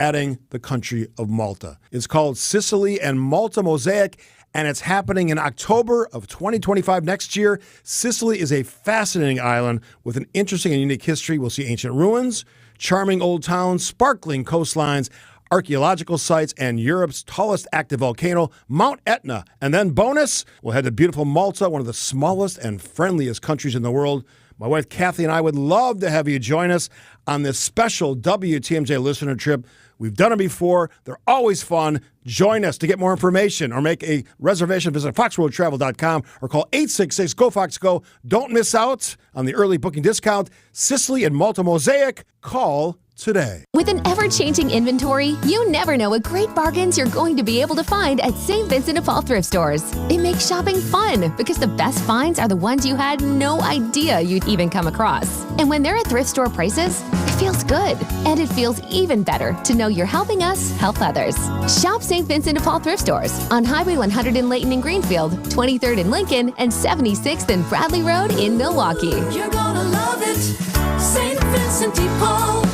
adding the country of Malta. It's called Sicily and Malta Mosaic, and it's happening in October of 2025 next year. Sicily is a fascinating island with an interesting and unique history. We'll see ancient ruins, charming old towns, sparkling coastlines, archaeological sites, and Europe's tallest active volcano, Mount Etna. And then bonus, we'll head to beautiful Malta, one of the smallest and friendliest countries in the world. My wife Kathy and I would love to have you join us on this special WTMJ listener trip. We've done it before. They're always fun. Join us. To get more information or make a reservation, visit foxroadtravel.com or call 866-GO-FOX-GO. Don't miss out on the early booking discount. Sicily and Malta Mosaic. Call today. With an ever-changing inventory, you never know what great bargains you're going to be able to find at St. Vincent de Paul thrift stores. It makes shopping fun because the best finds are the ones you had no idea you'd even come across. And when they're at thrift store prices, it feels good. And it feels even better to know you're helping us help others. Shop St. Vincent de Paul thrift stores on Highway 100 in Layton and Greenfield, 23rd in Lincoln, and 76th and Bradley Road in Milwaukee. You're gonna love it, St. Vincent de Paul.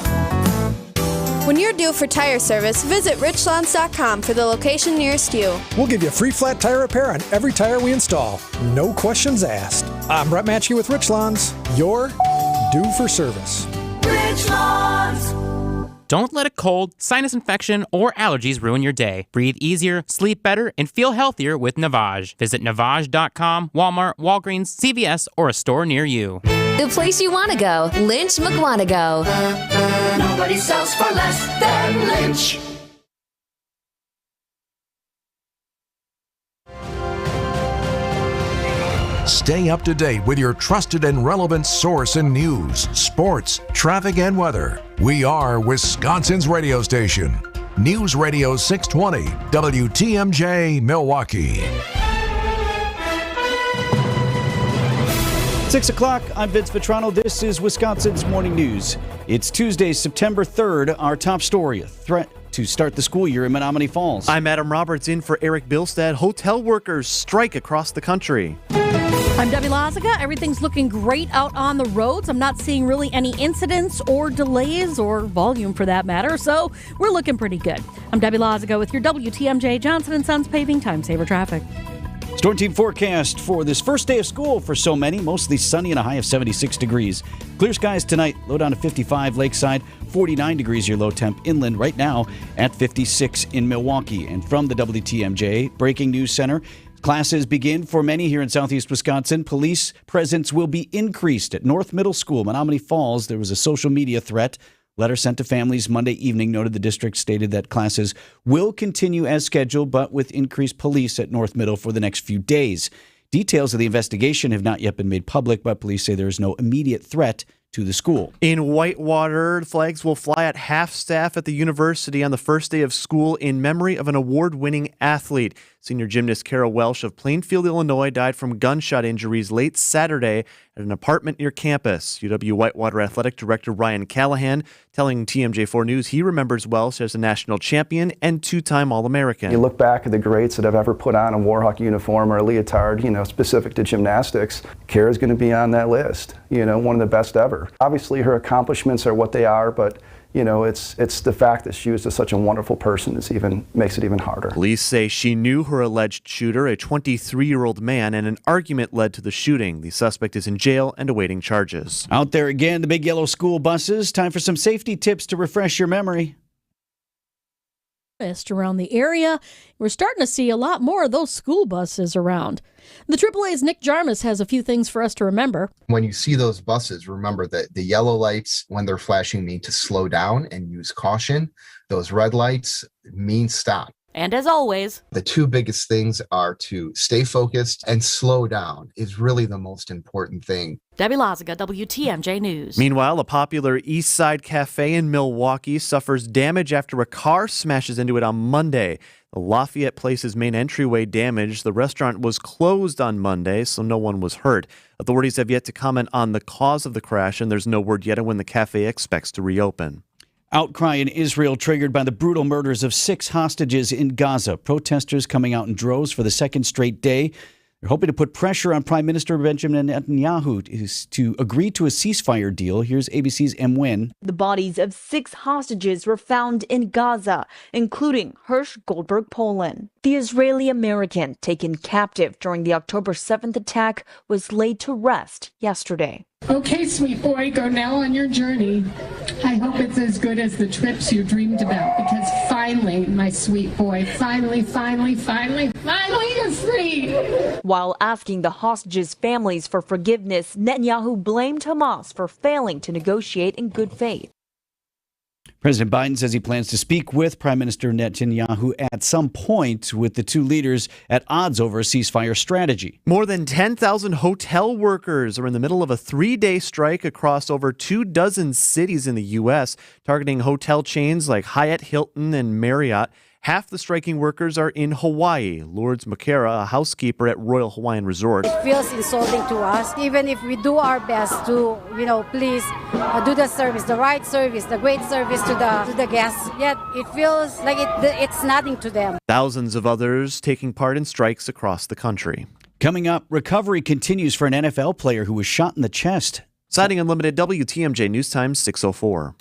When you're due for tire service, visit richlands.com for the location nearest you. We'll give you a free flat tire repair on every tire we install. No questions asked. I'm Brett Matchke with Richlands. You're due for service. Richlands. Don't let a cold, sinus infection, or allergies ruin your day. Breathe easier, sleep better, and feel healthier with Navage. Visit Navage.com, Walmart, Walgreens, CVS, or a store near you. The place you want to go, Lynch McWanago. Nobody sells for less than Lynch. Stay up to date with your trusted and relevant source in news, sports, traffic, and weather. We are Wisconsin's radio station. News Radio 620, WTMJ, Milwaukee. 6 o'clock, I'm Vince Vetrano. This is Wisconsin's Morning News. It's Tuesday, September 3rd. Our top story, a threat to start the school year in Menominee Falls. I'm Adam Roberts in for Eric Bilstad. Hotel workers strike across the country. I'm Debbie Lazaga. Everything's looking great out on the roads. I'm not seeing really any incidents or delays or volume for that matter, so we're looking pretty good. I'm Debbie Lazaga with your WTMJ Johnson & Sons Paving Time Saver Traffic. Storm team forecast for this first day of school for so many, mostly sunny and a high of 76 degrees. Clear skies tonight, low down to 55 lakeside, 49 degrees your low temp inland right now at 56 in Milwaukee. And from the WTMJ Breaking News Center, classes begin for many here in southeast Wisconsin. Police presence will be increased at North Middle School, Menominee Falls. There was a social media threat. Letter sent to families Monday evening noted the district stated that classes will continue as scheduled, but with increased police at North Middle for the next few days. Details of the investigation have not yet been made public, but police say there is no immediate threat to the school. In Whitewater, flags will fly at half staff at the university on the first day of school in memory of an award-winning athlete. Senior gymnast Carol Welsh of Plainfield, Illinois, died from gunshot injuries late Saturday at an apartment near campus. UW Whitewater Athletic Director Ryan Callahan telling TMJ4 News he remembers Welsh as a national champion and two-time All-American. You look back at the greats that have ever put on a Warhawk uniform or a leotard, specific to gymnastics. Kara's going to be on that list, one of the best ever. Obviously, her accomplishments are what they are, but it's the fact that she was just such a wonderful person that makes it even harder. Police say she knew her alleged shooter, a 23-year-old man, and an argument led to the shooting. The suspect is in jail and awaiting charges. Out there again, the big yellow school buses. Time for some safety tips to refresh your memory. Around the area, we're starting to see a lot more of those school buses around. The AAA's Nick Jarmus has a few things for us to remember. When you see those buses, remember that the yellow lights, when they're flashing, mean to slow down and use caution. Those red lights mean stop. And as always, the two biggest things are to stay focused and slow down is really the most important thing. Debbie Lazaga, WTMJ News. Meanwhile, a popular East Side cafe in Milwaukee suffers damage after a car smashes into it on Monday. The Lafayette Place's main entryway damaged. The restaurant was closed on Monday, so no one was hurt. Authorities have yet to comment on the cause of the crash, and there's no word yet on when the cafe expects to reopen. Outcry in Israel triggered by the brutal murders of 6 hostages in Gaza. Protesters coming out in droves for the second straight day. They're hoping to put pressure on Prime Minister Benjamin Netanyahu to agree to a ceasefire deal. Here's ABC's M. Nguyen. The bodies of 6 hostages were found in Gaza, including Hirsch Goldberg Poland. The Israeli-American taken captive during the October 7th attack was laid to rest yesterday. Okay, sweet boy, go now on your journey. I hope it's as good as the trips you dreamed about, because finally, my sweet boy, finally you're free. While asking the hostages' families for forgiveness, Netanyahu blamed Hamas for failing to negotiate in good faith. President Biden says he plans to speak with Prime Minister Netanyahu at some point, with the two leaders at odds over a ceasefire strategy. More than 10,000 hotel workers are in the middle of a 3-day strike across over 24 cities in the U.S., targeting hotel chains like Hyatt, Hilton, and Marriott. Half the striking workers are in Hawaii. Lourdes Makera, a housekeeper at Royal Hawaiian Resort. It feels insulting to us, even if we do our best to, please do the service, the right service, the great service to the guests. Yet it feels like it's nothing to them. Thousands of others taking part in strikes across the country. Coming up, recovery continues for an NFL player who was shot in the chest. Siding Unlimited, WTMJ News Time 6:04.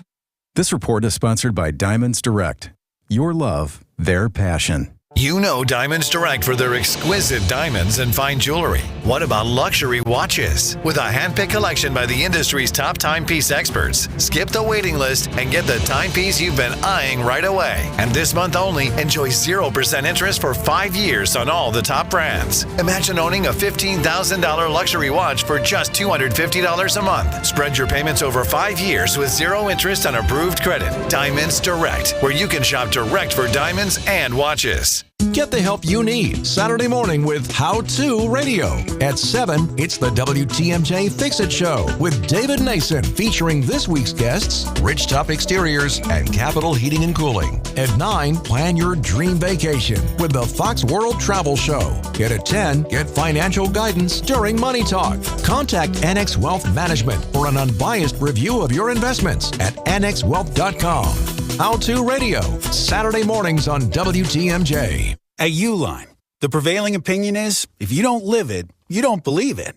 This report is sponsored by Diamonds Direct. Your love, their passion. You know Diamonds Direct for their exquisite diamonds and fine jewelry. What about luxury watches? With a handpicked collection by the industry's top timepiece experts, skip the waiting list and get the timepiece you've been eyeing right away. And this month only, enjoy 0% interest for 5 years on all the top brands. Imagine owning a $15,000 luxury watch for just $250 a month. Spread your payments over 5 years with 0 interest on approved credit. Diamonds Direct, where you can shop direct for diamonds and watches. Get the help you need Saturday morning with How To Radio. At 7, it's the WTMJ Fix It Show with David Nason, featuring this week's guests, Rich Top Exteriors and Capital Heating and Cooling. At 9, plan your dream vacation with the Fox World Travel Show. And at 10, get financial guidance during Money Talk. Contact Annex Wealth Management for an unbiased review of your investments at annexwealth.com. How To Radio, Saturday mornings on WTMJ. At Uline, the prevailing opinion is, if you don't live it, you don't believe it.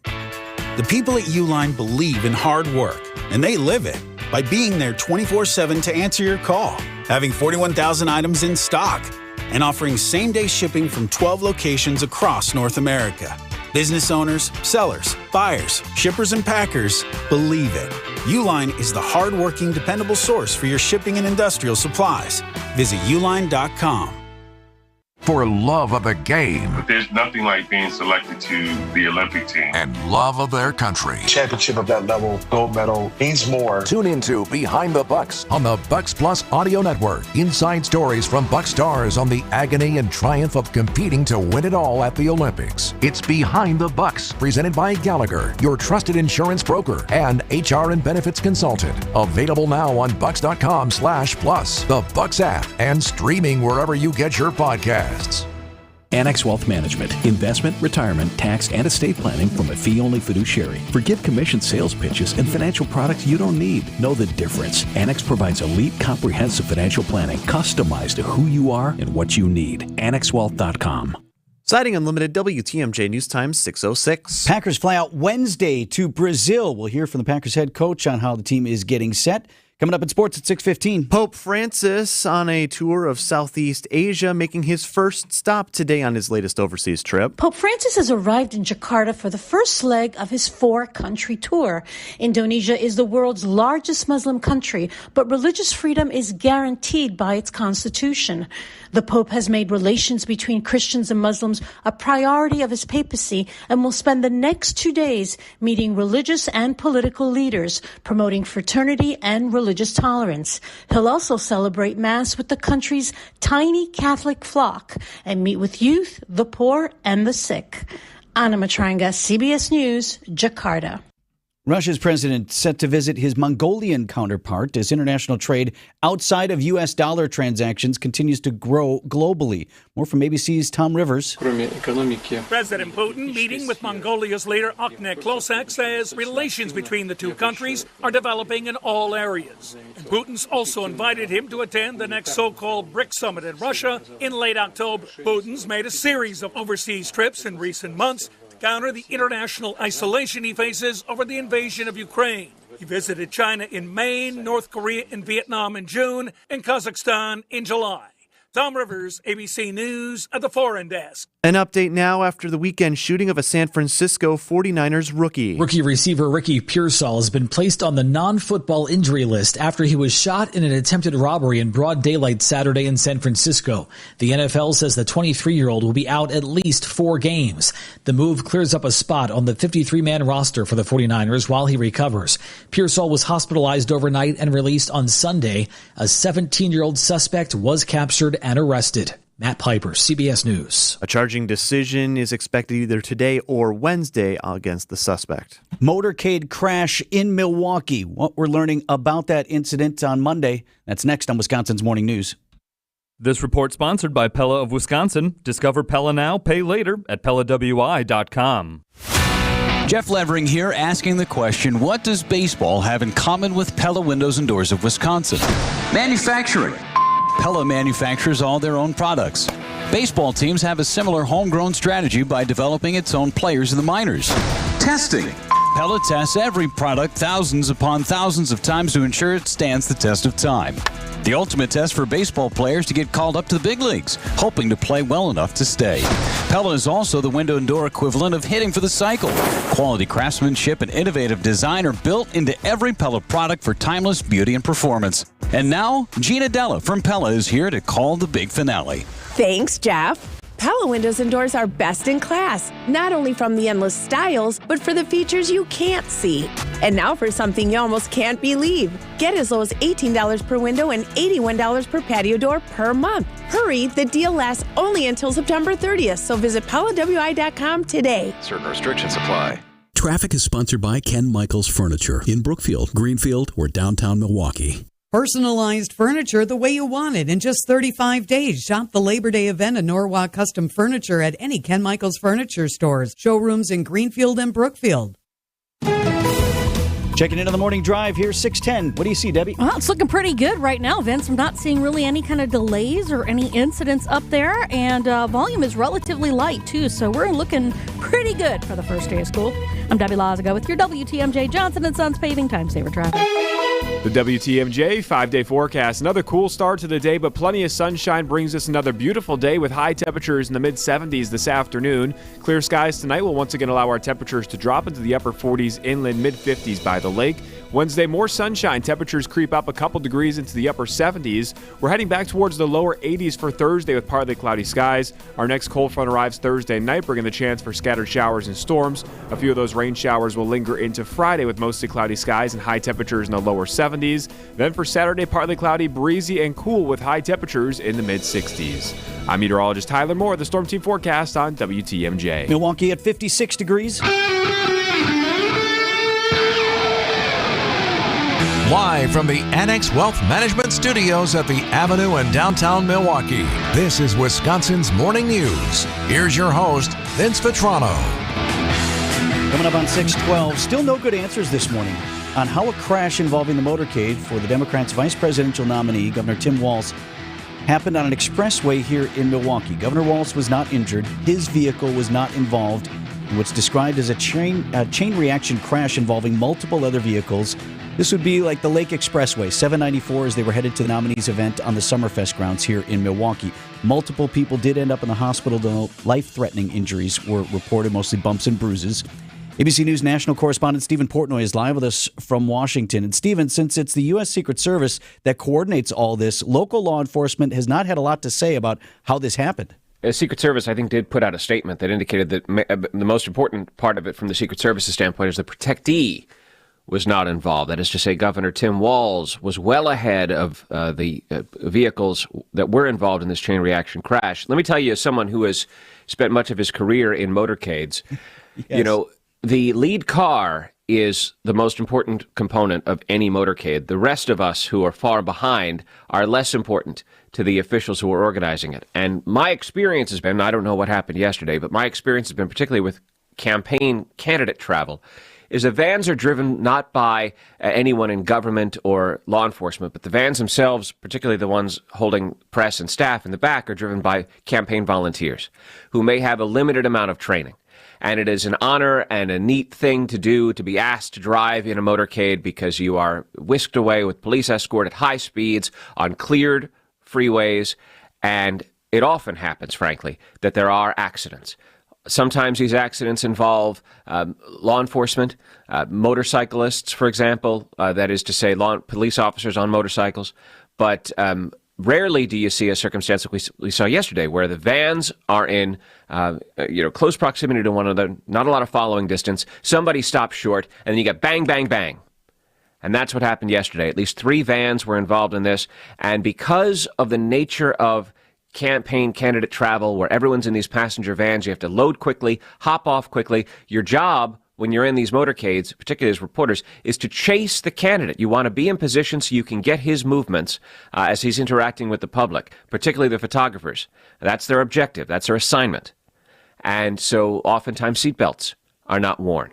The people at Uline believe in hard work, and they live it by being there 24/7 to answer your call, having 41,000 items in stock, and offering same-day shipping from 12 locations across North America. Business owners, sellers, buyers, shippers, and packers believe it. Uline is the hard-working, dependable source for your shipping and industrial supplies. Visit uline.com. For love of the game. There's nothing like being selected to the Olympic team. And love of their country. Championship of that level, gold medal, means more. Tune into Behind the Bucks on the Bucks Plus Audio Network. Inside stories from Bucks stars on the agony and triumph of competing to win it all at the Olympics. It's Behind the Bucks, presented by Gallagher, your trusted insurance broker and HR and benefits consultant. Available now on bucks.com/plus, the Bucks app, and streaming wherever you get your podcasts. Annex Wealth Management, investment, retirement, tax, and estate planning from a fee-only fiduciary. Forgive commission sales pitches and financial products you don't need. Know the difference. Annex provides elite, comprehensive financial planning, customized to who you are and what you need. AnnexWealth.com. Siding Unlimited, WTMJ News Time 6:06. Packers fly out Wednesday to Brazil. We'll hear from the Packers head coach on how the team is getting set. Coming up in sports at 6:15. Pope Francis on a tour of Southeast Asia, making his first stop today on his latest overseas trip. Pope Francis has arrived in Jakarta for the first leg of his 4-country tour. Indonesia is the world's largest Muslim country, but religious freedom is guaranteed by its constitution. The Pope has made relations between Christians and Muslims a priority of his papacy and will spend the next 2 days meeting religious and political leaders, promoting fraternity and religious tolerance. He'll also celebrate Mass with the country's tiny Catholic flock and meet with youth, the poor, and the sick. Anna Matranga, CBS News, Jakarta. Russia's president set to visit his Mongolian counterpart as international trade outside of U.S. dollar transactions continues to grow globally. More from ABC's Tom Rivers. President Putin meeting with Mongolia's leader Akhmet Klosak says relations between the two countries are developing in all areas. And Putin's also invited him to attend the next so-called BRICS summit in Russia in late October. Putin's made a series of overseas trips in recent months, counter the international isolation he faces over the invasion of Ukraine. He visited China in May, North Korea and Vietnam in June, and Kazakhstan in July. Tom Rivers, ABC News at the Foreign Desk. An update now after the weekend shooting of a San Francisco 49ers rookie. Rookie receiver Ricky Pearsall has been placed on the non-football injury list after he was shot in an attempted robbery in broad daylight Saturday in San Francisco. The NFL says the 23-year-old will be out at least 4 games. The move clears up a spot on the 53-man roster for the 49ers while he recovers. Pearsall was hospitalized overnight and released on Sunday. A 17-year-old suspect was captured and arrested. Matt Piper, CBS News. A charging decision is expected either today or Wednesday against the suspect. Motorcade crash in Milwaukee. What we're learning about that incident on Monday. That's next on Wisconsin's Morning News. This report sponsored by Pella of Wisconsin. Discover Pella now, pay later at PellaWI.com. Jeff Levering here asking the question, what does baseball have in common with Pella Windows and Doors of Wisconsin? Manufacturing. Pella manufactures all their own products. Baseball teams have a similar homegrown strategy by developing its own players in the minors. Testing. Pella tests every product thousands upon thousands of times to ensure it stands the test of time. The ultimate test for baseball players to get called up to the big leagues, hoping to play well enough to stay. Pella is also the window and door equivalent of hitting for the cycle. Quality craftsmanship and innovative design are built into every Pella product for timeless beauty and performance. And now, Gina Della from Pella is here to call the big finale. Thanks, Jeff. Pella windows and doors are best in class, not only from the endless styles, but for the features you can't see. And now for something you almost can't believe. Get as low as $18 per window and $81 per patio door per month. Hurry, the deal lasts only until September 30th, so visit PellaWI.com today. Certain restrictions apply. Traffic is sponsored by Ken Michaels Furniture in Brookfield, Greenfield, or downtown Milwaukee. Personalized furniture the way you want it in just 35 days. Shop the Labor Day event in Norwalk Custom Furniture at any Ken Michaels Furniture stores. Showrooms in Greenfield and Brookfield. Checking into the morning drive here, 6:10. What do you see, Debbie? Well, it's looking pretty good right now, Vince. I'm not seeing really any kind of delays or any incidents up there, and volume is relatively light, too, so we're looking pretty good for the first day of school. I'm Debbie Lazaga with your WTMJ Johnson & Sons Paving Time Saver Traffic. The WTMJ 5-day forecast. Another cool start to the day, but plenty of sunshine brings us another beautiful day with high temperatures in the mid-70s this afternoon. Clear skies tonight will once again allow our temperatures to drop into the upper 40s, inland mid-50s by the lake. Wednesday, more sunshine. Temperatures creep up a couple degrees into the upper 70s. We're heading back towards the lower 80s for Thursday with partly cloudy skies. Our next cold front arrives Thursday night, bringing the chance for scattered showers and storms. A few of those rain showers will linger into Friday with mostly cloudy skies and high temperatures in the lower 70s. Then for Saturday, partly cloudy, breezy, and cool with high temperatures in the mid-60s. I'm meteorologist Tyler Moore, the Storm Team forecast on WTMJ. Milwaukee at 56 degrees. Live from the Annex Wealth Management Studios at the Avenue in downtown Milwaukee, this is Wisconsin's Morning News. Here's your host, Vince Vitrano. Coming up on 6:12, still no good answers this morning on how a crash involving the motorcade for the Democrats' vice presidential nominee, Governor Tim Walz, happened on an expressway here in Milwaukee. Governor Walz was not injured. His vehicle was not involved in what's described as a chain reaction crash involving multiple other vehicles. This would be like the Lake Expressway, 794, as they were headed to the nominees event on the Summerfest grounds here in Milwaukee. Multiple people did end up in the hospital, though life-threatening injuries were reported, mostly bumps and bruises. ABC News national correspondent Stephen Portnoy is live with us from Washington. And Stephen, since it's the U.S. Secret Service that coordinates all this, local law enforcement has not had a lot to say about how this happened. The Secret Service, I think, did put out a statement that indicated that the most important part of it from the Secret Service's standpoint is the protectee was not involved. That is to say, Governor Tim Walz was well ahead of the vehicles that were involved in this chain reaction crash. Let me tell you, as someone who has spent much of his career in motorcades, yes. You know, the lead car is the most important component of any motorcade. The rest of us who are far behind are less important to the officials who are organizing it. And my experience has been, I don't know what happened yesterday, but my experience has been, particularly with campaign candidate travel, is that vans are driven not by anyone in government or law enforcement, but the vans themselves, particularly the ones holding press and staff in the back, are driven by campaign volunteers who may have a limited amount of training. And it is an honor and a neat thing to do to be asked to drive in a motorcade because you are whisked away with police escort at high speeds on cleared freeways. And it often happens, frankly, that there are accidents. Sometimes these accidents involve law enforcement, motorcyclists, for example, that is to say police officers on motorcycles. But rarely do you see a circumstance like we saw yesterday where the vans are in close proximity to one another, not a lot of following distance. Somebody stops short, and then you get bang, bang, bang. And that's what happened yesterday. At least 3 vans were involved in this. And because of the nature of campaign candidate travel, where everyone's in these passenger vans, you have to load quickly, hop off quickly. Your job when you're in these motorcades, particularly as reporters, is to chase the candidate. You want to be in position so you can get his movements as he's interacting with the public, particularly the photographers. That's their objective. That's their assignment. And so oftentimes seatbelts are not worn.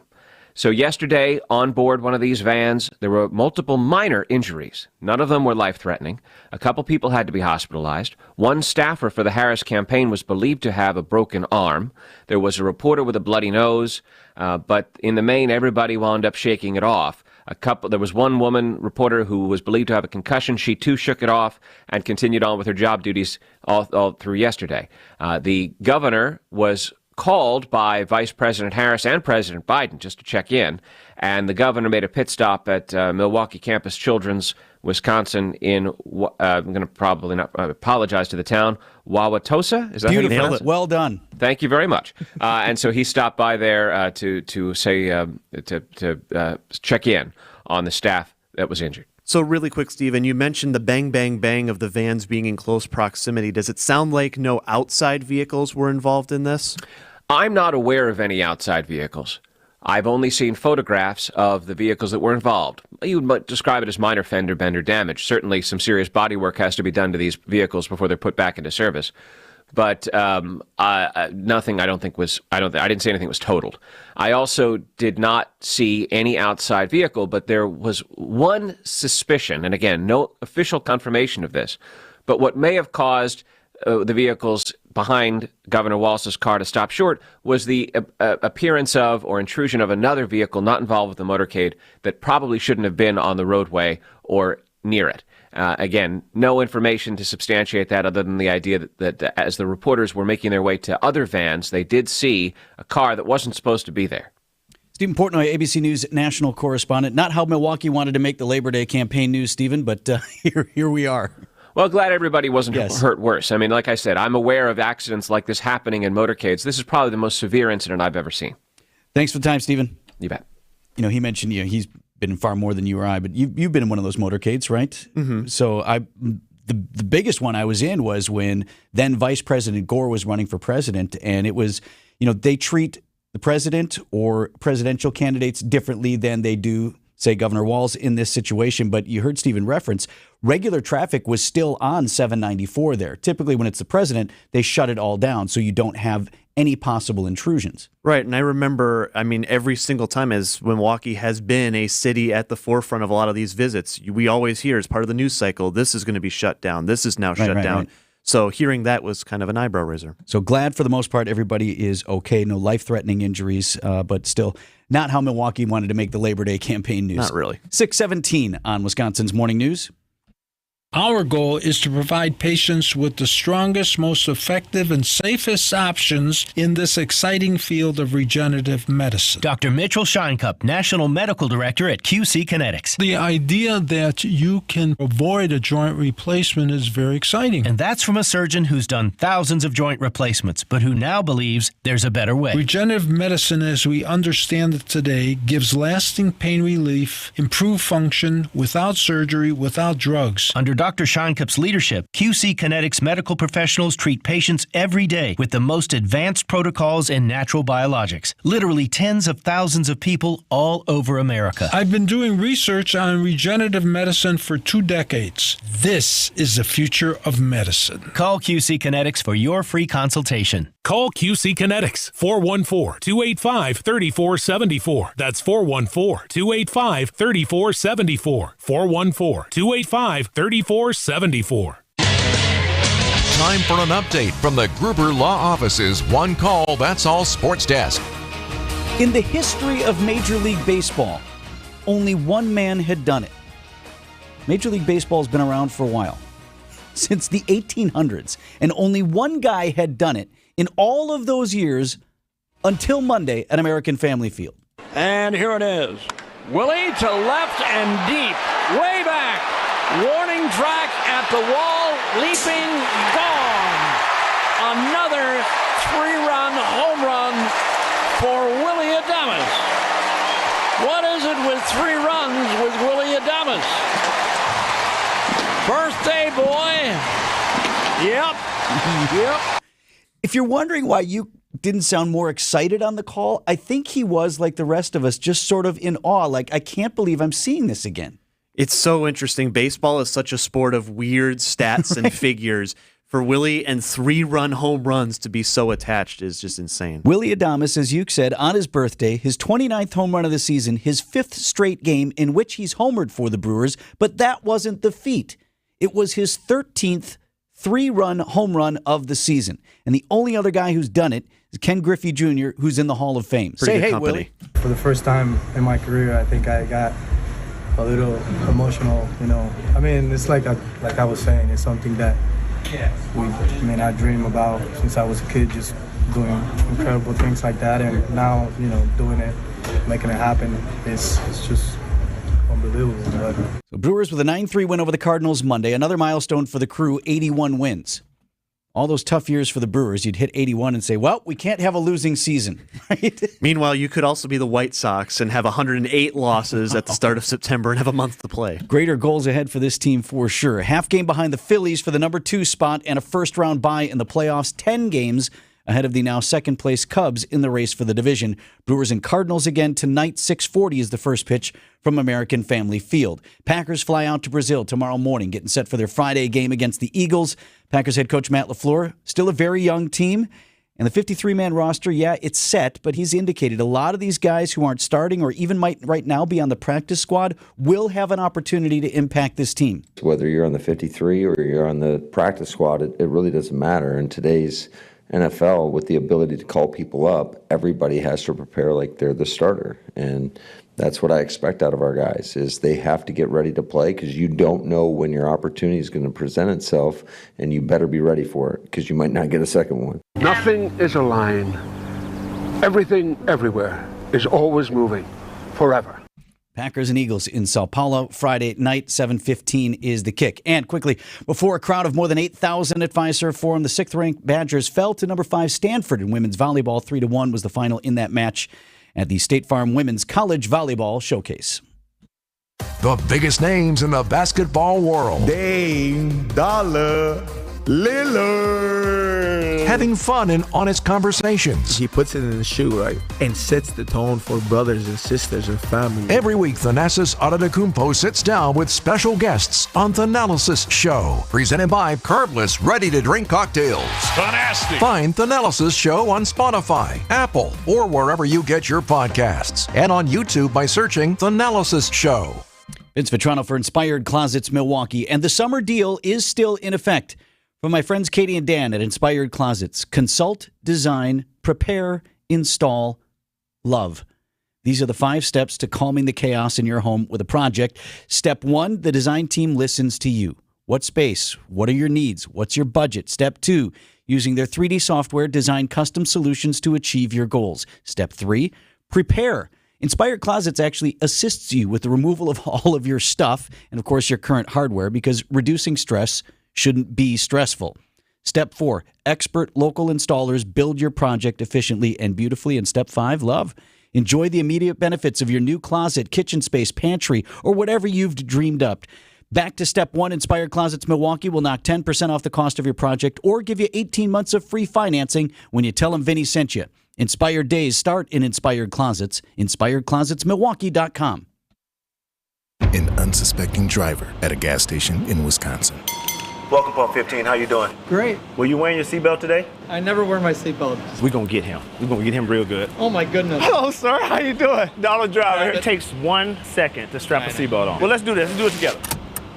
So yesterday, on board one of these vans, there were multiple minor injuries. None of them were life-threatening. A couple people had to be hospitalized. One staffer for the Harris campaign was believed to have a broken arm. There was a reporter with a bloody nose, but in the main, everybody wound up shaking it off. There was one woman reporter who was believed to have a concussion. She too shook it off and continued on with her job duties all through yesterday. The governor was called by Vice President Harris and President Biden just to check in, and the governor made a pit stop at Milwaukee Campus Children's, Wisconsin, in, I'm going to probably not apologize to the town, Wauwatosa? Is that beautiful? How you pronounce it? Well done. Thank you very much. And so he stopped by there to check in on the staff that was injured. So really quick, Stephen, you mentioned the bang, bang, bang of the vans being in close proximity. Does it sound like no outside vehicles were involved in this? I'm not aware of any outside vehicles. I've only seen photographs of the vehicles that were involved. You would describe it as minor fender bender damage. Certainly some serious body work has to be done to these vehicles before they're put back into service. But nothing I didn't see anything was totaled. I also did not see any outside vehicle, but there was one suspicion, and again, no official confirmation of this, but what may have caused the vehicles behind Governor Walz's car to stop short was the appearance of or intrusion of another vehicle not involved with the motorcade that probably shouldn't have been on the roadway or near it. Again, no information to substantiate that other than the idea that as the reporters were making their way to other vans, they did see a car that wasn't supposed to be there. Stephen Portnoy, ABC News national correspondent. Not how Milwaukee wanted to make the Labor Day campaign news, Stephen, but here we are. Well, glad everybody wasn't hurt worse. I mean, like I said, I'm aware of accidents like this happening in motorcades. This is probably the most severe incident I've ever seen. Thanks for the time, Stephen. You bet. He mentioned he's been in far more than you or I, but you've been in one of those motorcades, right? Mm-hmm. So the biggest one I was in was when then Vice President Gore was running for president, and it was, they treat the president or presidential candidates differently than they do, say, Governor Walz in this situation. But you heard Stephen reference, regular traffic was still on 794 there. Typically when it's the president, they shut it all down so you don't have any possible intrusions. Right, and I remember, every single time, as Milwaukee has been a city at the forefront of a lot of these visits, we always hear as part of the news cycle, this is going to be shut down, this is now shut down. Right. So hearing that was kind of an eyebrow raiser. So glad for the most part everybody is okay, no life-threatening injuries, but still not how Milwaukee wanted to make the Labor Day campaign news. Not really. 6:17 on Wisconsin's Morning News. Our goal is to provide patients with the strongest, most effective, and safest options in this exciting field of regenerative medicine. Dr. Mitchell Scheinkup, National Medical Director at QC Kinetics. The idea that you can avoid a joint replacement is very exciting. And that's from a surgeon who's done thousands of joint replacements, but who now believes there's a better way. Regenerative medicine, as we understand it today, gives lasting pain relief, improved function, without surgery, without drugs. Under Dr. Scheinkup's leadership, QC Kinetics medical professionals treat patients every day with the most advanced protocols in natural biologics. Literally tens of thousands of people all over America. I've been doing research on regenerative medicine for 2 decades. This is the future of medicine. Call QC Kinetics for your free consultation. Call QC Kinetics, 414-285-3474. That's 414-285-3474. 414-285-3474. Time for an update from the Gruber Law Office's One Call, That's All Sports Desk. In the history of Major League Baseball, only one man had done it. Major League Baseball has been around for a while, since the 1800s, and only one guy had done it in all of those years until Monday at American Family Field. And here it is. Willie to left and deep, way back. Warning track at the wall, leaping, gone. Another 3-run home run for Willie Adames. What is it with 3 runs with Willie Adames? Birthday boy. Yep. Yep. If you're wondering why you didn't sound more excited on the call, I think he was, like the rest of us, just sort of in awe. Like, I can't believe I'm seeing this again. It's so interesting. Baseball is such a sport of weird stats and figures. For Willie and 3-run home runs to be so attached is just insane. Willie Adames, as you said, on his birthday, his 29th home run of the season, his 5th straight game in which he's homered for the Brewers, but that wasn't the feat. It was his 13th 3-run home run of the season. And the only other guy who's done it is Ken Griffey Jr., who's in the Hall of Fame. Pretty Say good hey, company. Willie. For the first time in my career, I think I got a little emotional, you know. I mean, it's like I was saying, it's something that I dream about since I was a kid, just doing incredible things like that. And now, you know, doing it, making it happen, it's just unbelievable. So Brewers with a 9-3 win over the Cardinals Monday. Another milestone for the crew, 81 wins. All those tough years for the Brewers, you'd hit 81 and say, well, we can't have a losing season, right? Meanwhile, you could also be the White Sox and have 108 losses at the start of September and have a month to play. Greater goals ahead for this team for sure. Half game behind the Phillies for the number 2 spot and a first-round bye in the playoffs. 10 games ahead of the now second-place Cubs in the race for the division. Brewers and Cardinals again tonight. 6:40 is the first pitch from American Family Field. Packers fly out to Brazil tomorrow morning, getting set for their Friday game against the Eagles. Packers head coach Matt LaFleur, still a very young team. And the 53-man roster, yeah, it's set, but he's indicated a lot of these guys who aren't starting or even might right now be on the practice squad will have an opportunity to impact this team. Whether you're on the 53 or you're on the practice squad, it really doesn't matter. In today's NFL, with the ability to call people up, everybody has to prepare like they're the starter. And that's what I expect out of our guys, is they have to get ready to play because you don't know when your opportunity is going to present itself, and you better be ready for it because you might not get a second one. Nothing is a line. Everything everywhere is always moving, forever. Packers and Eagles in Sao Paulo Friday night, 7:15 is the kick. And quickly, before a crowd of more than 8,000 at Fiserv Forum, the 6th-ranked Badgers fell to number 5 Stanford in women's volleyball. 3-1 was the final in that match at the State Farm Women's College Volleyball Showcase. The biggest names in the basketball world. Dame Dollar Lillard. Having fun and honest conversations. He puts it in the shoe, right? And sets the tone for brothers and sisters and family. Every week, Thanasis Adetokounmpo sits down with special guests on Thanalysis Show. Presented by Carbless Ready-to-Drink Cocktails. Fantastic. Find Thanalysis Show on Spotify, Apple, or wherever you get your podcasts. And on YouTube by searching Thanalysis Show. Vince Vitrano for Inspired Closets Milwaukee. And the summer deal is still in effect. From my friends Katie and Dan at Inspired Closets, consult, design, prepare, install, love. These are the 5 steps to calming the chaos in your home with a project. Step 1, the design team listens to you. What space? What are your needs? What's your budget? Step 2, using their 3D software, design custom solutions to achieve your goals. Step 3, prepare. Inspired Closets actually assists you with the removal of all of your stuff and, of course, your current hardware, because reducing stress shouldn't be stressful. Step 4, expert local installers build your project efficiently and beautifully. And Step 5, love. Enjoy the immediate benefits of your new closet, kitchen space, pantry, or whatever you've dreamed up. Back to Step 1, Inspired Closets Milwaukee will knock 10% off the cost of your project or give you 18 months of free financing when you tell them Vinny sent you. Inspired days start in Inspired Closets. InspiredClosetsMilwaukee.com. An unsuspecting driver at a gas station in Wisconsin. Welcome, Pump 15. How you doing? Great. Were you wearing your seatbelt today? I never wear my seatbelt. We're going to get him. We're going to get him real good. Oh, my goodness. Hello, sir. How you doing? Dollar Driver. It takes 1 second to strap a seatbelt on. Well, let's do this. Let's do it together.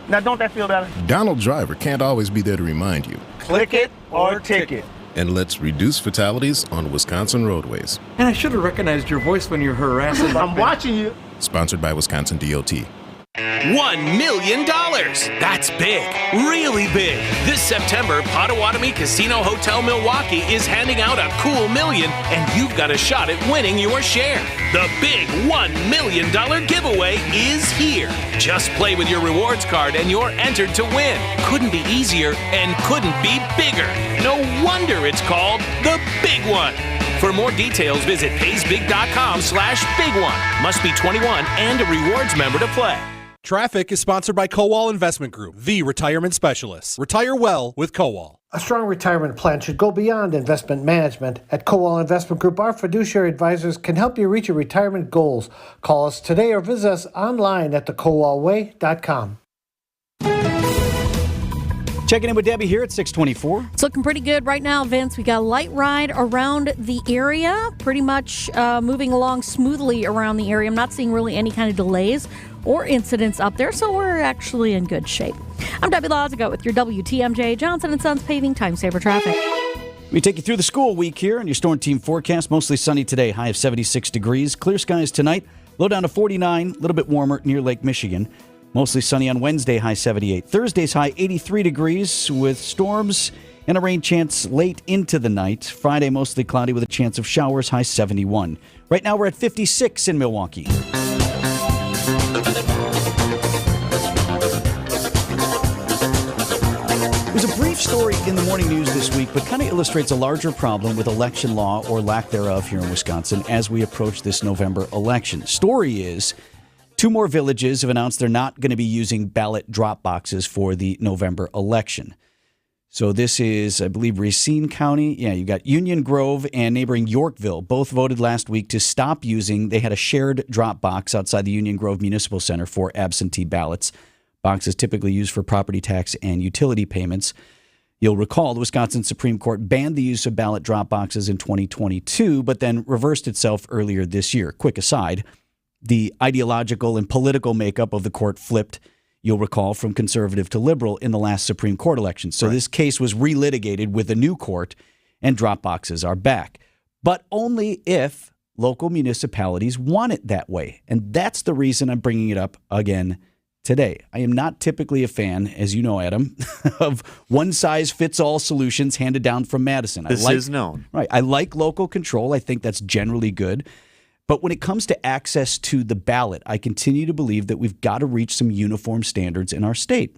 Now, don't that feel better? Donald Driver can't always be there to remind you. Click it or ticket. and let's reduce fatalities on Wisconsin roadways. And I should have recognized your voice when you're harassing. I'm watching you. Sponsored by Wisconsin DOT. $1 million. That's big. Really big. This September, Potawatomi Casino Hotel Milwaukee is handing out a cool $1 million, and you've got a shot at winning your share. The big $1 million giveaway is here. Just play with your rewards card and you're entered to win. Couldn't be easier and couldn't be bigger. No wonder it's called the Big One. For more details, visit paysbig.com/big one. Must be 21 and a rewards member to play. Traffic is sponsored by Kowal Investment Group, the retirement specialists. Retire well with Kowal. A strong retirement plan should go beyond investment management. At Kowal Investment Group, our fiduciary advisors can help you reach your retirement goals. Call us today or visit us online at thekowalway.com. Checking in with Debbie here at 624. It's looking pretty good right now, Vince. We got a light ride around the area, pretty much moving along smoothly around the area. I'm not seeing really any kind of delays or incidents up there, so we're actually in good shape. I'm Debbie Lazago with your WTMJ Johnson & Sons Paving Time Saver Traffic. We take you through the school week here on your Storm Team forecast. Mostly sunny today, high of 76 degrees. Clear skies tonight, low down to 49, a little bit warmer near Lake Michigan. Mostly sunny on Wednesday, high 78. Thursday's high 83 degrees with storms and a rain chance late into the night. Friday, mostly cloudy with a chance of showers, high 71. Right now, we're at 56 in Milwaukee. There's a brief story in the morning news this week, but kind of illustrates a larger problem with election law or lack thereof here in Wisconsin as we approach this November election. Story is 2 more villages have announced they're not going to be using ballot drop boxes for the November election. So this is, I believe, Racine County. Yeah, you got Union Grove and neighboring Yorkville. Both voted last week to stop using. They had a shared drop box outside the Union Grove Municipal Center for absentee ballots. Boxes typically used for property tax and utility payments. You'll recall the Wisconsin Supreme Court banned the use of ballot drop boxes in 2022, but then reversed itself earlier this year. Quick aside, the ideological and political makeup of the court flipped, you'll recall, from conservative to liberal in the last Supreme Court election. So This case was relitigated with a new court, and drop boxes are back. But only if local municipalities want it that way. And that's the reason I'm bringing it up again today. I am not typically a fan, as you know, Adam, of one-size-fits-all solutions handed down from Madison. This is known. Right. I like local control. I think that's generally good. But when it comes to access to the ballot, I continue to believe that we've got to reach some uniform standards in our state.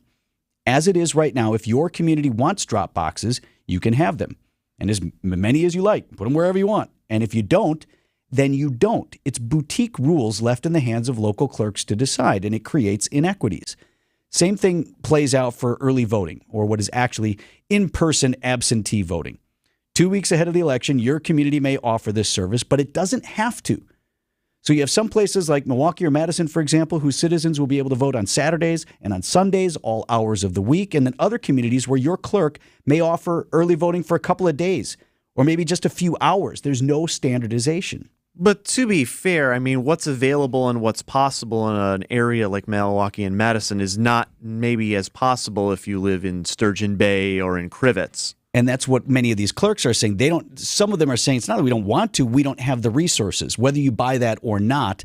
As it is right now, if your community wants drop boxes, you can have them. And as many as you like, put them wherever you want. And if you don't, then you don't. It's boutique rules left in the hands of local clerks to decide, and it creates inequities. Same thing plays out for early voting, or what is actually in-person absentee voting. 2 weeks ahead of the election, your community may offer this service, but it doesn't have to. So you have some places like Milwaukee or Madison, for example, whose citizens will be able to vote on Saturdays and on Sundays, all hours of the week, and then other communities where your clerk may offer early voting for a couple of days or maybe just a few hours. There's no standardization. But to be fair, I mean, what's available and what's possible in an area like Milwaukee and Madison is not maybe as possible if you live in Sturgeon Bay or in Crivets. And that's what many of these clerks are saying. Some of them are saying it's not that we don't want to, we don't have the resources. Whether you buy that or not,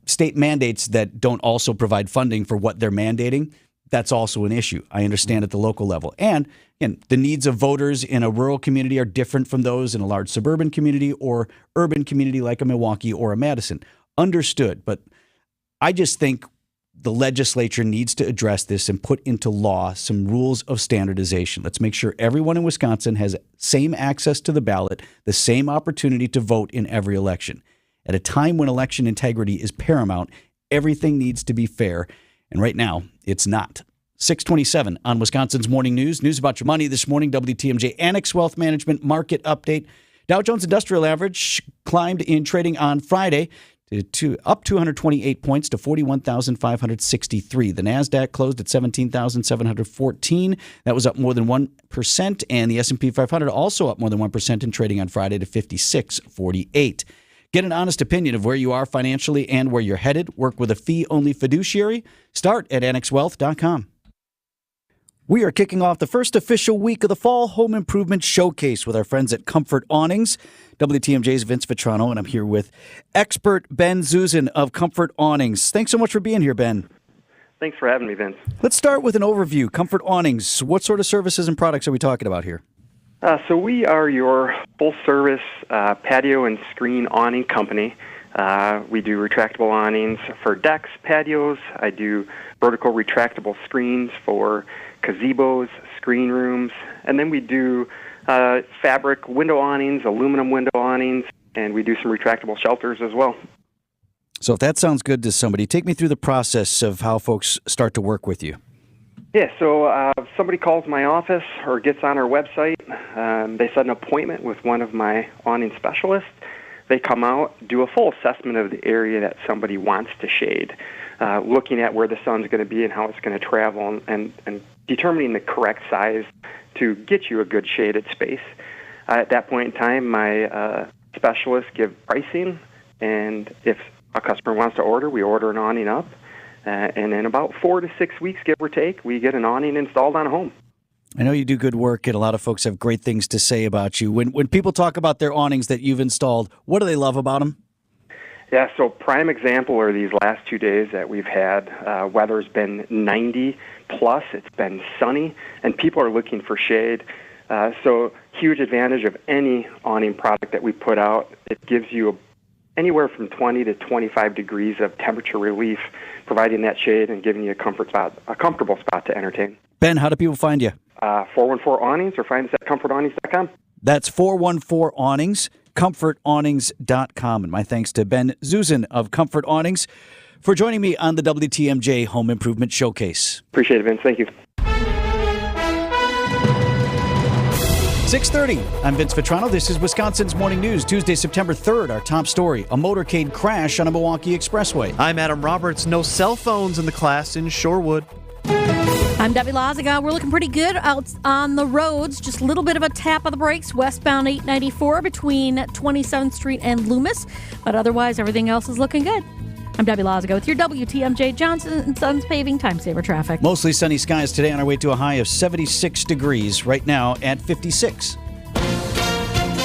state mandates that don't also provide funding for what they're mandating, that's also an issue. I understand at the local level. And again, the needs of voters in a rural community are different from those in a large suburban community or urban community like a Milwaukee or a Madison. Understood. But I just think the legislature needs to address this and put into law some rules of standardization. Let's make sure everyone in Wisconsin has same access to the ballot, the same opportunity to vote in every election. At a time when election integrity is paramount, everything needs to be fair. And right now, it's not. 627 on Wisconsin's Morning News. News about your money this morning. WTMJ Annex Wealth Management Market Update. Dow Jones Industrial Average climbed in trading on Friday to up 228 points to 41,563. The NASDAQ closed at 17,714. That was up more than 1%. And the S&P 500 also up more than 1% in trading on Friday to 5648. Get an honest opinion of where you are financially and where you're headed. Work with a fee-only fiduciary. Start at annexwealth.com. We are kicking off the first official week of the Fall Home Improvement Showcase with our friends at Comfort Awnings. WTMJ's Vince Vitrano, and I'm here with expert Ben Zuzin of Comfort Awnings. Thanks so much for being here, Ben. Thanks for having me, Vince. Let's start with an overview. Comfort Awnings, what sort of services and products are we talking about here? So we are your full-service patio and screen awning company. We do retractable awnings for decks, patios. I do vertical retractable screens for gazebos, screen rooms, and then we do fabric window awnings, aluminum window awnings, and we do some retractable shelters as well. So if that sounds good to somebody, take me through the process of how folks start to work with you. Yeah, so somebody calls my office or gets on our website. They set an appointment with one of my awning specialists. They come out, do a full assessment of the area that somebody wants to shade, looking at where the sun's going to be and how it's going to travel, and determining the correct size to get you a good shaded space. At that point in time, my specialists give pricing, and if a customer wants to order, we order an awning up. And in about 4 to 6 weeks, give or take, we get an awning installed on a home. I know you do good work, and a lot of folks have great things to say about you. When people talk about their awnings that you've installed, what do they love about them? Yeah, so prime example are these last 2 days that we've had. Weather's been 90 plus, it's been sunny, and people are looking for shade. So huge advantage of any awning product that we put out. It gives you anywhere from 20 to 25 degrees of temperature relief, providing that shade and giving you a comfortable spot to entertain. Ben, how do people find you? 414 Awnings, or find us at comfortawnings.com. That's 414 Awnings, comfortawnings.com. And my thanks to Ben Zuzin of Comfort Awnings for joining me on the WTMJ Home Improvement Showcase. Appreciate it, Vince. Thank you. 6:30. I'm Vince Vitrano. This is Wisconsin's Morning News. Tuesday, September 3rd. Our top story, a motorcade crash on a Milwaukee expressway. I'm Adam Roberts. No cell phones in the class in Shorewood. I'm Debbie Lazaga. We're looking pretty good out on the roads. Just a little bit of a tap of the brakes westbound 894 between 27th Street and Loomis. But otherwise, everything else is looking good. I'm Debbie Lazaga with your WTMJ Johnson & Sons Paving Time Saver Traffic. Mostly sunny skies today on our way to a high of 76 degrees. Right now at 56.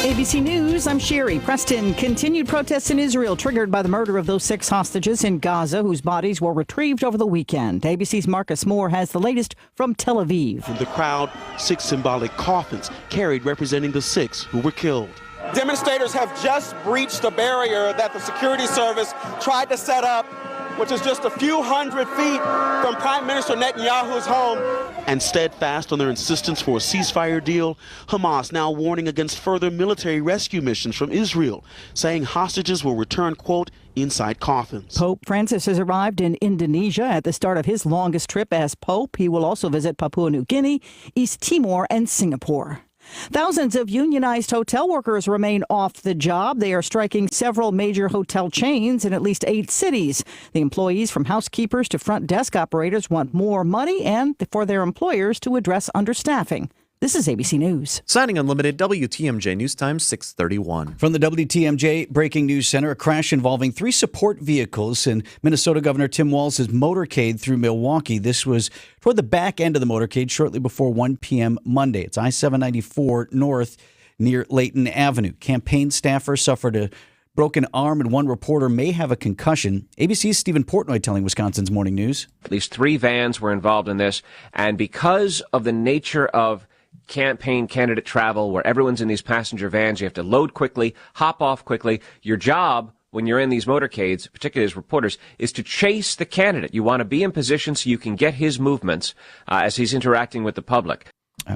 ABC News, I'm Sherry. Preston, continued protests in Israel triggered by the murder of those 6 hostages in Gaza whose bodies were retrieved over the weekend. ABC's Marcus Moore has the latest from Tel Aviv. From the crowd, 6 symbolic coffins carried representing the 6 who were killed. Demonstrators have just breached a barrier that the security service tried to set up, which is just a few hundred feet from Prime Minister Netanyahu's home. And steadfast on their insistence for a ceasefire deal, Hamas now warning against further military rescue missions from Israel, saying hostages will return, quote, inside coffins. Pope Francis has arrived in Indonesia at the start of his longest trip as Pope. He will also visit Papua New Guinea, East Timor, and Singapore. Thousands of unionized hotel workers remain off the job. They are striking several major hotel chains in at least 8 cities. The employees, from housekeepers to front desk operators, want more money and for their employers to address understaffing. This is ABC News. Signing Unlimited, WTMJ News Time, 6:31. From the WTMJ Breaking News Center, a crash involving 3 support vehicles in Minnesota Governor Tim Walz's motorcade through Milwaukee. This was toward the back end of the motorcade shortly before 1 p.m. Monday. It's I-794 north near Layton Avenue. Campaign staffers suffered a broken arm, and one reporter may have a concussion. ABC's Stephen Portnoy telling Wisconsin's Morning News. At least 3 vans were involved in this, and because of the nature of campaign candidate travel, where everyone's in these passenger vans, you have to load quickly, hop off quickly. Your job when you're in these motorcades, particularly as reporters, is to chase the candidate. You want to be in position so you can get his movements as he's interacting with the public.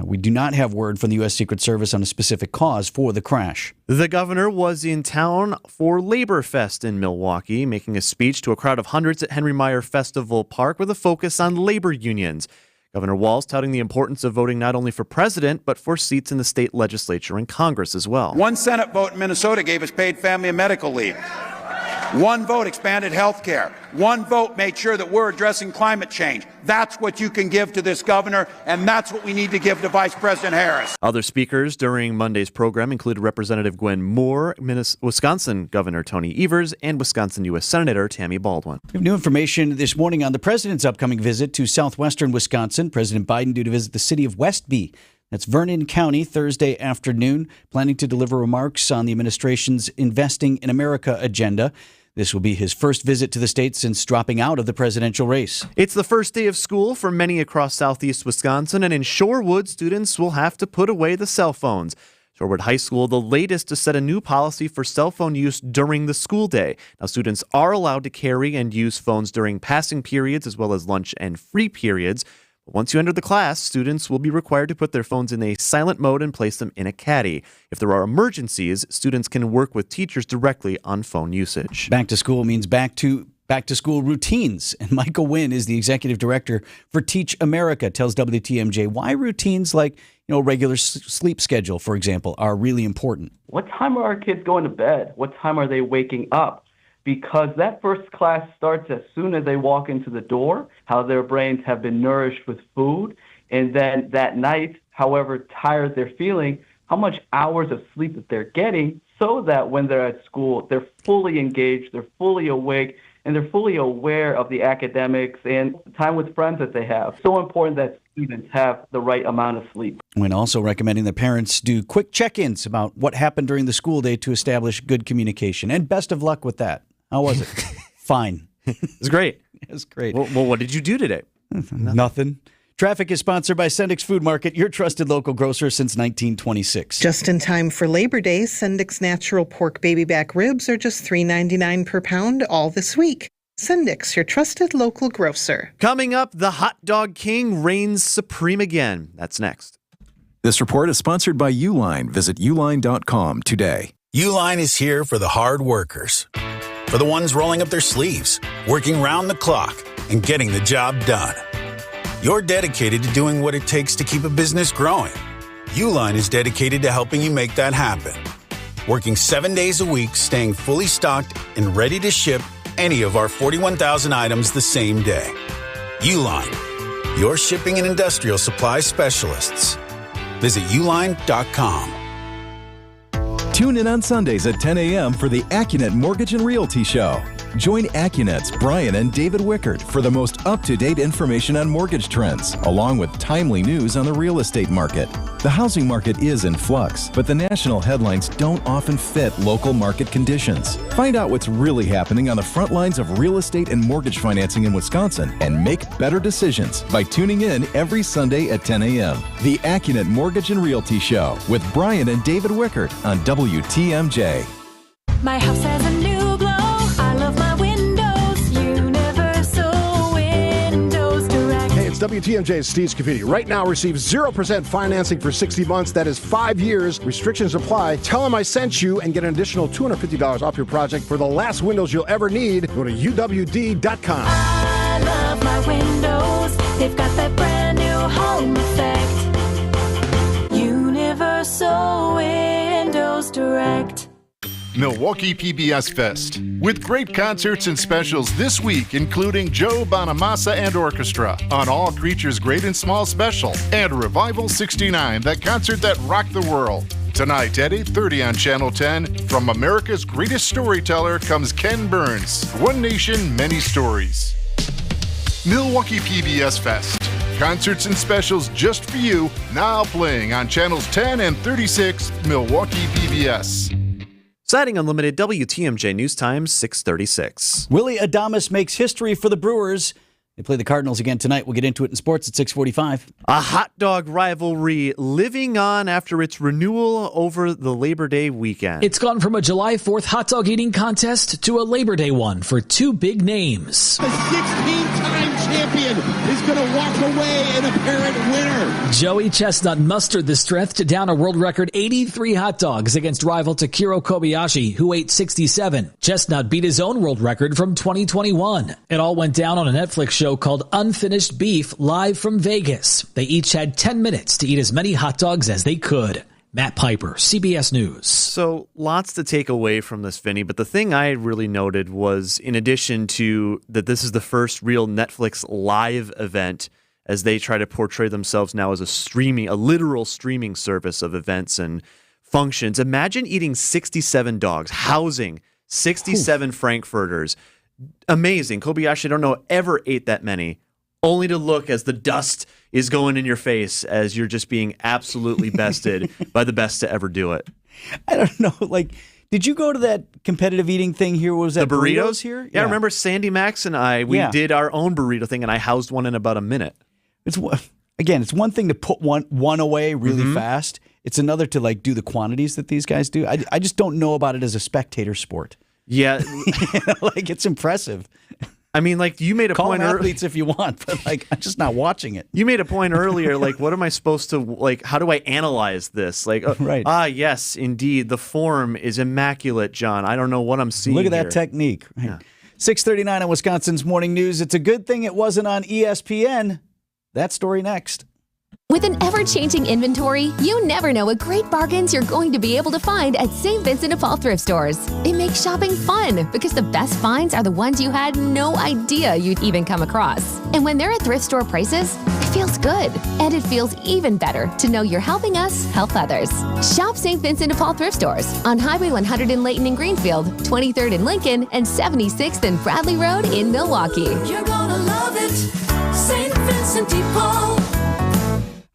We do not have word from the U.S. Secret Service on a specific cause for the crash. The governor was in town for Labor Fest in Milwaukee, making a speech to a crowd of hundreds at Henry Meyer Festival Park with a focus on labor unions. Governor Walz touting the importance of voting not only for president, but for seats in the state legislature and Congress as well. One Senate vote in Minnesota gave us paid family and medical leave. One vote expanded health care. One vote made sure that we're addressing climate change. That's what you can give to this governor, and that's what we need to give to Vice President Harris. Other speakers during Monday's program included Representative Gwen Moore, Wisconsin Governor Tony Evers, and Wisconsin U.S. Senator Tammy Baldwin. We have new information this morning on the president's upcoming visit to southwestern Wisconsin. President Biden due to visit the city of Westby. That's Vernon County Thursday afternoon, planning to deliver remarks on the administration's Investing in America agenda. This will be his first visit to the state since dropping out of the presidential race. It's the first day of school for many across southeast Wisconsin, and in Shorewood, students will have to put away the cell phones. Shorewood High School, the latest to set a new policy for cell phone use during the school day. Now, students are allowed to carry and use phones during passing periods as well as lunch and free periods. Once you enter the class, students will be required to put their phones in a silent mode and place them in a caddy. If there are emergencies, students can work with teachers directly on phone usage. Back to school means back to school routines. And Michael Wynn is the executive director for Teach America, tells WTMJ why routines like, regular sleep schedule, for example, are really important. What time are our kids going to bed? What time are they waking up? Because that first class starts as soon as they walk into the door, how their brains have been nourished with food, and then that night, however tired they're feeling, how much hours of sleep that they're getting, so that when they're at school, they're fully engaged, they're fully awake, and they're fully aware of the academics and the time with friends that they have. So important that students have the right amount of sleep. When also recommending that parents do quick check-ins about what happened during the school day to establish good communication. And best of luck with that. How was it? Fine. It was great. It was great. Well, what did you do today? Nothing. Traffic is sponsored by Sendik's Food Market, your trusted local grocer since 1926. Just in time for Labor Day, Sendik's natural pork baby back ribs are just $3.99 per pound all this week. Sendik's, your trusted local grocer. Coming up, the hot dog king reigns supreme again. That's next. This report is sponsored by Uline. Visit uline.com today. Uline is here for the hard workers. For the ones rolling up their sleeves, working round the clock, and getting the job done. You're dedicated to doing what it takes to keep a business growing. Uline is dedicated to helping you make that happen. Working 7 days a week, staying fully stocked and ready to ship any of our 41,000 items the same day. Uline, your shipping and industrial supply specialists. Visit uline.com. Tune in on Sundays at 10 a.m. for the AccuNet Mortgage and Realty Show. Join AccuNet's Brian and David Wickert for the most up-to-date information on mortgage trends, along with timely news on the real estate market. The housing market is in flux, but the national headlines don't often fit local market conditions. Find out what's really happening on the front lines of real estate and mortgage financing in Wisconsin and make better decisions by tuning in every Sunday at 10 a.m. The AccuNet Mortgage and Realty Show with Brian and David Wickert on WTMJ. My house has a new glow. I love my windows. Universal Windows Direct. Hey, it's WTMJ's Steve Scafidi. Right now, receive 0% financing for 60 months. That is 5 years. Restrictions apply. Tell them I sent you and get an additional $250 off your project for the last windows you'll ever need. Go to UWD.com. I love my windows. They've got that brand new home effect. Universal Windows Direct. Milwaukee PBS Fest, with great concerts and specials this week, including Joe Bonamassa and Orchestra on All Creatures Great and Small Special, and Revival 69, that concert that rocked the world. Tonight at 8:30 on Channel 10, from America's greatest storyteller comes Ken Burns. One Nation, Many Stories. Milwaukee PBS Fest. Concerts and specials just for you, now playing on Channels 10 and 36, Milwaukee PBS. Citing Unlimited, WTMJ News Time, 6:36. Willie Adames makes history for the Brewers. They play the Cardinals again tonight. We'll get into it in sports at 6:45. A hot dog rivalry living on after its renewal over the Labor Day weekend. It's gone from a July 4th hot dog eating contest to a Labor Day one for two big names. The 16-time champion is going to walk away an apparent winner. Joey Chestnut mustered the strength to down a world record 83 hot dogs against rival Takiro Kobayashi, who ate 67. Chestnut beat his own world record from 2021. It all went down on a Netflix show called Unfinished Beef, live from Vegas. They each had 10 minutes to eat as many hot dogs as they could. Matt Piper, CBS News. So lots to take away from this, Vinny, but the thing I really noted was, in addition to that, this is the first real Netflix live event as they try to portray themselves now as a literal streaming service of events and functions. Imagine eating 67 dogs, housing 67 Frankfurters. Amazing. Kobayashi, I don't know, ever ate that many, only to look as the dust is going in your face as you're just being absolutely bested by the best to ever do it. I don't know. Like, did you go to that competitive eating thing here? Was that the burritos here? Yeah, I remember Sandy Max and I, we did our own burrito thing, and I housed one in about a minute. It's one thing to put one away really fast. It's another to like do the quantities that these guys do. I just don't know about it as a spectator sport. Yeah. Like, it's impressive. I mean, like, you made a Call point them athletes if you want, but like, I'm just not watching it. You made a point earlier, like, what am I supposed to, like, how do I analyze this? Like, right. Yes, indeed, the form is immaculate, John. I don't know what I'm seeing. Look at that here. technique. Right. 6:39 on Wisconsin's Morning News. It's a good thing it wasn't on ESPN. That story next. With an ever-changing inventory, you never know what great bargains you're going to be able to find at St. Vincent de Paul thrift stores. It makes shopping fun because the best finds are the ones you had no idea you'd even come across. And when they're at thrift store prices, it feels good. And it feels even better to know you're helping us help others. Shop St. Vincent de Paul thrift stores on Highway 100 in Layton and Greenfield, 23rd in Lincoln, and 76th and Bradley Road in Milwaukee. You're gonna love it, St. Vincent de Paul.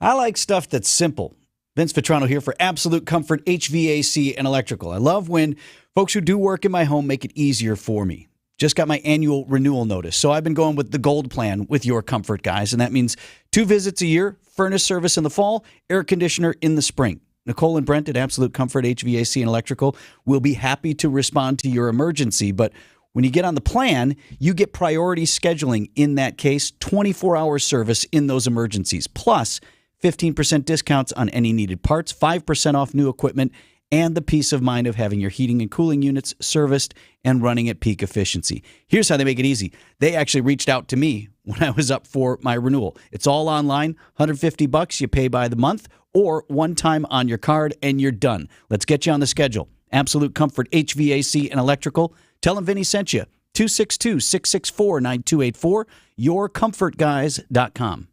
I like stuff that's simple. Vince Vitrano here for Absolute Comfort HVAC and Electrical. I love when folks who do work in my home make it easier for me. Just got my annual renewal notice, so I've been going with the Gold Plan with your Comfort guys, and that means 2 visits a year, furnace service in the fall, air conditioner in the spring. Nicole and Brent at Absolute Comfort HVAC and Electrical will be happy to respond to your emergency, but when you get on the plan, you get priority scheduling in that case, 24-hour service in those emergencies, plus 15% discounts on any needed parts, 5% off new equipment, and the peace of mind of having your heating and cooling units serviced and running at peak efficiency. Here's how they make it easy. They actually reached out to me when I was up for my renewal. It's all online, $150 you pay by the month, or one time on your card, and you're done. Let's get you on the schedule. Absolute Comfort HVAC and Electrical. Tell them Vinny sent you. 262-664-9284, yourcomfortguys.com.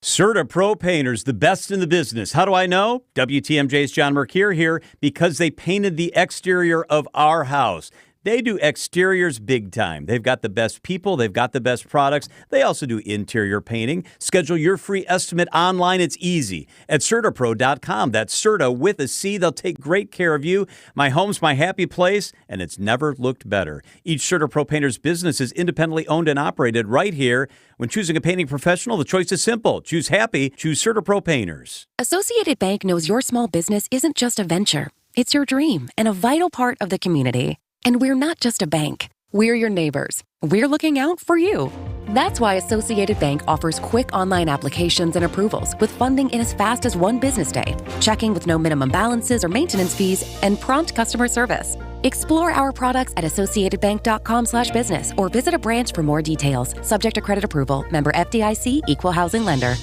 Serta Pro Painters, the best in the business. How do I know? WTMJ's John Mercure here because they painted the exterior of our house. They do exteriors big time. They've got the best people. They've got the best products. They also do interior painting. Schedule your free estimate online. It's easy at CertaPro.com. That's Serta with a C. They'll take great care of you. My home's my happy place, and it's never looked better. Each Serta Pro Painter's business is independently owned and operated right here. When choosing a painting professional, the choice is simple. Choose happy. Choose Serta Pro Painters. Associated Bank knows your small business isn't just a venture. It's your dream and a vital part of the community. And we're not just a bank. We're your neighbors. We're looking out for you. That's why Associated Bank offers quick online applications and approvals with funding in as fast as 1 business day, checking with no minimum balances or maintenance fees, and prompt customer service. Explore our products at associatedbank.com/business or visit a branch for more details. Subject to credit approval. Member FDIC, Equal Housing Lender.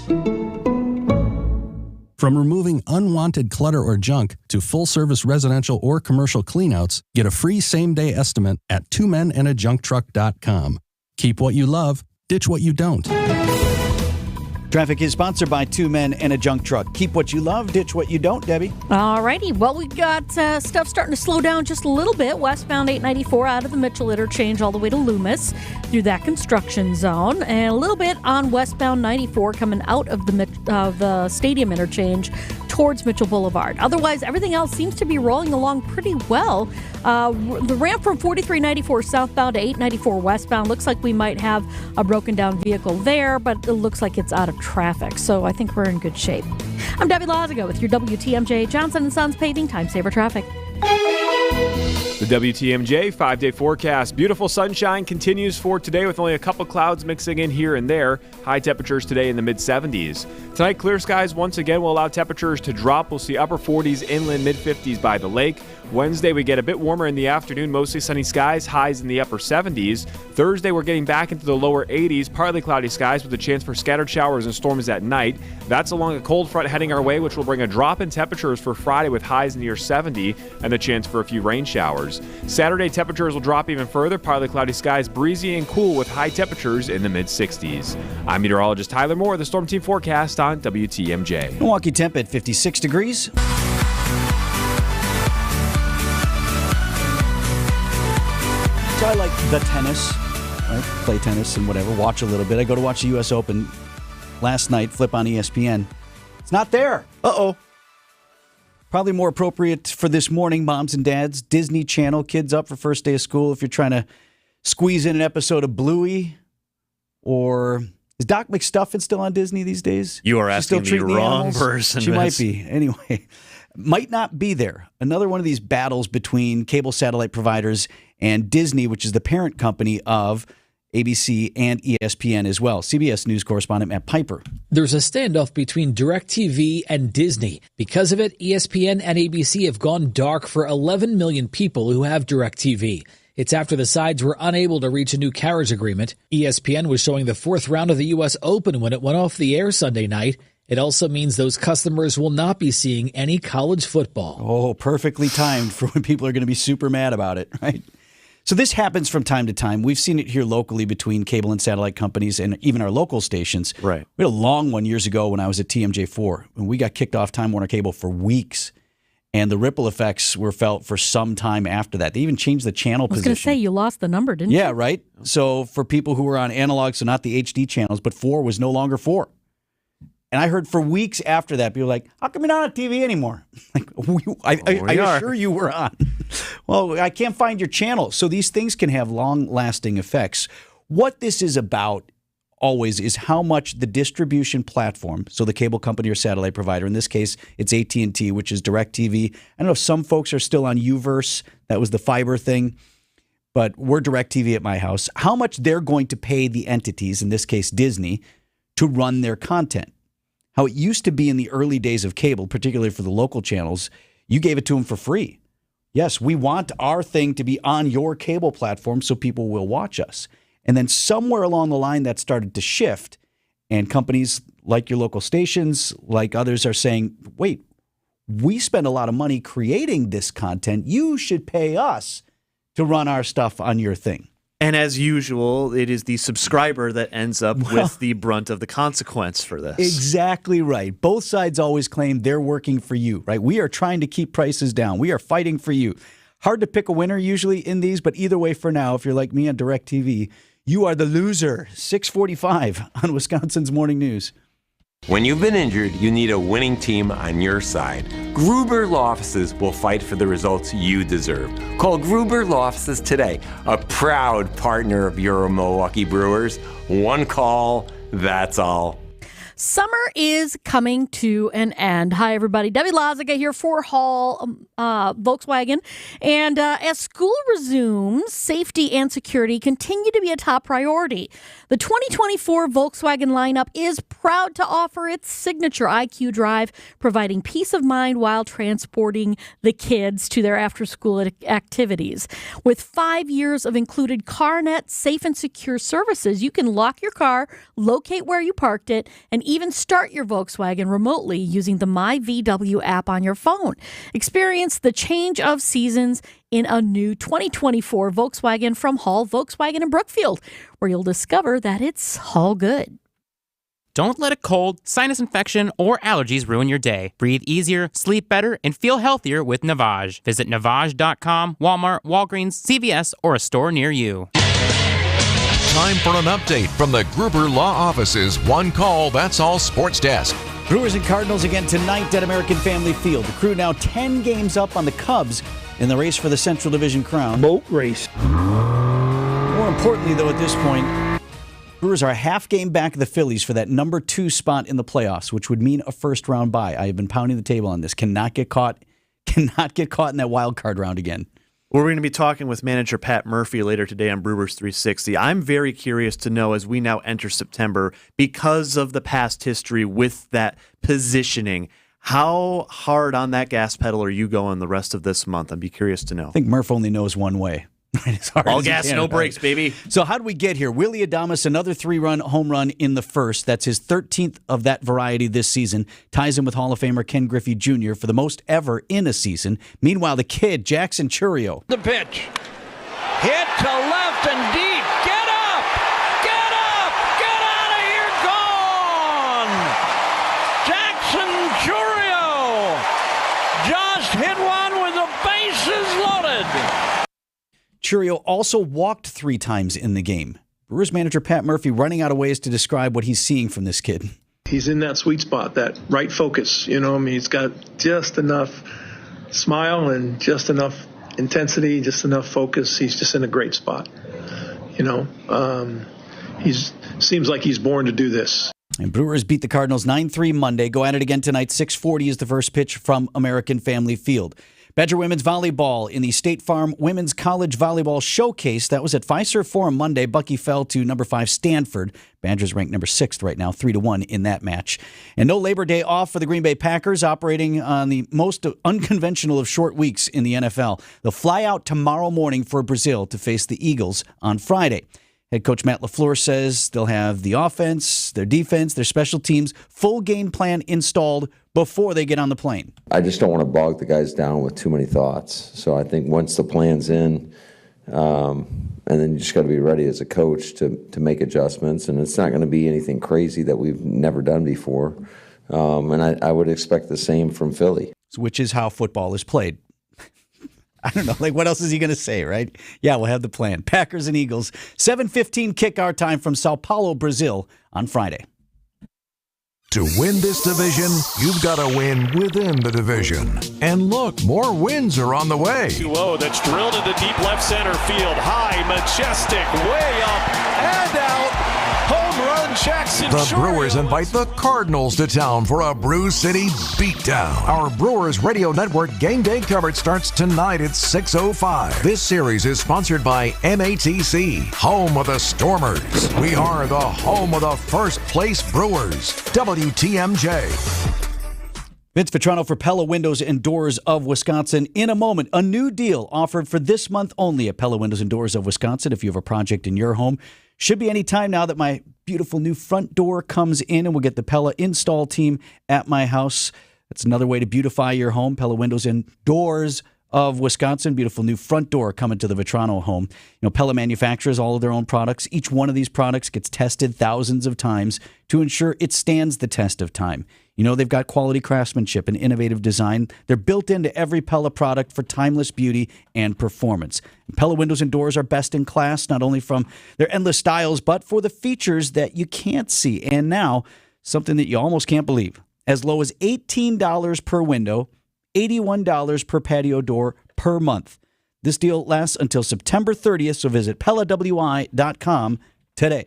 From removing unwanted clutter or junk to full-service residential or commercial cleanouts, get a free same-day estimate at twomenandajuncktruck.com. Keep what you love, ditch what you don't. Traffic is sponsored by 2 Men and a Junk Truck. Keep what you love, ditch what you don't, Debbie. All righty. Well, we got stuff starting to slow down just a little bit. Westbound 894 out of the Mitchell Interchange all the way to Loomis through that construction zone. And a little bit on westbound 94 coming out of the Stadium Interchange towards Mitchell Boulevard. Otherwise, everything else seems to be rolling along pretty well. The ramp from 4394 southbound to 894 westbound looks like we might have a broken down vehicle there, but it looks like it's out of traffic. So I think we're in good shape. I'm Debbie Lazago with your WTMJ Johnson & Sons Paving Time Saver Traffic. The WTMJ 5-day forecast. Beautiful sunshine continues for today with only a couple clouds mixing in here and there. High temperatures today in the mid-70s. Tonight, clear skies once again will allow temperatures to drop. We'll see upper 40s inland, mid-50s by the lake. Wednesday, we get a bit warmer in the afternoon, mostly sunny skies, highs in the upper 70s. Thursday, we're getting back into the lower 80s, partly cloudy skies with a chance for scattered showers and storms at night. That's along a cold front heading our way, which will bring a drop in temperatures for Friday with highs near 70 and the chance for a few rain showers. Saturday, temperatures will drop even further, partly cloudy skies, breezy and cool with high temperatures in the mid-60s. I'm meteorologist Tyler Moore, the Storm Team forecast on WTMJ. Milwaukee temp at 56 degrees. So I like the tennis, right? Play tennis and whatever, watch a little bit. I go to watch the U.S. Open last night, flip on ESPN. It's not there. Uh-oh. Probably more appropriate for this morning, moms and dads. Disney Channel, kids up for first day of school. If you're trying to squeeze in an episode of Bluey, or is Doc McStuffin still on Disney these days? You are She's still asking the treating wrong animals? person. She Vince. might be. Anyway, might not be there. Another one of these battles between cable satellite providers and Disney, which is the parent company of ABC and ESPN as well. CBS News correspondent Matt Piper. There's a standoff between DirecTV and Disney. Because of it, ESPN and ABC have gone dark for 11 million people who have DirecTV. It's after the sides were unable to reach a new carriage agreement. ESPN was showing the fourth round of the U.S. Open when it went off the air Sunday night. It also means those customers will not be seeing any college football. Oh, perfectly timed for when people are going to be super mad about it, right? So this happens from time to time. We've seen it here locally between cable and satellite companies and even our local stations. Right. We had a long one years ago when I was at TMJ4, and we got kicked off Time Warner Cable for weeks. And the ripple effects were felt for some time after that. They even changed the channel I was position. going to say, you lost the number, didn't you? Yeah, right? So for people who were on analog, so not the HD channels, but 4 was no longer 4. And I heard for weeks after that, people were like, how come you're not on TV anymore? Like, I assure you were on. Well, I can't find your channel. So these things can have long-lasting effects. What this is about always is how much the distribution platform, so the cable company or satellite provider, in this case, it's AT&T, which is DirecTV. I don't know if some folks are still on Uverse. That was the fiber thing. But we're DirecTV at my house. How much they're going to pay the entities, in this case Disney, to run their content. How it used to be in the early days of cable, particularly for the local channels, you gave it to them for free. Yes, we want our thing to be on your cable platform so people will watch us. And then somewhere along the line that started to shift, and companies like your local stations, like others, are saying, wait, we spend a lot of money creating this content. You should pay us to run our stuff on your thing. And as usual, it is the subscriber that ends up with the brunt of the consequence for this. Exactly right. Both sides always claim they're working for you, right? We are trying to keep prices down. We are fighting for you. Hard to pick a winner usually in these, but either way for now, if you're like me on DirecTV, you are the loser. 6:45 on Wisconsin's Morning News. When you've been injured, you need a winning team on your side. Gruber Law Offices will fight for the results you deserve. Call Gruber Law Offices today, a proud partner of your Milwaukee Brewers. One call, that's all. Summer is coming to an end. Hi, everybody. Debbie Lazaga here for Hall Volkswagen. And as school resumes, safety and security continue to be a top priority. The 2024 Volkswagen lineup is proud to offer its signature IQ Drive, providing peace of mind while transporting the kids to their after-school activities. With 5 years of included CarNet safe and secure services, you can lock your car, locate where you parked it, and even start your Volkswagen remotely using the MyVW app on your phone. Experience the change of seasons in a new 2024 Volkswagen from Hall Volkswagen in Brookfield, where you'll discover that it's all good. Don't let a cold, sinus infection, or allergies ruin your day. Breathe easier, sleep better, and feel healthier with Navage. Visit Navage.com, Walmart, Walgreens, CVS, or a store near you. Time for an update from the Gruber Law Office's One Call, That's All Sports Desk. Brewers and Cardinals again tonight at American Family Field. The Crew now 10 games up on the Cubs in the race for the Central Division crown. Boat race. More importantly, though, at this point, Brewers are a half game back of the Phillies for that number 2 spot in the playoffs, which would mean a first-round bye. I have been pounding the table on this. Cannot get caught in that wild card round again. We're going to be talking with manager Pat Murphy later today on Brewers 360. I'm very curious to know, as we now enter September, because of the past history with that positioning, how hard on that gas pedal are you going the rest of this month? I'd be curious to know. I think Murph only knows one way. All gas, no brakes, baby. So how'd we get here? Willie Adames, another 3-run home run in the first. That's his 13th of that variety this season. Ties him with Hall of Famer Ken Griffey Jr. for the most ever in a season. Meanwhile, the kid, Jackson Churio. The pitch. Hit to left and deep. Get up! Get up! Get out of here! Gone! Jackson Churio just hit one with the bases loaded. Churio also walked 3 times in the game. Brewers manager Pat Murphy running out of ways to describe what he's seeing from this kid. He's in that sweet spot, that right focus. He's got just enough smile and just enough intensity, just enough focus. He's just in a great spot. Seems like he's born to do this. And Brewers beat the Cardinals 9-3 Monday. Go at it again tonight. 6:40 is the first pitch from American Family Field. Badger women's volleyball in the State Farm Women's College Volleyball Showcase. That was at Fiserv Forum Monday. Bucky fell to number 5 Stanford. Badgers ranked number 6th right now, 3-1 in that match. And no Labor Day off for the Green Bay Packers, operating on the most unconventional of short weeks in the NFL. They'll fly out tomorrow morning for Brazil to face the Eagles on Friday. Head coach Matt LaFleur says they'll have the offense, their defense, their special teams, full game plan installed before they get on the plane. I just don't want to bog the guys down with too many thoughts. So I think once the plan's in, and then you just got to be ready as a coach to make adjustments. And it's not going to be anything crazy that we've never done before. And I would expect the same from Philly. Which is how football is played. I don't know. What else is he going to say, right? Yeah, we'll have the plan. Packers and Eagles, 7:15 kick our time from Sao Paulo, Brazil on Friday. To win this division, you've got to win within the division. And look, more wins are on the way. 2-0 that's drilled into deep left center field. High, majestic, way up and out. Home run, Jackson The Churio. Brewers invite the Cardinals to town for a Brew City beatdown. Our Brewers Radio Network game day coverage starts tonight at 6:05. This series is sponsored by MATC, home of the Stormers. We are the home of the first place Brewers. WTMJ. Vince Vitrano for Pella Windows and Doors of Wisconsin. In a moment, a new deal offered for this month only at Pella Windows and Doors of Wisconsin. If you have a project in your home, should be any time now that my beautiful new front door comes in, and we'll get the Pella install team at my house. That's another way to beautify your home. Pella Windows and Doors of Wisconsin. Beautiful new front door coming to the Vitrano home. Pella manufactures all of their own products. Each one of these products gets tested thousands of times to ensure it stands the test of time. They've got quality craftsmanship and innovative design. They're built into every Pella product for timeless beauty and performance. Pella windows and doors are best in class, not only from their endless styles, but for the features that you can't see. And now, something that you almost can't believe. As low as $18 per window, $81 per patio door per month. This deal lasts until September 30th, so visit PellaWI.com today.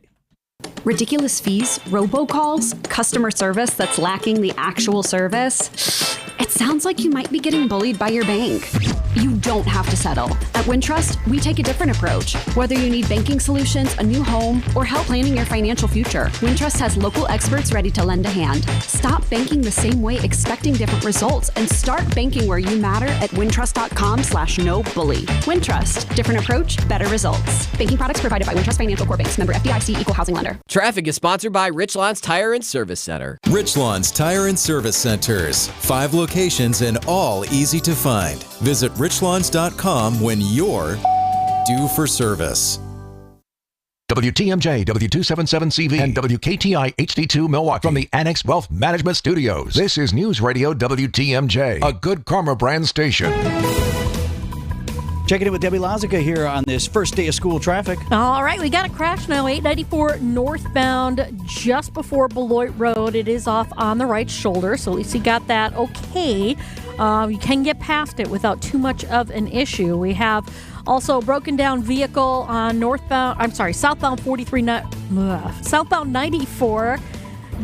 Ridiculous fees, robocalls, customer service that's lacking the actual service. It sounds like you might be getting bullied by your bank. You don't have to settle. At Wintrust, we take a different approach. Whether you need banking solutions, a new home, or help planning your financial future, Wintrust has local experts ready to lend a hand. Stop banking the same way, expecting different results, and start banking where you matter at wintrust.com/no-bully. Wintrust, different approach, better results. Banking products provided by Wintrust Financial Corp. Bank, member FDIC, equal housing lender. Traffic is sponsored by Rich Lawn's Tire and Service Center. Rich Lawn's Tire and Service Centers. 5 locations and all easy to find. Visit richlawns.com when you're due for service. WTMJ, W277CV, and WKTI HD2 Milwaukee from the Annex Wealth Management Studios. This is News Radio WTMJ, a Good Karma brand station. Checking in with Debbie Lazica here on this first day of school traffic. All right, we got a crash now, 894 northbound just before Beloit Road. It is off on the right shoulder, so at least you got that okay. You can get past it without too much of an issue. We have also a broken down vehicle on southbound 94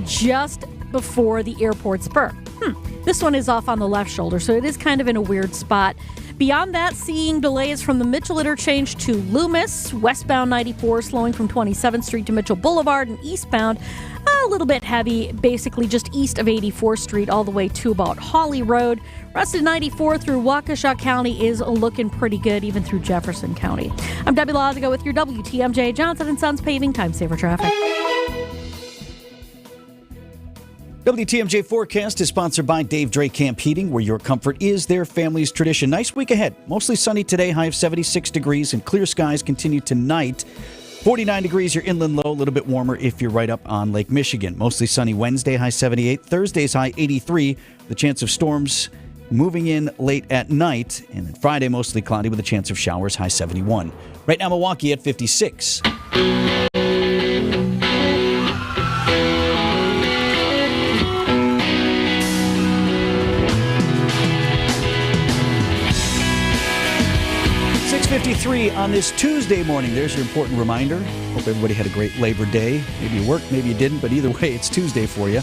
just before the airport spur. This one is off on the left shoulder, so it is kind of in a weird spot. Beyond that, seeing delays from the Mitchell interchange to Loomis, westbound 94 slowing from 27th Street to Mitchell Boulevard, and eastbound a little bit heavy, basically just east of 84th Street all the way to about Hawley Road. Rest of 94 through Waukesha County is looking pretty good, even through Jefferson County. I'm Debbie Lazigo with your WTMJ Johnson & Sons Paving Time Saver Traffic. WTMJ forecast is sponsored by Dave Dre Camp Heating, where your comfort is their family's tradition. Nice week ahead. Mostly sunny today, high of 76 degrees, and clear skies continue tonight. 49 degrees, your inland low, a little bit warmer if you're right up on Lake Michigan. Mostly sunny Wednesday, high 78. Thursday's high 83. The chance of storms moving in late at night. And then Friday, mostly cloudy with a chance of showers, high 71. Right now, Milwaukee at 56. On this Tuesday morning. There's your important reminder. Hope everybody had a great Labor Day. Maybe you worked, maybe you didn't, but either way, it's Tuesday for you.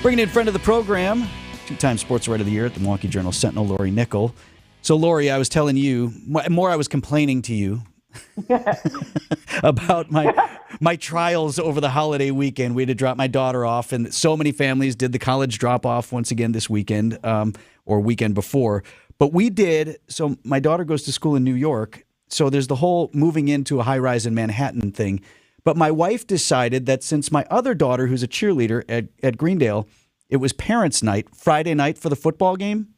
Bringing in friend of the program, two-time Sports Writer of the Year at the Milwaukee Journal-Sentinel, Lori Nickel. So, Lori, I was telling you, more I was complaining to you about my trials over the holiday weekend. We had to drop my daughter off, and so many families did the college drop-off once again this weekend, or weekend before. But we did, so my daughter goes to school in New York. So there's the whole moving into a high-rise in Manhattan thing. But my wife decided that since my other daughter, who's a cheerleader at Greendale, it was parents' night, Friday night for the football game,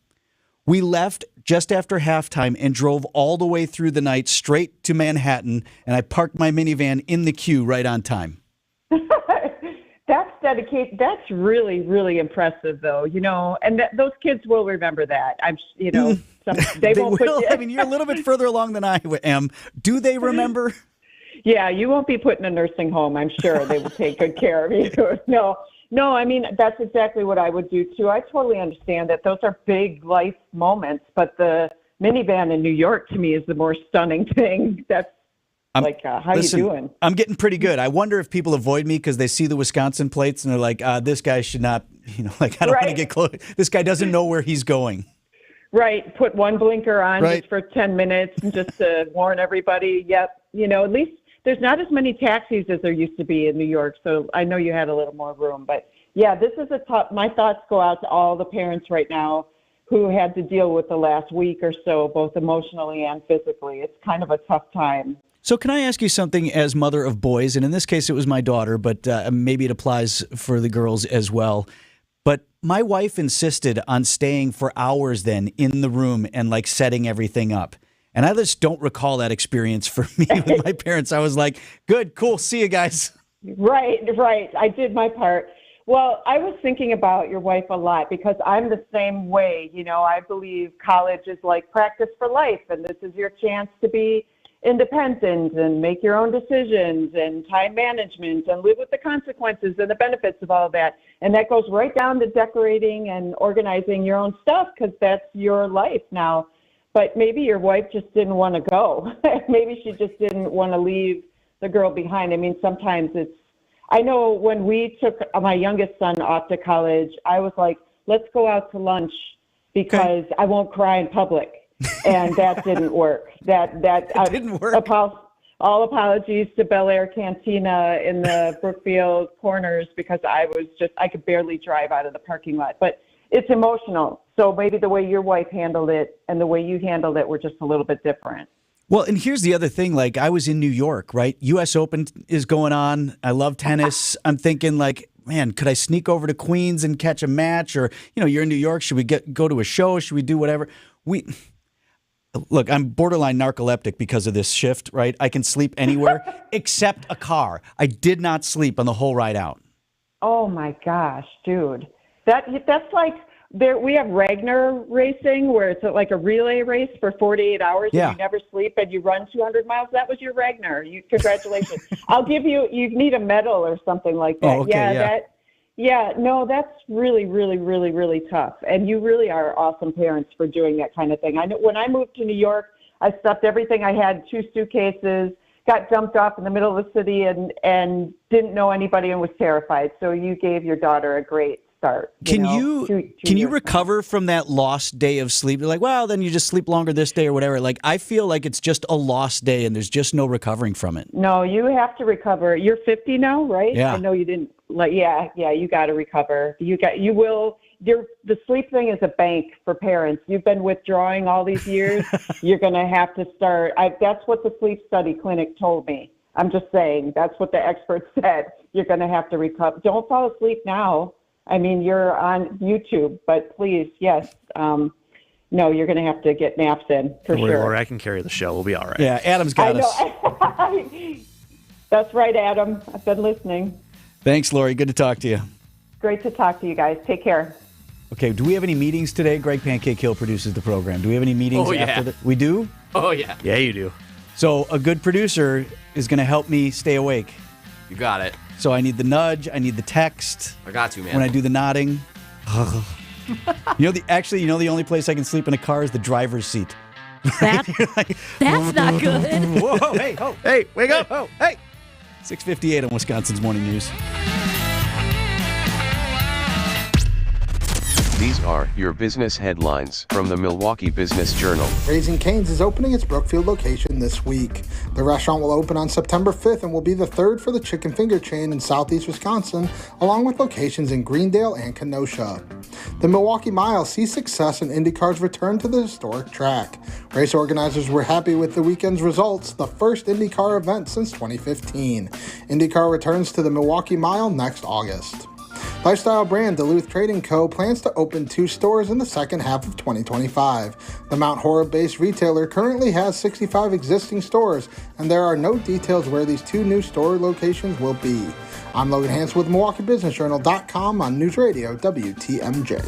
we left just after halftime and drove all the way through the night straight to Manhattan, and I parked my minivan in the queue right on time. That's dedicated. That's really, really impressive, though. And those kids will remember that. They won't put you. I mean, you're a little bit further along than I am. Do they remember? Yeah, you won't be put in a nursing home. I'm sure they will take good care of you. No. I mean, that's exactly what I would do too. I totally understand that those are big life moments, but the minivan in New York to me is the more stunning thing. That's. How you doing? I'm getting pretty good. I wonder if people avoid me because they see the Wisconsin plates and they're like, this guy should not, I don't want to get close. This guy doesn't know where he's going. Right. Put one blinker on just for 10 minutes and just to warn everybody. Yep. At least there's not as many taxis as there used to be in New York. So I know you had a little more room. But yeah, this is my thoughts go out to all the parents right now who had to deal with the last week or so, both emotionally and physically. It's kind of a tough time. So can I ask you something as mother of boys? And in this case, it was my daughter, but maybe it applies for the girls as well. But my wife insisted on staying for hours then in the room and setting everything up. And I just don't recall that experience for me with my parents. I was like, good, cool, see you guys. Right. I did my part. Well, I was thinking about your wife a lot because I'm the same way. I believe college is like practice for life, and this is your chance to be independent and make your own decisions and time management and live with the consequences and the benefits of all of that. And that goes right down to decorating and organizing your own stuff because that's your life now. But maybe your wife just didn't want to go. Maybe she just didn't want to leave the girl behind. I mean, sometimes I know when we took my youngest son off to college, I was like, let's go out to lunch because I won't cry in public. And that didn't work. That didn't work. All apologies to Bel Air Cantina in the Brookfield corners because I could barely drive out of the parking lot. But it's emotional. So maybe the way your wife handled it and the way you handled it were just a little bit different. Well, and here's the other thing. I was in New York, right? U.S. Open is going on. I love tennis. I'm thinking man, could I sneak over to Queens and catch a match? Or, you're in New York. Should we go to a show? Should we do whatever? Look, I'm borderline narcoleptic because of this shift, right? I can sleep anywhere except a car. I did not sleep on the whole ride out. Oh my gosh, dude. That's like we have Ragnar racing where it's like a relay race for 48 hours and you never sleep and you run 200 miles. That was your Ragnar. Congratulations. I'll give you need a medal or something like that. Oh, okay, that's really, really, really, really tough. And you really are awesome parents for doing that kind of thing. I know when I moved to New York, I stuffed everything I had, 2 suitcases, got dumped off in the middle of the city and didn't know anybody and was terrified. So you gave your daughter a great start. Can you can you recover from that lost day of sleep? You're like, well, then you just sleep longer this day or whatever. Like, I feel like it's just a lost day and there's just no recovering from it. No, you have to recover. You're 50 now, right? Yeah. I know you didn't. You got to recover. You will. The sleep thing is a bank for parents. You've been withdrawing all these years. You're going to have to start. That's what the sleep study clinic told me. I'm just saying. That's what the experts said. You're going to have to recover. Don't fall asleep now. I mean, you're on YouTube, but please, yes. No, you're going to have to get naps in for Don't worry, sure. Laura, I can carry the show. We'll be all right. Yeah, Adam's got us. That's right, Adam. I've been listening. Thanks, Lori. Good to talk to you. Great to talk to you guys. Take care. Okay, do we have any meetings today? Greg Pancake Hill produces the program. Do we have any meetings after we do? Oh, yeah. Yeah, you do. So a good producer is going to help me stay awake. You got it. So I need the nudge. I need the text. I got you, man. When I do the nodding. The only place I can sleep in a car is the driver's seat. That's not good. Whoa, hey, ho. Hey, wake up. Oh, hey. 6:58 on Wisconsin's Morning News. These are your business headlines from the Milwaukee Business Journal. Raising Cane's is opening its Brookfield location this week. The restaurant will open on September 5th and will be the third for the chicken finger chain in southeast Wisconsin, along with locations in Greendale and Kenosha. The Milwaukee Mile sees success in IndyCar's return to the historic track. Race organizers were happy with the weekend's results, the first IndyCar event since 2015. IndyCar returns to the Milwaukee Mile next August. Lifestyle brand Duluth Trading Co. plans to open 2 stores in the second half of 2025. The Mount Horeb-based retailer currently has 65 existing stores, and there are no details where these 2 new store locations will be. I'm Logan Hansen with MilwaukeeBusinessJournal.com on News Radio WTMJ.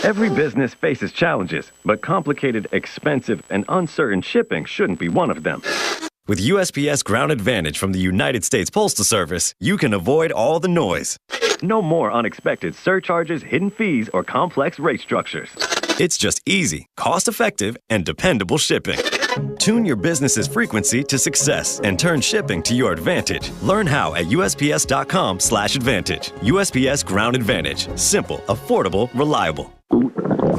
Every business faces challenges, but complicated, expensive, and uncertain shipping shouldn't be one of them. With USPS Ground Advantage from the United States Postal Service, you can avoid all the noise. No more unexpected surcharges, hidden fees, or complex rate structures. It's just easy, cost-effective, and dependable shipping. Tune your business's frequency to success and turn shipping to your advantage. Learn how at USPS.com/advantage. USPS Ground Advantage. Simple, affordable, reliable.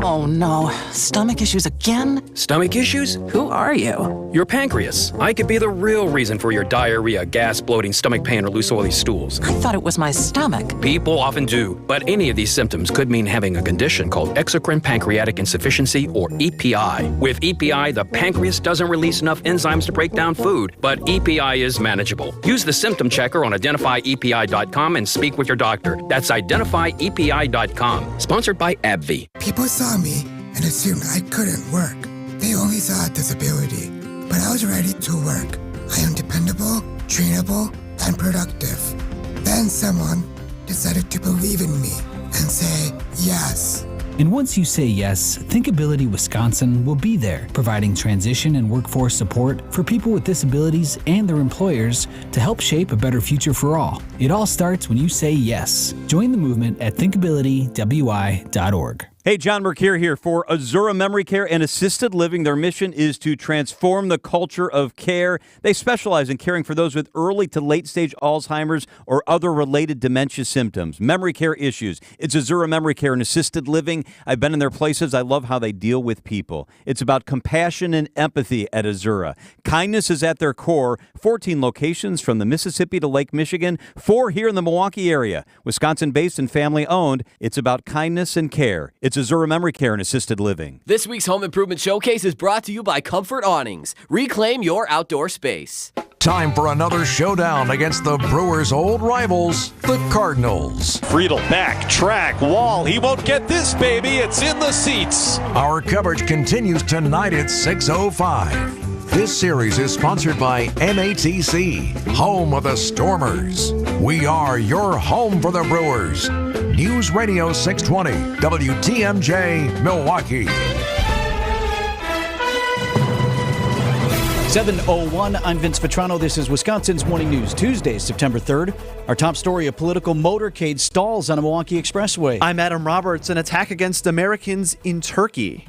Oh no, stomach issues again? Stomach issues? Who are you? Your pancreas. I could be the real reason for your diarrhea, gas, bloating, stomach pain, or loose oily stools. I thought it was my stomach. People often do, but any of these symptoms could mean having a condition called exocrine pancreatic insufficiency, or EPI. With EPI, the pancreas doesn't release enough enzymes to break down food, but EPI is manageable. Use the symptom checker on identifyepi.com and speak with your doctor. That's identifyepi.com. Sponsored by AbbVie. People saw me and assumed I couldn't work. They only saw a disability, but I was ready to work. I am dependable, trainable, and productive. Then someone decided to believe in me and say yes. And once you say yes, Thinkability Wisconsin will be there, providing transition and workforce support for people with disabilities and their employers to help shape a better future for all. It all starts when you say yes. Join the movement at thinkabilitywi.org. Hey, John Mercure here for Azura Memory Care and Assisted Living. Their mission is to transform the culture of care. They specialize in caring for those with early to late stage Alzheimer's or other related dementia symptoms, memory care issues. It's Azura Memory Care and Assisted Living. I've been in their places. I love how they deal with people. It's about compassion and empathy at Azura. Kindness is at their core. 14 locations from the Mississippi to Lake Michigan, 4 here in the Milwaukee area. Wisconsin-based and family-owned. It's about kindness and care. It's Azura Memory Care and Assisted Living. This week's Home Improvement Showcase is brought to you by Comfort Awnings. Reclaim your outdoor space. Time for another showdown against the Brewers' old rivals, the Cardinals. Friedel back, track, wall. He won't get this, baby. It's in the seats. Our coverage continues tonight at 6:05. This series is sponsored by MATC, home of the Stormers. We are your home for the Brewers. News Radio 620, WTMJ, Milwaukee. 7:01, I'm Vince Vetrano. This is Wisconsin's Morning News, Tuesday, September 3rd. Our top story, a political motorcade stalls on a Milwaukee expressway. I'm Adam Roberts. An attack against Americans in Turkey.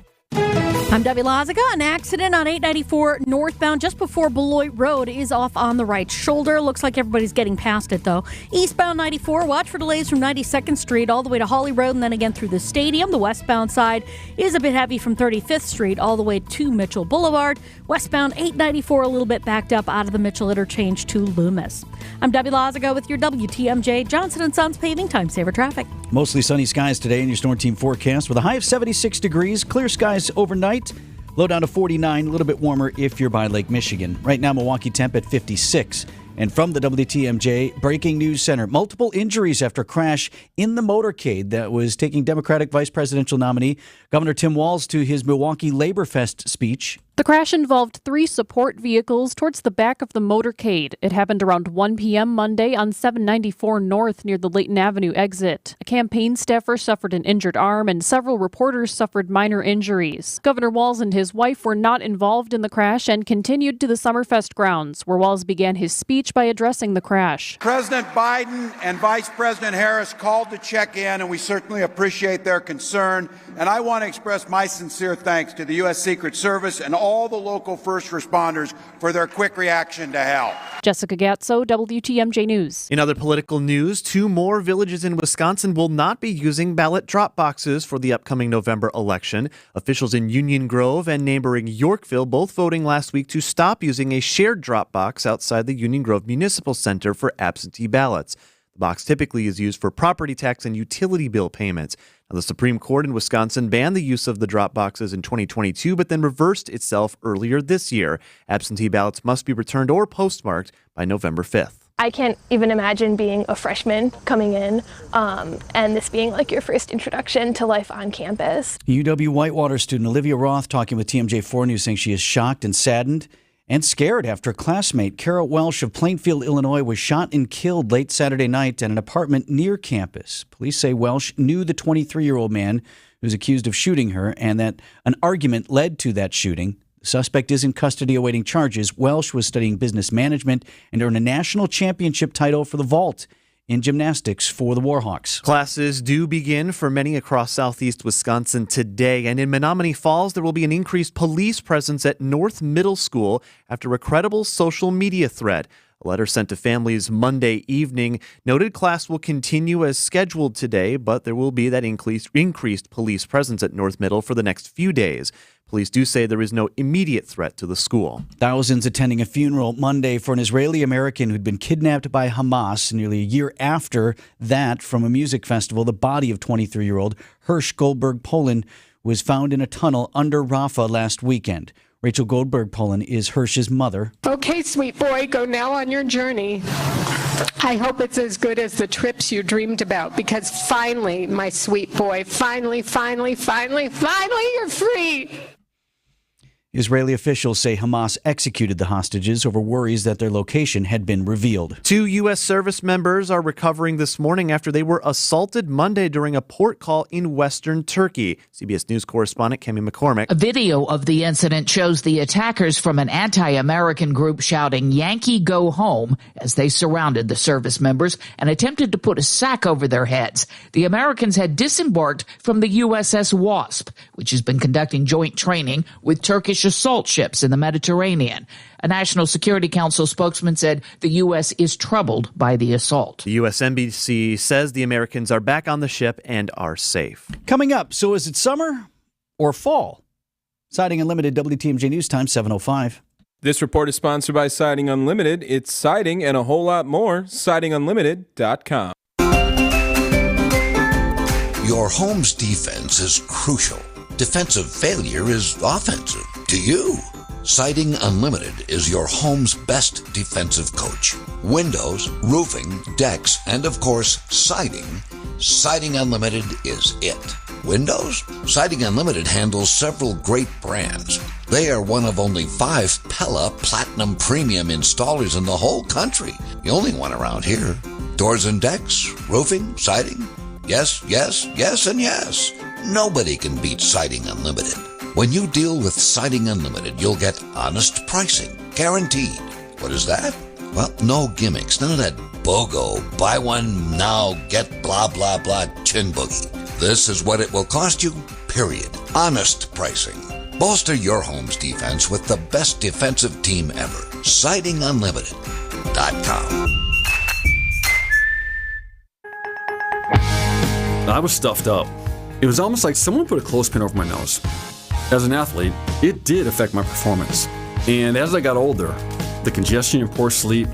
I'm Debbie Lazaga. An accident on 894 northbound just before Beloit Road is off on the right shoulder. Looks like everybody's getting past it, though. Eastbound 94, watch for delays from 92nd Street all the way to Holly Road and then again through the stadium. The westbound side is a bit heavy from 35th Street all the way to Mitchell Boulevard. Westbound 894 a little bit backed up out of the Mitchell interchange to Loomis. I'm Debbie Lazaga with your WTMJ Johnson & Sons Paving Time Saver Traffic. Mostly sunny skies today in your Storm Team forecast with a high of 76 degrees. Clear skies overnight. Low down to 49, a little bit warmer if you're by Lake Michigan. Right now, Milwaukee temp at 56. And from the WTMJ Breaking News Center, multiple injuries after crash in the motorcade that was taking Democratic vice presidential nominee Governor Tim Walz to his Milwaukee Labor Fest speech. The crash involved 3 support vehicles towards the back of the motorcade. It happened around 1 p.m. Monday on 794 North near the Layton Avenue exit. A campaign staffer suffered an injured arm and several reporters suffered minor injuries. Governor Walz and his wife were not involved in the crash and continued to the Summerfest grounds, where Walz began his speech by addressing the crash. President Biden and Vice President Harris called to check in, and we certainly appreciate their concern. And I want to express my sincere thanks to the U.S. Secret Service and all the local first responders for their quick reaction to help. Jessica Gatso, WTMJ News. In other political news, 2 more villages in Wisconsin will not be using ballot drop boxes for the upcoming November election. Officials in Union Grove and neighboring Yorkville both voting last week to stop using a shared drop box outside the Union Grove Municipal Center for absentee ballots. The box typically is used for property tax and utility bill payments. Now, the Supreme Court in Wisconsin banned the use of the drop boxes in 2022, but then reversed itself earlier this year. Absentee ballots must be returned or postmarked by November 5th. I can't even imagine being a freshman coming in and this being like your first introduction to life on campus. UW Whitewater student Olivia Roth talking with TMJ4 News, saying she is shocked and saddened and scared after a classmate, Kara Welsh of Plainfield, Illinois, was shot and killed late Saturday night at an apartment near campus. Police say Welsh knew the 23-year-old man who was accused of shooting her and that an argument led to that shooting. The suspect is in custody awaiting charges. Welsh was studying business management and earned a national championship title for the vault in gymnastics for the Warhawks. Classes do begin for many across southeast Wisconsin today, and in Menominee Falls, there will be an increased police presence at North Middle School after a credible social media thread. A letter sent to families Monday evening noted class will continue as scheduled today, but there will be that increased police presence at North Middle for the next few days. Police do say there is no immediate threat to the school. Thousands attending a funeral Monday for an Israeli American who'd been kidnapped by Hamas nearly a year after that from a music festival. The body of 23-year-old Hirsch Goldberg Poland was found in a tunnel under Rafah last weekend. Rachel Goldberg Poland is Hirsch's mother. Okay, sweet boy, go now on your journey. I hope it's as good as the trips you dreamed about, because finally, my sweet boy, finally, you're free. Israeli officials say Hamas executed the hostages over worries that their location had been revealed. 2 U.S. service members are recovering this morning after they were assaulted Monday during a port call in western Turkey. CBS News correspondent Kemi McCormick. A video of the incident shows the attackers from an anti-American group shouting "Yankee, go home" as they surrounded the service members and attempted to put a sack over their heads. The Americans had disembarked from the USS Wasp, which has been conducting joint training with Turkish assault ships in the Mediterranean. A National Security Council spokesman said the U.S. is troubled by the assault. The U.S. Embassy says the Americans are back on the ship and are safe. Coming up, so is it summer or fall? Siding Unlimited, WTMJ News Time, 7:05. This report is sponsored by Siding Unlimited. It's siding and a whole lot more. SidingUnlimited.com. Your home's defense is crucial. Defensive failure is offensive to you. Siding Unlimited is your home's best defensive coach. Windows, roofing, decks, and of course, siding. Siding Unlimited is it. Windows? Siding Unlimited handles several great brands. They are one of only 5 Pella Platinum Premium installers in the whole country. The only one around here. Doors and decks, roofing, siding. Yes, yes, yes, and yes. Nobody can beat Siding Unlimited. When you deal with Siding Unlimited, you'll get honest pricing, guaranteed. What is that? Well, no gimmicks, none of that BOGO, buy one now, get blah, blah, blah, chin boogie. This is what it will cost you, period. Honest pricing. Bolster your home's defense with the best defensive team ever. SidingUnlimited.com. I was stuffed up. It was almost like someone put a clothespin over my nose. As an athlete, it did affect my performance. And as I got older, the congestion and poor sleep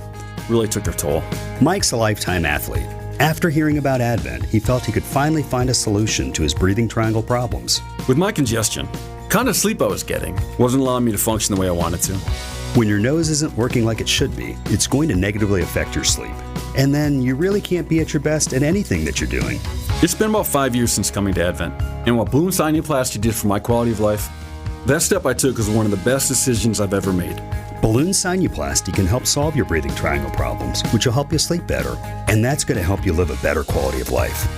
really took their toll. Mike's a lifetime athlete. After hearing about Advent, he felt he could finally find a solution to his breathing triangle problems. With my congestion, the kind of sleep I was getting wasn't allowing me to function the way I wanted to. When your nose isn't working like it should be, it's going to negatively affect your sleep. And then you really can't be at your best at anything that you're doing. It's been about 5 years since coming to Advent, and what balloon sinuplasty did for my quality of life, that step I took was one of the best decisions I've ever made. Balloon sinuplasty can help solve your breathing triangle problems, which will help you sleep better. And that's going to help you live a better quality of life.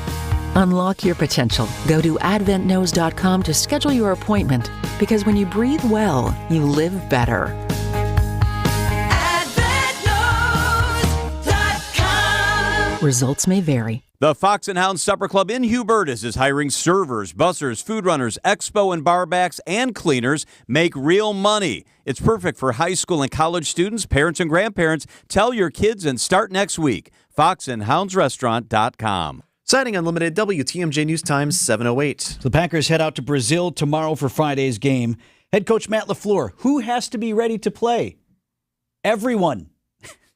Unlock your potential. Go to adventknows.com to schedule your appointment, because when you breathe well, you live better. AdventKnows.com. Results may vary. The Fox and Hound Supper Club in Hubertus is hiring servers, bussers, food runners, expo and barbacks, and cleaners. Make real money. It's perfect for high school and college students, parents, and grandparents. Tell your kids and start next week. FoxandHoundsRestaurant.com. Siding Unlimited, WTMJ News Times 7:08. The Packers head out to Brazil tomorrow for Friday's game. Head coach Matt LaFleur, who has to be ready to play? Everyone.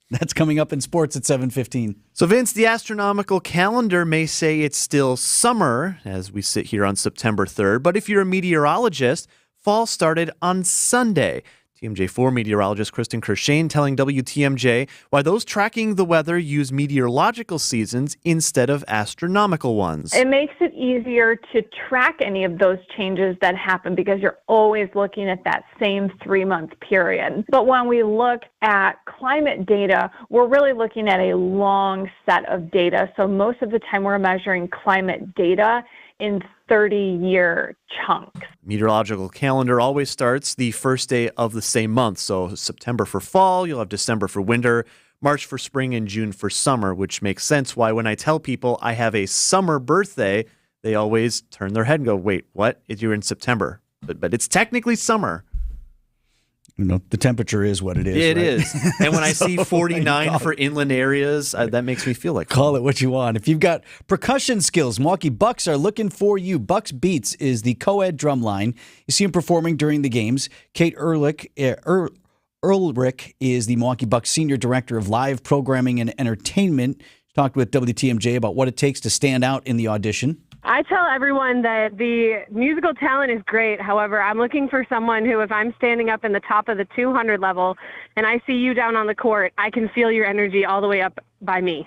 That's coming up in sports at 7:15. So, Vince, the astronomical calendar may say it's still summer as we sit here on September 3rd, but if you're a meteorologist, fall started on Sunday. TMJ4 meteorologist Kristen Kershane telling WTMJ why those tracking the weather use meteorological seasons instead of astronomical ones. It makes it easier to track any of those changes that happen because you're always looking at that same 3-month period. But when we look at climate data, we're really looking at a long set of data. So most of the time we're measuring climate data in 30-year chunks. Meteorological calendar always starts the first day of the same month. So September for fall, you'll have December for winter, March for spring, and June for summer, which makes sense why when I tell people I have a summer birthday, they always turn their head and go, wait, what? You're in September. But it's technically summer. You know, the temperature is what it is. It right? is. And when I see 49 for inland areas, that makes me feel like call it what you want. If you've got percussion skills, Milwaukee Bucks are looking for you. Bucks Beats is the co-ed drum line. You see them performing during the games. Kate Ehrlich is the Milwaukee Bucks Senior Director of Live Programming and Entertainment. She talked with WTMJ about what it takes to stand out in the audition. I tell everyone that the musical talent is great. However, I'm looking for someone who, if I'm standing up in the top of the 200 level and I see you down on the court, I can feel your energy all the way up by me.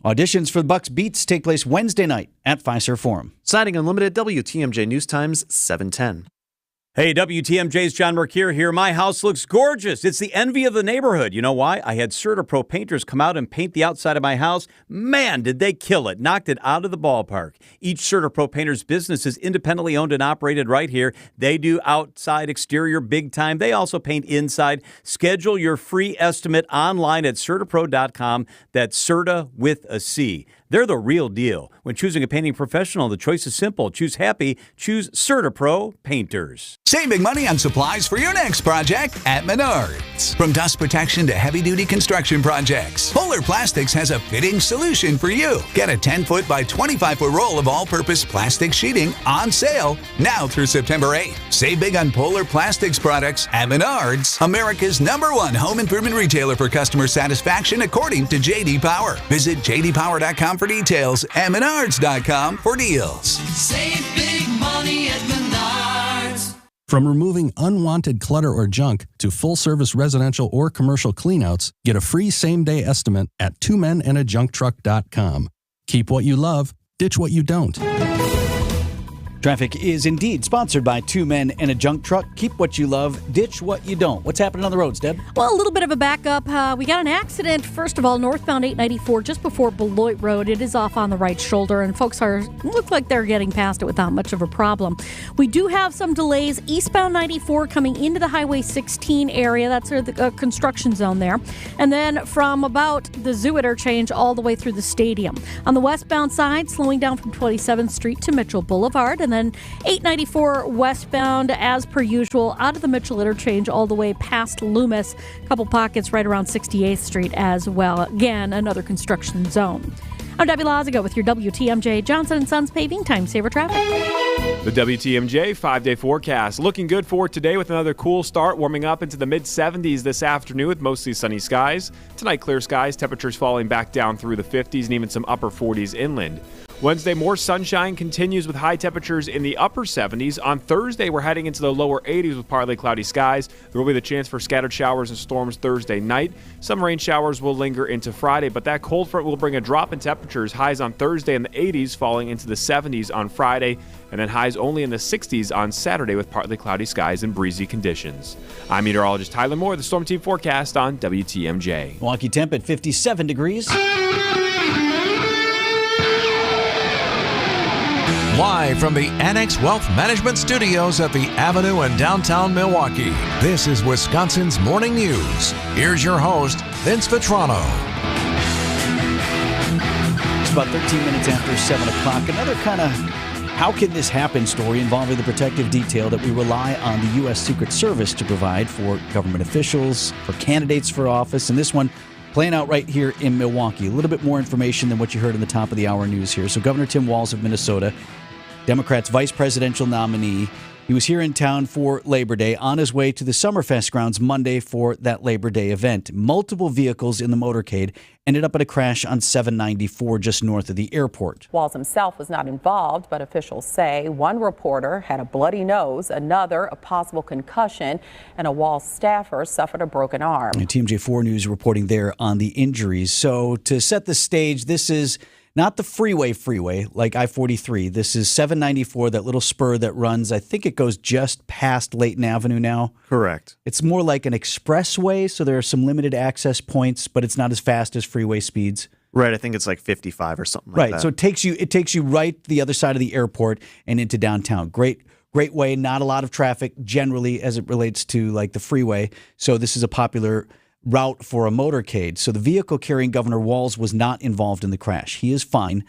Auditions for the Bucks Beats take place Wednesday night at Fiserv Forum. Siding Unlimited, WTMJ News Times 7:10. Hey, WTMJ's John Mercure here. My house looks gorgeous. It's the envy of the neighborhood. You know why? I had CertaPro painters come out and paint the outside of my house. Man, did they kill it. Knocked it out of the ballpark. Each CertaPro painter's business is independently owned and operated right here. They do outside, exterior, big time. They also paint inside. Schedule your free estimate online at CertaPro.com. That's Certa with a C. They're the real deal. When choosing a painting professional, the choice is simple. Choose happy. Choose CertaPro Painters. Save big money on supplies for your next project at Menards. From dust protection to heavy-duty construction projects, Polar Plastics has a fitting solution for you. Get a 10-foot by 25-foot roll of all-purpose plastic sheeting on sale now through September 8th. Save big on Polar Plastics products at Menards, America's #1 home improvement retailer for customer satisfaction according to J.D. Power. Visit jdpower.com for details and menards.com for deals. Save big money at Menards. From removing unwanted clutter or junk to full-service residential or commercial cleanouts, get a free same-day estimate at twomenandajuncktruck.com. Keep what you love, ditch what you don't. Traffic is indeed sponsored by Two Men and a Junk Truck. Keep what you love, ditch what you don't. What's happening on the roads, Deb? Well, a little bit of a backup. We got an accident, first of all, northbound 894 just before Beloit Road. It is off on the right shoulder, and folks look like they're getting past it without much of a problem. We do have some delays eastbound 94 coming into the Highway 16 area. That's the construction zone there. And then from about the Zoo interchange all the way through the stadium. On the westbound side, slowing down from 27th Street to Mitchell Boulevard, and then 894 westbound, as per usual, out of the Mitchell interchange all the way past Loomis. A couple pockets right around 68th Street as well. Again, another construction zone. I'm Debbie Lazago with your WTMJ Johnson & Sons Paving Time Saver Traffic. The WTMJ 5-day forecast looking good for today with another cool start, warming up into the mid-70s this afternoon with mostly sunny skies. Tonight, clear skies, temperatures falling back down through the 50s and even some upper 40s inland. Wednesday, more sunshine continues with high temperatures in the upper 70s. On Thursday, we're heading into the lower 80s with partly cloudy skies. There will be the chance for scattered showers and storms Thursday night. Some rain showers will linger into Friday, but that cold front will bring a drop in temperatures. Highs on Thursday in the 80s, falling into the 70s on Friday, and then highs only in the 60s on Saturday with partly cloudy skies and breezy conditions. I'm meteorologist Tyler Moore, the Storm Team forecast on WTMJ. Milwaukee temp at 57 degrees. Live from the Annex Wealth Management Studios at the Avenue in downtown Milwaukee, this is Wisconsin's Morning News. Here's your host, Vince Vitrano. It's about 13 minutes after 7 o'clock. Another kind of how can this happen story involving the protective detail that we rely on the U.S. Secret Service to provide for government officials, for candidates for office, and this one playing out right here in Milwaukee. A little bit more information than what you heard in the top of the hour news here. So Governor Tim Walz of Minnesota, Democrats' vice presidential nominee, he was here in town for Labor Day, on his way to the Summerfest grounds Monday for that Labor Day event. Multiple vehicles in the motorcade ended up at a crash on 794 just north of the airport. Walz himself was not involved, but officials say one reporter had a bloody nose, another a possible concussion, and a Walz staffer suffered a broken arm. And TMJ4 News reporting there on the injuries. So to set the stage, this is not the freeway like I-43. This is 794, that little spur that runs, I think it goes just past Layton Avenue now. Correct. It's more like an expressway, so there are some limited access points, but it's not as fast as freeway speeds. Right, I think it's like 55 or something like that. Right, so it takes you right the other side of the airport and into downtown. Great way, not a lot of traffic generally as it relates to like the freeway. So this is a popular route for a motorcade. So the vehicle carrying Governor Walz was not involved in the crash. He is fine.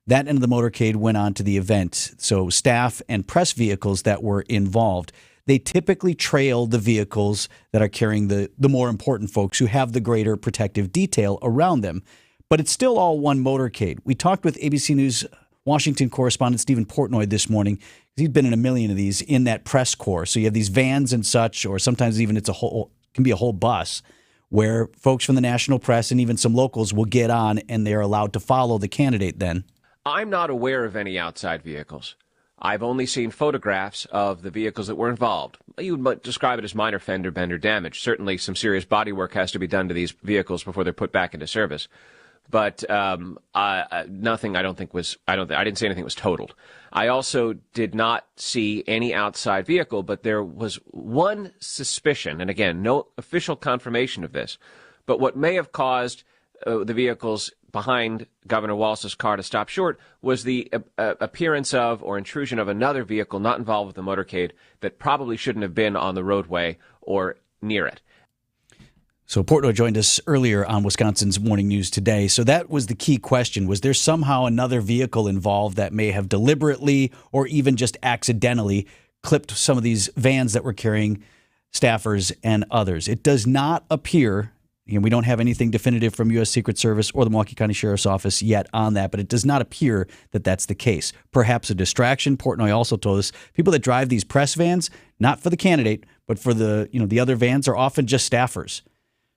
That end of the motorcade went on to the event. So staff and press vehicles that were involved, they typically trail the vehicles that are carrying the more important folks who have the greater protective detail around them. But it's still all one motorcade. We talked with ABC News Washington correspondent Stephen Portnoy this morning. He's been in a million of these in that press corps. So you have these vans and such, or sometimes even it can be a whole bus, where folks from the national press and even some locals will get on and they're allowed to follow the candidate then. I'm not aware of any outside vehicles. I've only seen photographs of the vehicles that were involved. You would describe it as minor fender bender damage. Certainly some serious body work has to be done to these vehicles before they're put back into service. But nothing I didn't see anything was totaled. I also did not see any outside vehicle, but there was one suspicion, and again, no official confirmation of this, but what may have caused the vehicles behind Governor Walz's car to stop short was the appearance of or intrusion of another vehicle not involved with the motorcade that probably shouldn't have been on the roadway or near it. So Portnoy joined us earlier on Wisconsin's Morning News today. So that was the key question. Was there somehow another vehicle involved that may have deliberately or even just accidentally clipped some of these vans that were carrying staffers and others? It does not appear, and we don't have anything definitive from U.S. Secret Service or the Milwaukee County Sheriff's Office yet on that, but it does not appear that that's the case. Perhaps a distraction. Portnoy also told us people that drive these press vans, not for the candidate, but for the other vans, are often just staffers.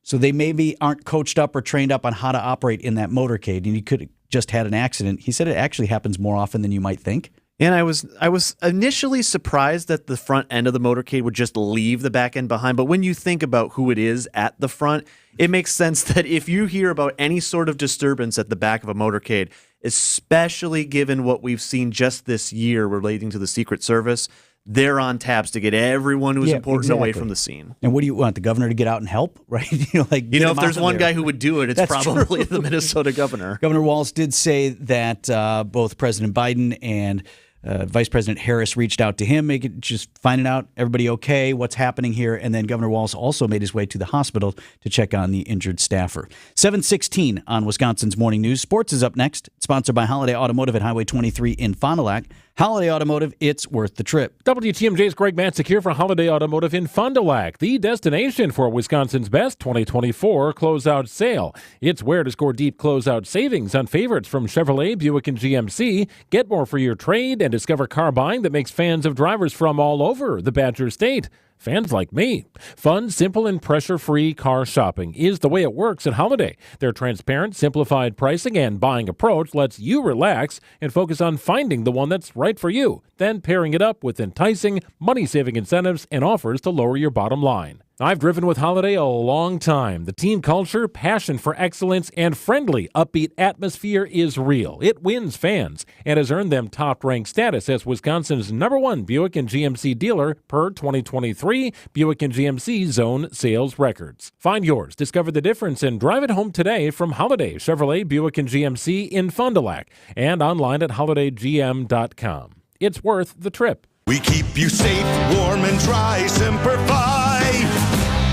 So they maybe aren't coached up or trained up on how to operate in that motorcade, and you could have just had an accident. He said it actually happens more often than you might think. And I was initially surprised that the front end of the motorcade would just leave the back end behind. But when you think about who it is at the front, it makes sense that if you hear about any sort of disturbance at the back of a motorcade, especially given what we've seen just this year relating to the Secret Service, they're on tabs to get everyone who's important away from the scene. And what do you want, the governor to get out and help, right? If there's one guy who would do it, it's probably the Minnesota governor. Governor Walz did say that both President Biden and Vice President Harris reached out to him, just finding out everybody okay, what's happening here. And then Governor Walz also made his way to the hospital to check on the injured staffer. 7:16 on Wisconsin's Morning News. Sports is up next. Sponsored by Holiday Automotive at Highway 23 in Fond du Lac. Holiday Automotive, it's worth the trip. WTMJ's Greg Matzik here for Holiday Automotive in Fond du Lac, the destination for Wisconsin's best 2024 closeout sale. It's where to score deep closeout savings on favorites from Chevrolet, Buick, and GMC. Get more for your trade and discover car buying that makes fans of drivers from all over the Badger State. Fans like me. Fun, simple, and pressure-free car shopping is the way it works at Holiday. Their transparent, simplified pricing and buying approach lets you relax and focus on finding the one that's right for you, then pairing it up with enticing, money-saving incentives and offers to lower your bottom line. I've driven with Holiday a long time. The team culture, passion for excellence, and friendly, upbeat atmosphere is real. It wins fans and has earned them top-ranked status as Wisconsin's #1 Buick and GMC dealer per 2023 Buick and GMC Zone sales records. Find yours, discover the difference, and drive it home today from Holiday, Chevrolet, Buick, and GMC in Fond du Lac and online at holidaygm.com. It's worth the trip. We keep you safe, warm, and dry. Semper-Fi.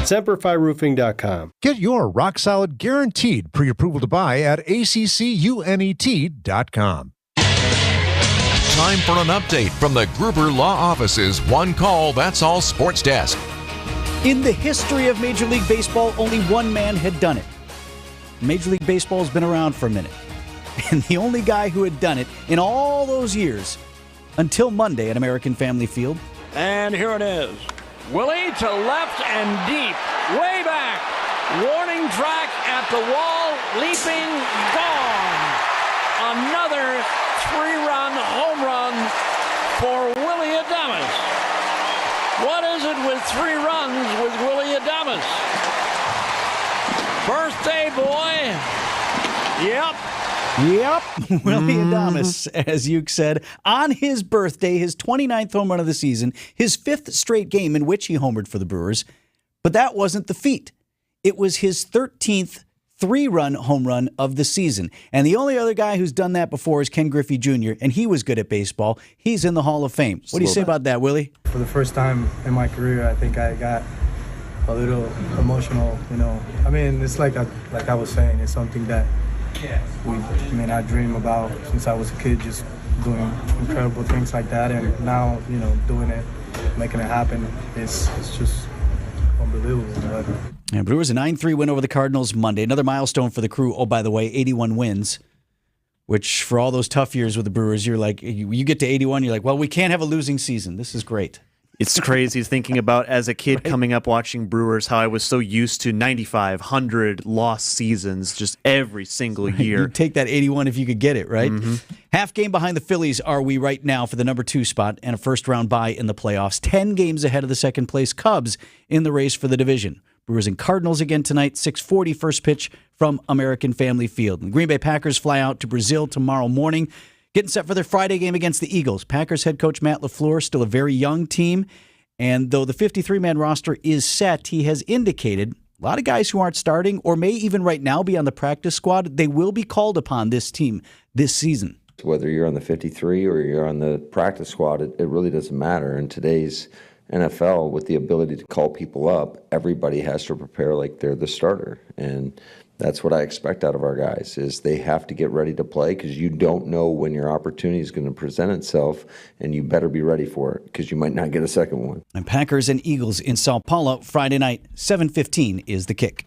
SemperFiRoofing.com. Get your rock-solid guaranteed pre-approval to buy at ACCUNET.com. Time for an update from the Gruber Law Office's One Call, That's All Sports Desk. In the history of Major League Baseball, only one man had done it. Major League Baseball has been around for a minute. And the only guy who had done it in all those years, until Monday at American Family Field. And here it is. Willie to left and deep. Way back. Warning track at the wall. Leaping. Gone. Another 3-run home run for Willie Adames. What is it with 3 runs with Willie Adames? Birthday boy. Yep. Willie Adames, as you said, on his birthday, his 29th home run of the season, his 5th straight game in which he homered for the Brewers. But that wasn't the feat. It was his 13th 3-run home run of the season. And the only other guy who's done that before is Ken Griffey Jr., and he was good at baseball. He's in the Hall of Fame. What do you say about that, Willie? For the first time in my career, I think I got a little emotional, I mean, it's like I was saying, it's something that I dream about since I was a kid, just doing incredible things like that, and now, doing it, making it happen, it's just unbelievable. Yeah, Brewers a 9-3 win over the Cardinals Monday. Another milestone for the crew. Oh, by the way, 81 wins, which for all those tough years with the Brewers, you're like, you get to 81, you're like, well, we can't have a losing season. This is great. It's crazy thinking about, as a kid coming up watching Brewers, how I was so used to 95, 100 lost seasons just every single year. You'd take that 81 if you could get it, right? Mm-hmm. Half game behind the Phillies are we right now for the number 2 spot and a first-round bye in the playoffs. 10 games ahead of the second-place Cubs in the race for the division. Brewers and Cardinals again tonight, 6:40 first pitch from American Family Field. And Green Bay Packers fly out to Brazil tomorrow morning, getting set for their Friday game against the Eagles. Packers head coach Matt LaFleur, still a very young team. And though the 53-man roster is set, he has indicated a lot of guys who aren't starting or may even right now be on the practice squad, they will be called upon this team this season. Whether you're on the 53 or you're on the practice squad, it really doesn't matter. In today's NFL, with the ability to call people up, everybody has to prepare like they're the starter. And that's what I expect out of our guys, is they have to get ready to play, because you don't know when your opportunity is going to present itself, and you better be ready for it, because you might not get a second one. And Packers and Eagles in Sao Paulo Friday night, 7:15 is the kick.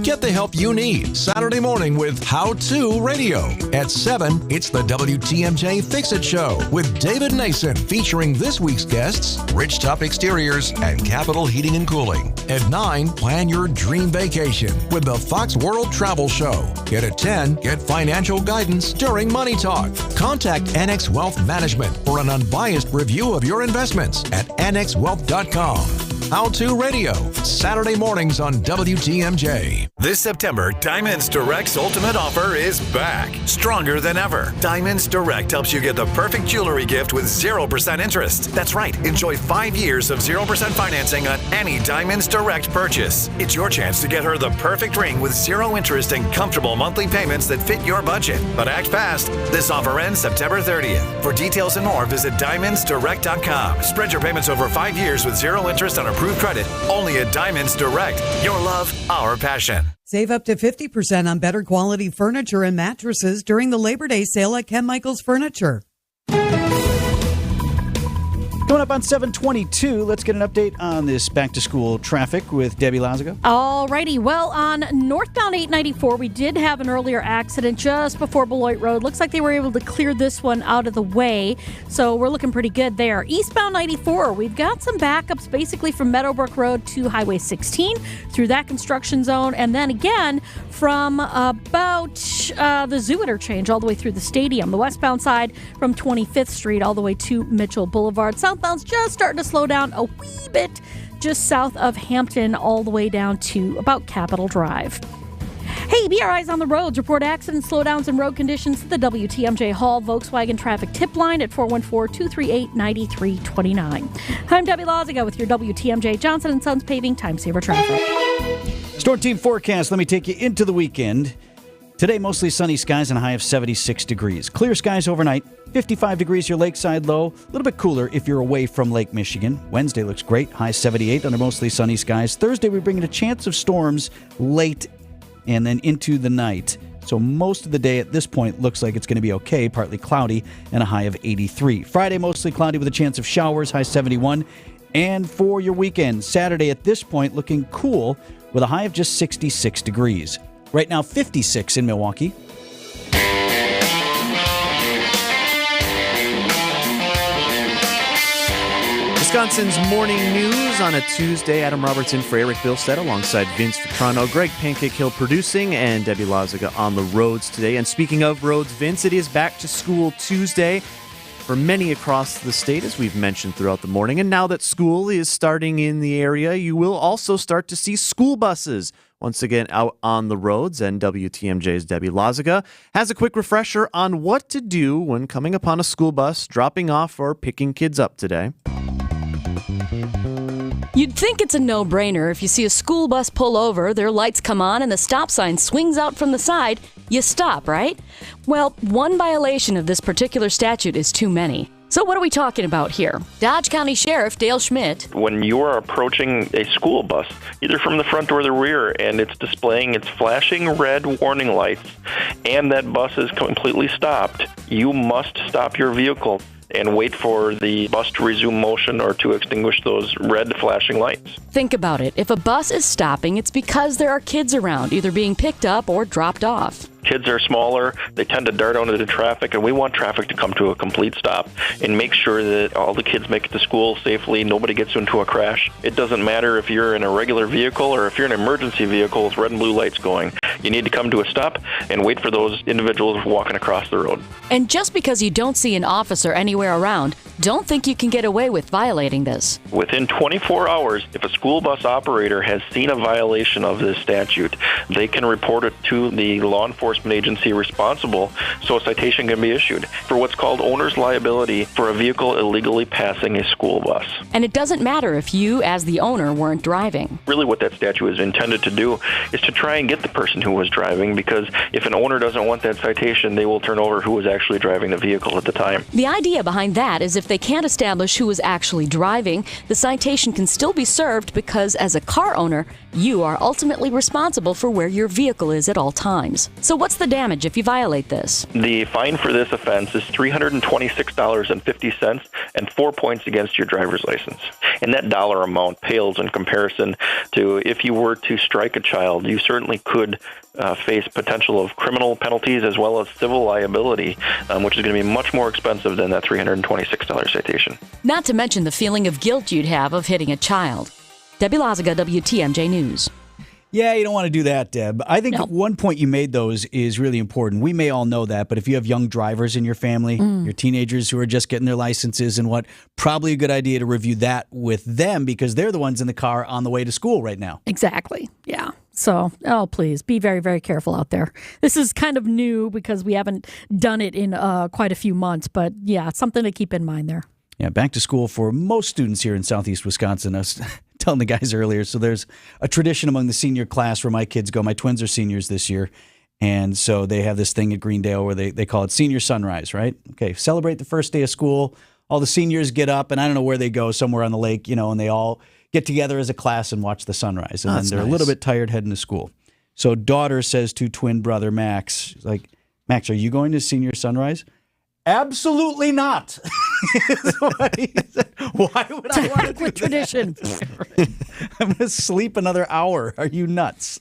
Get the help you need Saturday morning with How To Radio. At 7, it's the WTMJ Fix-It Show with David Nason, featuring this week's guests, Rich Top Exteriors and Capital Heating and Cooling. At 9, plan your dream vacation with the Fox World Travel Show. And at 10, get financial guidance during Money Talk. Contact NX Wealth Management for an unbiased review of your investments at nxwealth.com. How To Radio, Saturday mornings on WTMJ. This September, Diamonds Direct's ultimate offer is back, stronger than ever. Diamonds Direct helps you get the perfect jewelry gift with 0% interest. That's right, enjoy 5 years of 0% financing on any Diamonds Direct purchase. It's your chance to get her the perfect ring with 0 interest and comfortable monthly payments that fit your budget. But act fast. This offer ends September 30th. For details and more, visit diamondsdirect.com. Spread your payments over 5 years with 0 interest on approved credit. Only at Diamonds Direct. Your love, our passion. Save up to 50% on better quality furniture and mattresses during the Labor Day sale at Ken Michaels Furniture. Coming up on 722, let's get an update on this back-to-school traffic with Debbie Lazaga. All righty. Well, on northbound 894, we did have an earlier accident just before Beloit Road. Looks like they were able to clear this one out of the way, so we're looking pretty good there. Eastbound 94, we've got some backups basically from Meadowbrook Road to Highway 16 through that construction zone, and then again from about the Zoo interchange all the way through the stadium. The westbound side from 25th Street all the way to Mitchell Boulevard. Southbound's just starting to slow down a wee bit just south of Hampton all the way down to about Capitol Drive. Hey, BRI's on the roads. Report accidents, slowdowns, and road conditions at the WTMJ Hall Volkswagen traffic tip line at 414-238-9329. I'm Debbie Lazaga with your WTMJ Johnson & Sons Paving Time Saver Traffic. Storm team forecast. Let me take you into the weekend. Today, mostly sunny skies and a high of 76 degrees. Clear skies overnight. 55 degrees your lakeside low. A little bit cooler if you're away from Lake Michigan. Wednesday looks great. High 78 under mostly sunny skies. Thursday, we bring in a chance of storms late and then into the night. So most of the day at this point looks like it's going to be okay. Partly cloudy and a high of 83. Friday, mostly cloudy with a chance of showers. High 71. And for your weekend, Saturday at this point looking cool with a high of just 66 degrees. Right now, 56 in Milwaukee. Wisconsin's morning news on a Tuesday. Adam Roberts in for Eric Bilstead alongside Vince Vitrano, Greg Pancake Hill producing, and Debbie Lazaga on the roads today. And speaking of roads, Vince, it is back to school Tuesday for many across the state, as we've mentioned throughout the morning. And now that school is starting in the area, you will also start to see school buses once again out on the roads. And WTMJ's Debbie Lazaga has a quick refresher on what to do when coming upon a school bus dropping off or picking kids up today. You'd think it's a no-brainer. If you see a school bus pull over, their lights come on, and the stop sign swings out from the side, you stop, right? Well, one violation of this particular statute is too many. So what are we talking about here? Dodge County Sheriff Dale Schmidt. When you are approaching a school bus, either from the front or the rear, and it's displaying its flashing red warning lights, and that bus is completely stopped, you must stop your vehicle and wait for the bus to resume motion or to extinguish those red flashing lights. Think about it. If a bus is stopping, it's because there are kids around, either being picked up or dropped off. Kids are smaller, they tend to dart out into the traffic, and we want traffic to come to a complete stop and make sure that all the kids make it to school safely, nobody gets into a crash. It doesn't matter if you're in a regular vehicle or if you're in an emergency vehicle with red and blue lights going. You need to come to a stop and wait for those individuals walking across the road. And just because you don't see an officer anywhere around, don't think you can get away with violating this. Within 24 hours, if a school bus operator has seen a violation of this statute, they can report it to the law enforcement agency responsible so a citation can be issued for what's called owner's liability for a vehicle illegally passing a school bus. And it doesn't matter if you, as the owner, weren't driving. Really what that statute is intended to do is to try and get the person who was driving, because if an owner doesn't want that citation, they will turn over who was actually driving the vehicle at the time. The idea behind that is if they can't establish who was actually driving, the citation can still be served because as a car owner, you are ultimately responsible for where your vehicle is at all times. So what's the damage if you violate this? The fine for this offense is $326.50 and 4 points against your driver's license. And that dollar amount pales in comparison to if you were to strike a child. You certainly could face potential of criminal penalties as well as civil liability, which is going to be much more expensive than that $326 citation. Not to mention the feeling of guilt you'd have of hitting a child. Debbie Lazaga, WTMJ News. Yeah, you don't want to do that, Deb. I think one point you made, though, is really important. We may all know that, but if you have young drivers in your family, your teenagers who are just getting their licenses and what, probably a good idea to review that with them because they're the ones in the car on the way to school right now. Exactly. Yeah. So, please be very, very careful out there. This is kind of new because we haven't done it in quite a few months, but yeah, it's something to keep in mind there. Yeah, back to school for most students here in Southeast Wisconsin. I was telling the guys earlier, so there's a tradition among the senior class where my kids go. My twins are seniors this year, and so they have this thing at Greendale where they call it Senior Sunrise, right? Okay, celebrate the first day of school. All the seniors get up, and I don't know where they go, somewhere on the lake, and they all get together as a class and watch the sunrise. And then they're a little bit tired heading to school. So daughter says to twin brother Max, like, Max, are you going to Senior Sunrise? Absolutely not. Why would I want to do that? Tradition. I'm going to sleep another hour. Are you nuts?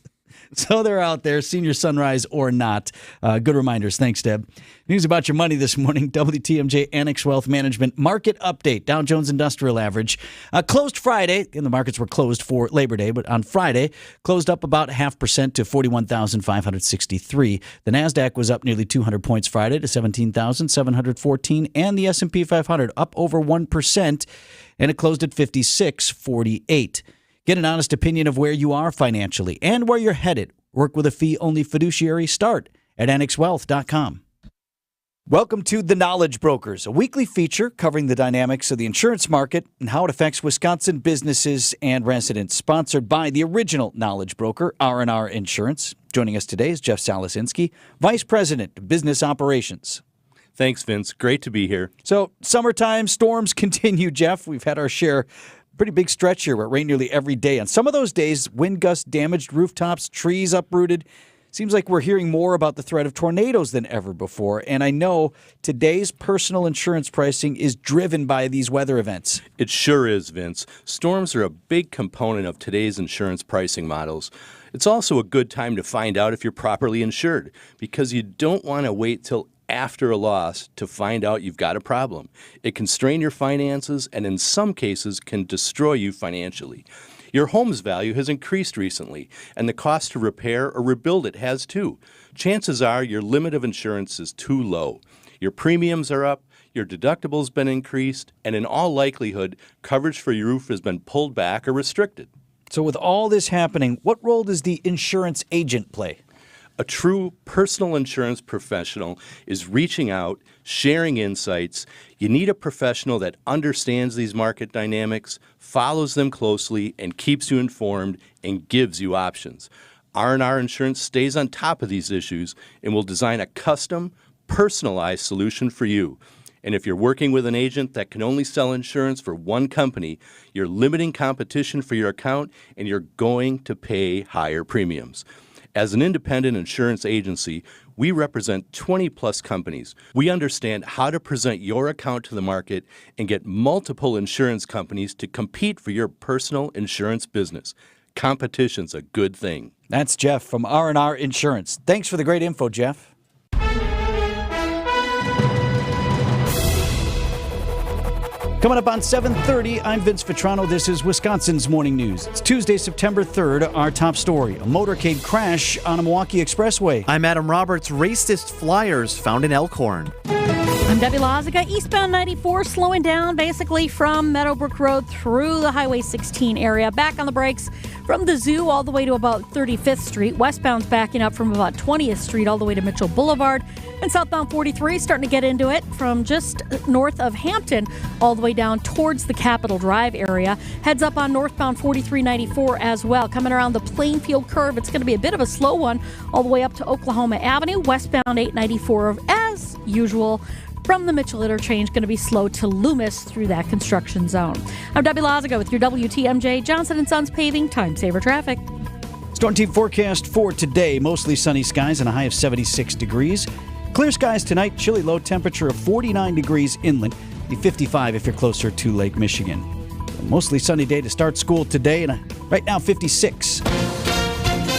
So they're out there, senior sunrise or not. Good reminders. Thanks, Deb. News about your money this morning. WTMJ Annex Wealth Management Market Update. Dow Jones Industrial Average. Closed Friday. And the markets were closed for Labor Day, but on Friday, closed up about 0.5% to 41,563. The NASDAQ was up nearly 200 points Friday to 17,714. And the S&P 500 up over 1%, and it closed at 5648. Get an honest opinion of where you are financially and where you're headed. Work with a fee-only fiduciary. Start at annexwealth.com. Welcome to The Knowledge Brokers, a weekly feature covering the dynamics of the insurance market and how it affects Wisconsin businesses and residents. Sponsored by the original Knowledge Broker, R&R Insurance. Joining us today is Jeff Salasinski, Vice President of Business Operations. Thanks, Vince. Great to be here. So, summertime storms continue, Jeff. We've had our share. Pretty big stretch here where it rained nearly every day. On some of those days, wind gusts damaged rooftops, trees uprooted. Seems like we're hearing more about the threat of tornadoes than ever before. And I know today's personal insurance pricing is driven by these weather events. It sure is, Vince. Storms are a big component of today's insurance pricing models. It's also a good time to find out if you're properly insured, because you don't want to wait till after a loss to find out you've got a problem. It can strain your finances and in some cases can destroy you financially. Your home's value has increased recently, and the cost to repair or rebuild it has too. Chances are your limit of insurance is too low. Your premiums are up, your deductible's been increased, and in all likelihood, coverage for your roof has been pulled back or restricted. So with all this happening, what role does the insurance agent play? A true personal insurance professional is reaching out, sharing insights. You need a professional that understands these market dynamics, follows them closely, and keeps you informed and gives you options. R&R Insurance stays on top of these issues and will design a custom, personalized solution for you. And if you're working with an agent that can only sell insurance for one company, you're limiting competition for your account and you're going to pay higher premiums. As an independent insurance agency, we represent 20-plus companies. We understand how to present your account to the market and get multiple insurance companies to compete for your personal insurance business. Competition's a good thing. That's Jeff from R&R Insurance. Thanks for the great info, Jeff. Coming up on 7:30, I'm Vince Vitrano. This is Wisconsin's Morning News. It's Tuesday, September 3rd. Our top story, a motorcade crash on a Milwaukee expressway. I'm Adam Roberts. Racist flyers found in Elkhorn. I'm Debbie Lozica. Eastbound 94 slowing down basically from Meadowbrook Road through the Highway 16 area. Back on the brakes from the zoo all the way to about 35th Street. Westbound's backing up from about 20th Street all the way to Mitchell Boulevard. And southbound 43 starting to get into it from just north of Hampton all the way down towards the Capitol Drive area. Heads up on northbound 4394 as well. Coming around the Plainfield curve, it's going to be a bit of a slow one all the way up to Oklahoma Avenue. Westbound 894 as usual. From the Mitchell interchange, going to be slow to Loomis through that construction zone. I'm Debbie Lozica with your WTMJ Johnson & Sons Paving Time Saver Traffic. Storm team forecast for today. Mostly sunny skies and a high of 76 degrees. Clear skies tonight. Chilly low temperature of 49 degrees inland. Be 55 if you're closer to Lake Michigan. A mostly sunny day to start school today. And right now, 56.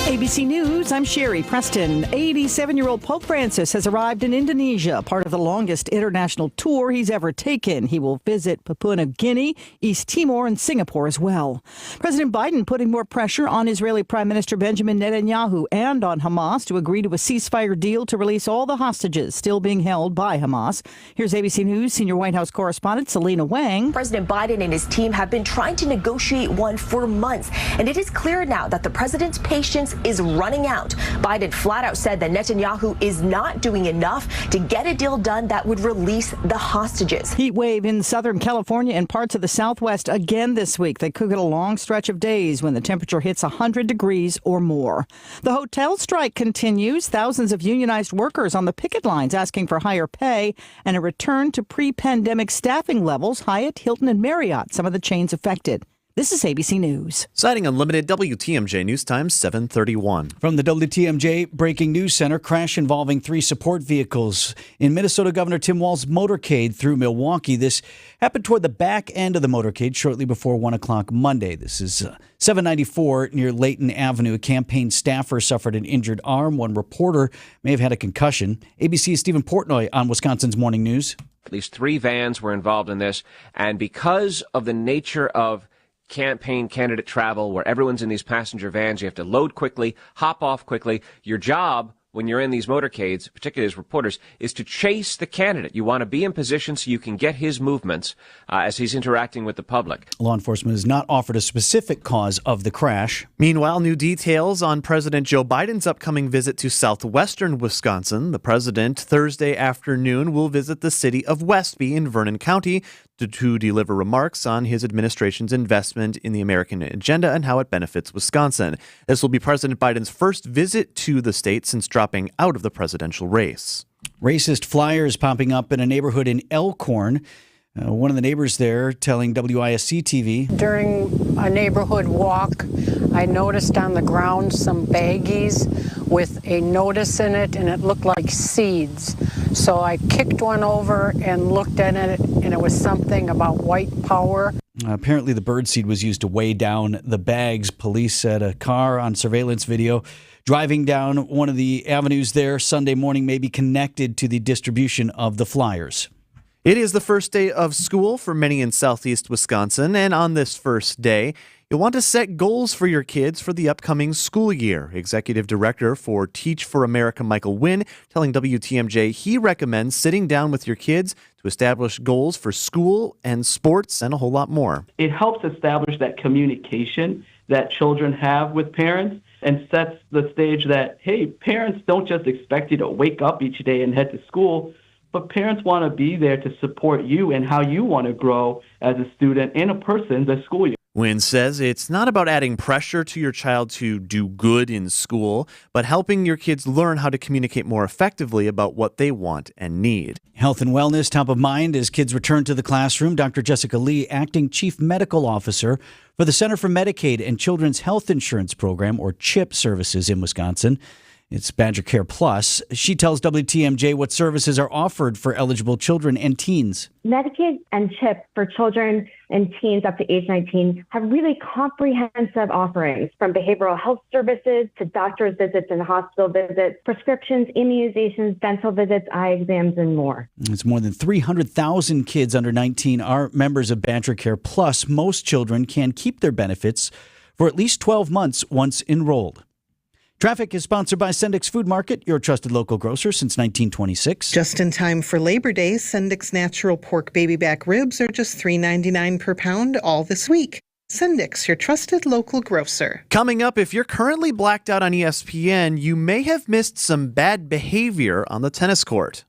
ABC News, I'm Sherry Preston. 87-year-old Pope Francis has arrived in Indonesia, part of the longest international tour he's ever taken. He will visit Papua New Guinea, East Timor, and Singapore as well. President Biden putting more pressure on Israeli Prime Minister Benjamin Netanyahu and on Hamas to agree to a ceasefire deal to release all the hostages still being held by Hamas. Here's ABC News senior White House correspondent Selena Wang. President Biden and his team have been trying to negotiate one for months, and it is clear now that the president's patience is running out. Biden flat out said that Netanyahu is not doing enough to get a deal done that would release the hostages. Heat wave in Southern California and parts of the Southwest again this week. They could get a long stretch of days when the temperature hits 100 degrees or more. The hotel strike continues. Thousands of unionized workers on the picket lines asking for higher pay and a return to pre-pandemic staffing levels. Hyatt, Hilton, and Marriott, some of the chains affected. This is ABC News. Citing Unlimited, WTMJ News Time 7:31. From the WTMJ Breaking News Center, crash involving 3 support vehicles in Minnesota Governor Tim Walz's motorcade through Milwaukee. This happened toward the back end of the motorcade shortly before 1 o'clock Monday. This is 794 near Layton Avenue. A campaign staffer suffered an injured arm. One reporter may have had a concussion. ABC's Stephen Portnoy on Wisconsin's Morning News. At least 3 vans were involved in this, and because of the nature of campaign candidate travel, where everyone's in these passenger vans, you have to load quickly, hop off quickly. Your job when you're in these motorcades, particularly as reporters, is to chase the candidate. You want to be in position so you can get his movements as he's interacting with the public. Law enforcement has not offered a specific cause of the crash. Meanwhile, new details on President Joe Biden's upcoming visit to southwestern Wisconsin. The president, Thursday afternoon, will visit the city of Westby in Vernon County to deliver remarks on his administration's investment in the American agenda and how it benefits Wisconsin. This will be President Biden's first visit to the state since dropping out of the presidential race. Racist flyers popping up in a neighborhood in Elkhorn. One of the neighbors there telling WISC TV. During a neighborhood walk, I noticed on the ground some baggies with a notice in it, and it looked like seeds. So I kicked one over and looked at it, and it was something about white power. Apparently the birdseed was used to weigh down the bags. Police said a car on surveillance video driving down one of the avenues there Sunday morning may be connected to the distribution of the flyers. It is the first day of school for many in southeast Wisconsin, and on this first day, you'll want to set goals for your kids for the upcoming school year. Executive Director for Teach for America, Michael Wynn, telling WTMJ he recommends sitting down with your kids to establish goals for school and sports and a whole lot more. It helps establish that communication that children have with parents and sets the stage that, hey, parents don't just expect you to wake up each day and head to school, but parents want to be there to support you and how you want to grow as a student and a person this school year. Wynn says it's not about adding pressure to your child to do good in school, but helping your kids learn how to communicate more effectively about what they want and need. Health and wellness top of mind as kids return to the classroom. Dr. Jessica Lee, acting chief medical officer for the Center for Medicaid and Children's Health Insurance Program, or CHIP services in Wisconsin. It's Badger Care Plus. She tells WTMJ what services are offered for eligible children and teens. Medicaid and CHIP for children and teens up to age 19 have really comprehensive offerings, from behavioral health services to doctor's visits and hospital visits, prescriptions, immunizations, dental visits, eye exams, and more. It's more than 300,000 kids under 19 are members of Badger Care Plus. Most children can keep their benefits for at least 12 months once enrolled. Traffic is sponsored by Sendik's Food Market, your trusted local grocer since 1926. Just in time for Labor Day, Sendik's natural pork baby back ribs are just $3.99 per pound all this week. Sendik's, your trusted local grocer. Coming up, if you're currently blacked out on ESPN, you may have missed some bad behavior on the tennis court.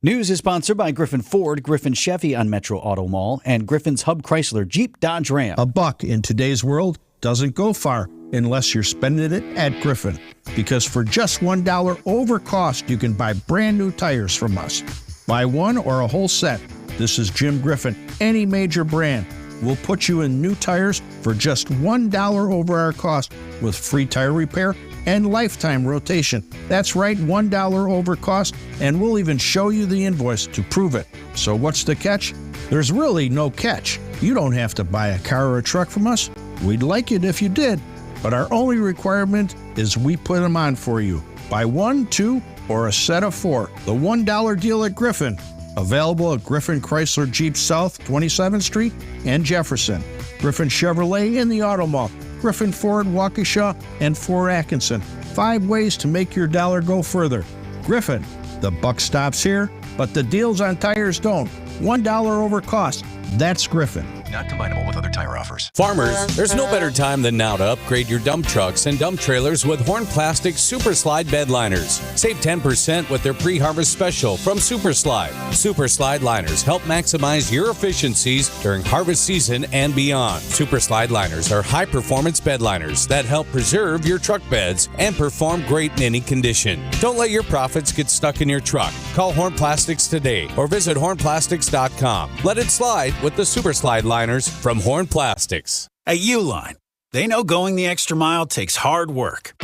News is sponsored by Griffin Ford, Griffin Chevy on Metro Auto Mall, and Griffin's Hub Chrysler Jeep Dodge Ram. A buck in today's world doesn't go far unless you're spending it at Griffin. Because for just $1 over cost, you can buy brand new tires from us. Buy one or a whole set. This is Jim Griffin. Any major brand. We'll put you in new tires for just $1 over our cost with free tire repair and lifetime rotation. That's right, $1 over cost, and we'll even show you the invoice to prove it. So what's the catch? There's really no catch. You don't have to buy a car or a truck from us. We'd like it if you did, but our only requirement is we put them on for you. Buy one, two, or a set of 4. The $1 deal at Griffin. Available at Griffin Chrysler Jeep South, 27th Street and Jefferson. Griffin Chevrolet in the Auto Mall. Griffin Ford, Waukesha, and Fort Atkinson. 5 ways to make your dollar go further. Griffin, the buck stops here, but the deals on tires don't. $1 over cost. That's Griffin. Not combinable with other tire offers. Farmers, there's no better time than now to upgrade your dump trucks and dump trailers with Horn Plastic Super Slide bed liners. Save 10% with their pre-harvest special from Super Slide. Super Slide liners help maximize your efficiencies during harvest season and beyond. Super Slide liners are high-performance bed liners that help preserve your truck beds and perform great in any condition. Don't let your profits get stuck in your truck. Call Horn Plastics today or visit hornplastics.com. Let it slide with the Super Slide liners from Horn Plastics. At Uline, they know going the extra mile takes hard work.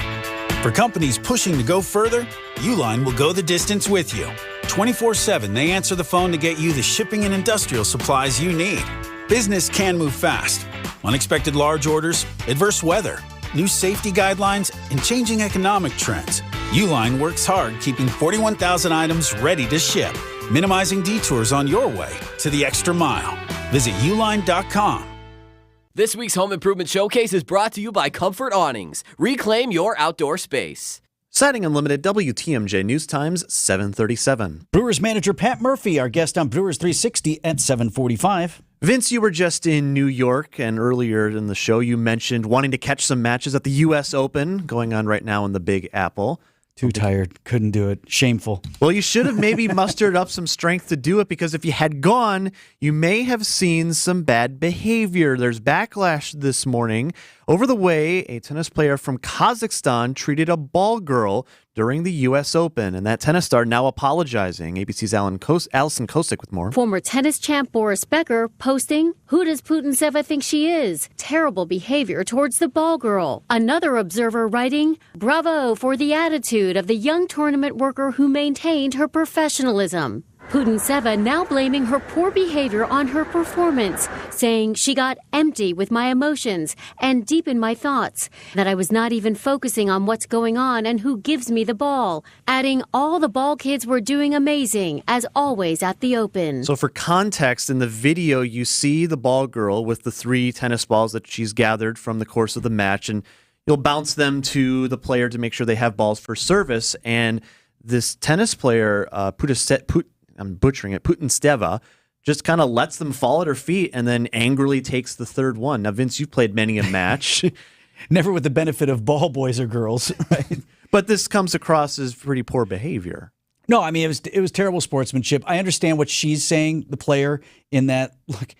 For companies pushing to go further, Uline will go the distance with you. 24/7, they answer the phone to get you the shipping and industrial supplies you need. Business can move fast. Unexpected large orders, adverse weather, new safety guidelines, and changing economic trends. Uline works hard keeping 41,000 items ready to ship, minimizing detours on your way to the extra mile. Visit uline.com. This week's Home Improvement Showcase is brought to you by Comfort Awnings. Reclaim your outdoor space. Citing Unlimited, WTMJ News Times, 7:37. Brewers manager Pat Murphy, our guest on Brewers 360 at 7:45. Vince, you were just in New York, and earlier in the show you mentioned wanting to catch some matches at the U.S. Open going on right now in the Big Apple. Too tired. Couldn't do it. Shameful. Well, you should have maybe mustered up some strength to do it, because if you had gone, you may have seen some bad behavior. There's backlash this morning over the way a tennis player from Kazakhstan treated a ball girl during the U.S. Open, and that tennis star now apologizing. ABC's Allison Kosick with more. Former tennis champ Boris Becker posting, "Who does Putintseva think she is? Terrible behavior towards the ball girl." Another observer writing, "Bravo for the attitude of the young tournament worker who maintained her professionalism." Putintseva now blaming her poor behavior on her performance, saying she got empty with my emotions and deep in my thoughts, that I was not even focusing on what's going on and who gives me the ball, adding all the ball kids were doing amazing, as always at the Open. So for context, in the video, you see the ball girl with the 3 tennis balls that she's gathered from the course of the match, and you'll bounce them to the player to make sure they have balls for service. And this tennis player, Putintseva, just kind of lets them fall at her feet and then angrily takes the third one. Now, Vince, you've played many a match. Never with the benefit of ball boys or girls, right? But this comes across as pretty poor behavior. No, I mean, it was terrible sportsmanship. I understand what she's saying, the player, in that, look,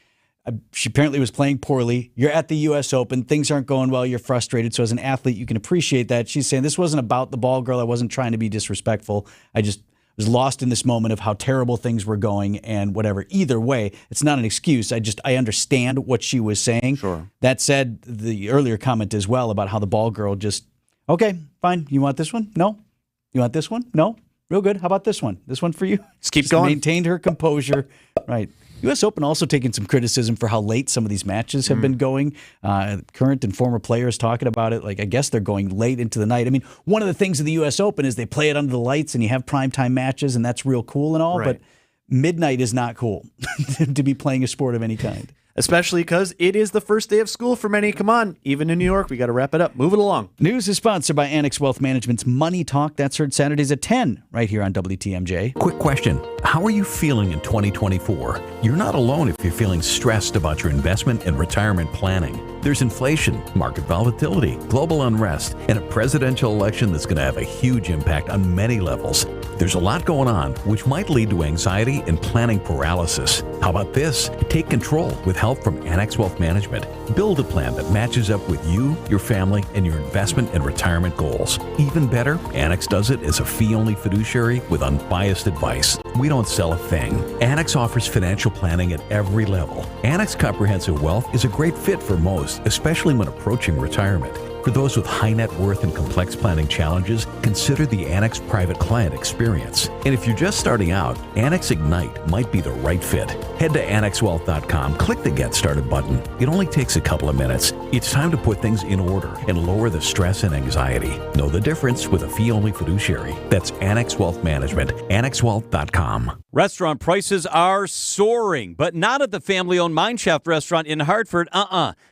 she apparently was playing poorly. You're at the U.S. Open. Things aren't going well. You're frustrated. So as an athlete, you can appreciate that. She's saying, this wasn't about the ball girl. I wasn't trying to be disrespectful. I just was lost in this moment of how terrible things were going and whatever. Either way, it's not an excuse. I understand what she was saying. Sure. That said, the earlier comment as well about how the ball girl just, okay, fine. You want this one? No. You want this one? No. Real good. How about this one? This one for you? Just keep going. Maintained her composure. Right. U.S. Open also taking some criticism for how late some of these matches have been going. Current and former players talking about it. Like, I guess they're going late into the night. I mean, one of the things of the U.S. Open is they play it under the lights and you have primetime matches, and that's real cool and all. Right. But midnight is not cool to be playing a sport of any kind. Especially because it is the first day of school for many. Come on, even in New York, we got to wrap it up. Move it along. News is sponsored by Annex Wealth Management's Money Talk. That's heard Saturdays at 10 right here on WTMJ. Quick question. How are you feeling in 2024? You're not alone if you're feeling stressed about your investment and retirement planning. There's inflation, market volatility, global unrest, and a presidential election that's going to have a huge impact on many levels. There's a lot going on, which might lead to anxiety and planning paralysis. How about this? Take control with help from Annex Wealth Management. Build a plan that matches up with you, your family, and your investment and retirement goals. Even better, Annex does it as a fee-only fiduciary with unbiased advice. We don't sell a thing. Annex offers financial planning at every level. Annex Comprehensive Wealth is a great fit for most, especially when approaching retirement. For those with high net worth and complex planning challenges, consider the Annex Private Client Experience. And if you're just starting out, Annex Ignite might be the right fit. Head to AnnexWealth.com, click the Get Started button. It only takes a couple of minutes. It's time to put things in order and lower the stress and anxiety. Know the difference with a fee-only fiduciary. That's Annex Wealth Management, AnnexWealth.com. Restaurant prices are soaring, but not at the family-owned Mind Chef restaurant in Hartford.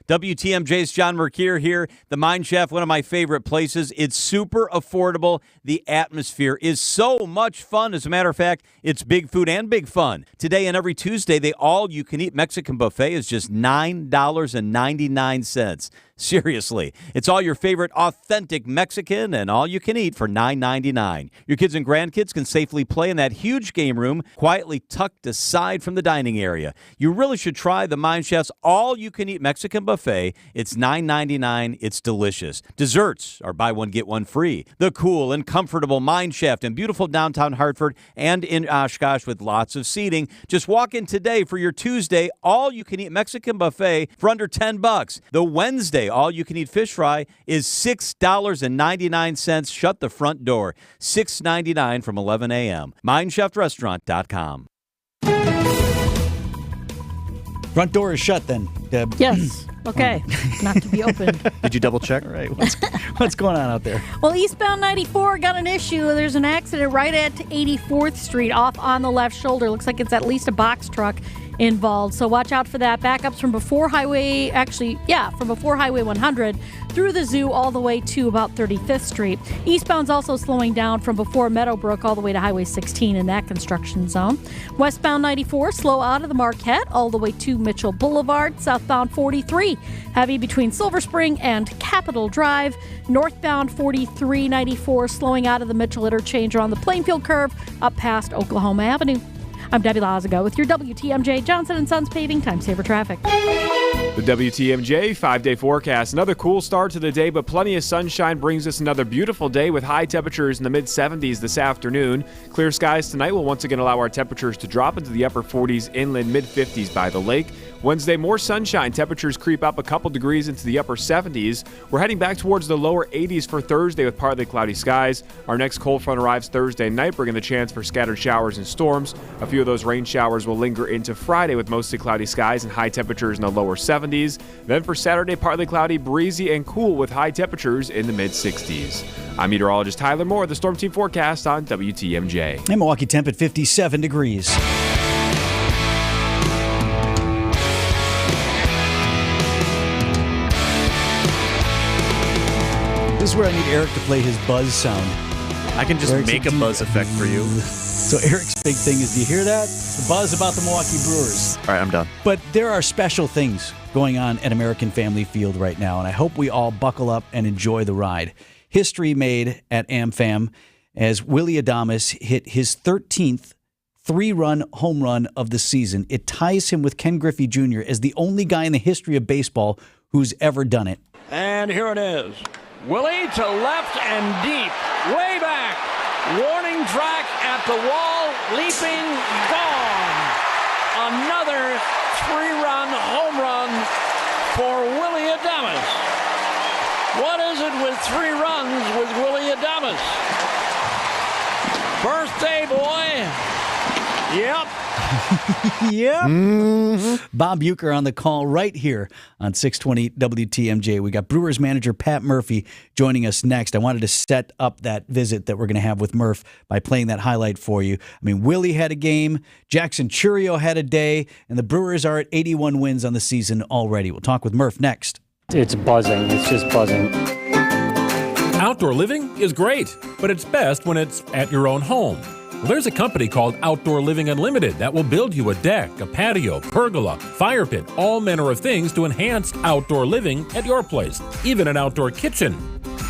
WTMJ's John Mercure here. The Mind Chef, one of my favorite places. It's super affordable. The atmosphere is so much fun. As a matter of fact, it's big food and big fun. Today and every Tuesday, the all-you-can-eat Mexican buffet is just $9.99. Seriously, it's all your favorite authentic Mexican and all you can eat for $9.99. Your kids and grandkids can safely play in that huge game room, quietly tucked aside from the dining area. You really should try the Mind Chef's all-you-can-eat Mexican buffet. It's $9.99. It's delicious. Desserts are buy one, get one free. The cool and comfortable Mind Chef in beautiful downtown Hartford and in Oshkosh with lots of seating. Just walk in today for your Tuesday all-you-can-eat Mexican buffet for under $10. The Wednesday all-you-can-eat fish fry is $6.99. Shut the front door. $6.99 from 11 a.m. MindChefRestaurant.com. Front door is shut then, Deb. Yes. Okay. Not to be opened. Did you double check? All right. What's going on out there? Well, eastbound 94 got an issue. There's an accident right at 84th Street off on the left shoulder. Looks like it's at least a box truck involved. So watch out for that. Backups from before Highway 100 through the zoo all the way to about 35th Street. Eastbound's also slowing down from before Meadowbrook all the way to Highway 16 in that construction zone. Westbound 94 slow out of the Marquette all the way to Mitchell Boulevard. Southbound 43 heavy between Silver Spring and Capitol Drive. Northbound 4394 slowing out of the Mitchell interchange around the Plainfield curve up past Oklahoma Avenue. I'm Debbie Lazago with your WTMJ Johnson & Sons Paving Time Saver Traffic. The WTMJ 5-day forecast. Another cool start to the day, but plenty of sunshine brings us another beautiful day with high temperatures in the mid-70s this afternoon. Clear skies tonight will once again allow our temperatures to drop into the upper 40s, inland mid-50s by the lake. Wednesday, more sunshine. Temperatures creep up a couple degrees into the upper 70s. We're heading back towards the lower 80s for Thursday with partly cloudy skies. Our next cold front arrives Thursday night, bringing the chance for scattered showers and storms. A few of those rain showers will linger into Friday with mostly cloudy skies and high temperatures in the lower 70s. Then for Saturday, partly cloudy, breezy, and cool with high temperatures in the mid-60s. I'm meteorologist Tyler Moore, the Storm Team forecast on WTMJ. And Milwaukee temp at 57 degrees. This is where I need Eric to play his buzz sound. I can just make a buzz effect for you. So Eric's big thing is, do you hear that? It's the buzz about the Milwaukee Brewers. All right, I'm done. But there are special things going on at American Family Field right now, and I hope we all buckle up and enjoy the ride. History made at AmFam as Willie Adames hit his 13th three-run home run of the season. It ties him with Ken Griffey Jr. as the only guy in the history of baseball who's ever done it. And here it is. Willie to left and deep, way back. Warning track at the wall, leaping, gone. Another three-run home run for Willie Adames. What is it with three runs with Willie Adames? Birthday boy. Yep. Yep. Mm-hmm. Bob Uecker on the call right here on 620 WTMJ. We got Brewers manager Pat Murphy joining us next. I wanted to set up that visit that we're going to have with Murph by playing that highlight for you. I mean, Willie had a game, Jackson Churio had a day, and the Brewers are at 81 wins on the season already. We'll talk with Murph next. It's buzzing. It's just buzzing. Outdoor living is great, but it's best when it's at your own home. Well, there's a company called Outdoor Living Unlimited that will build you a deck, a patio, pergola, fire pit, all manner of things to enhance outdoor living at your place, even an outdoor kitchen.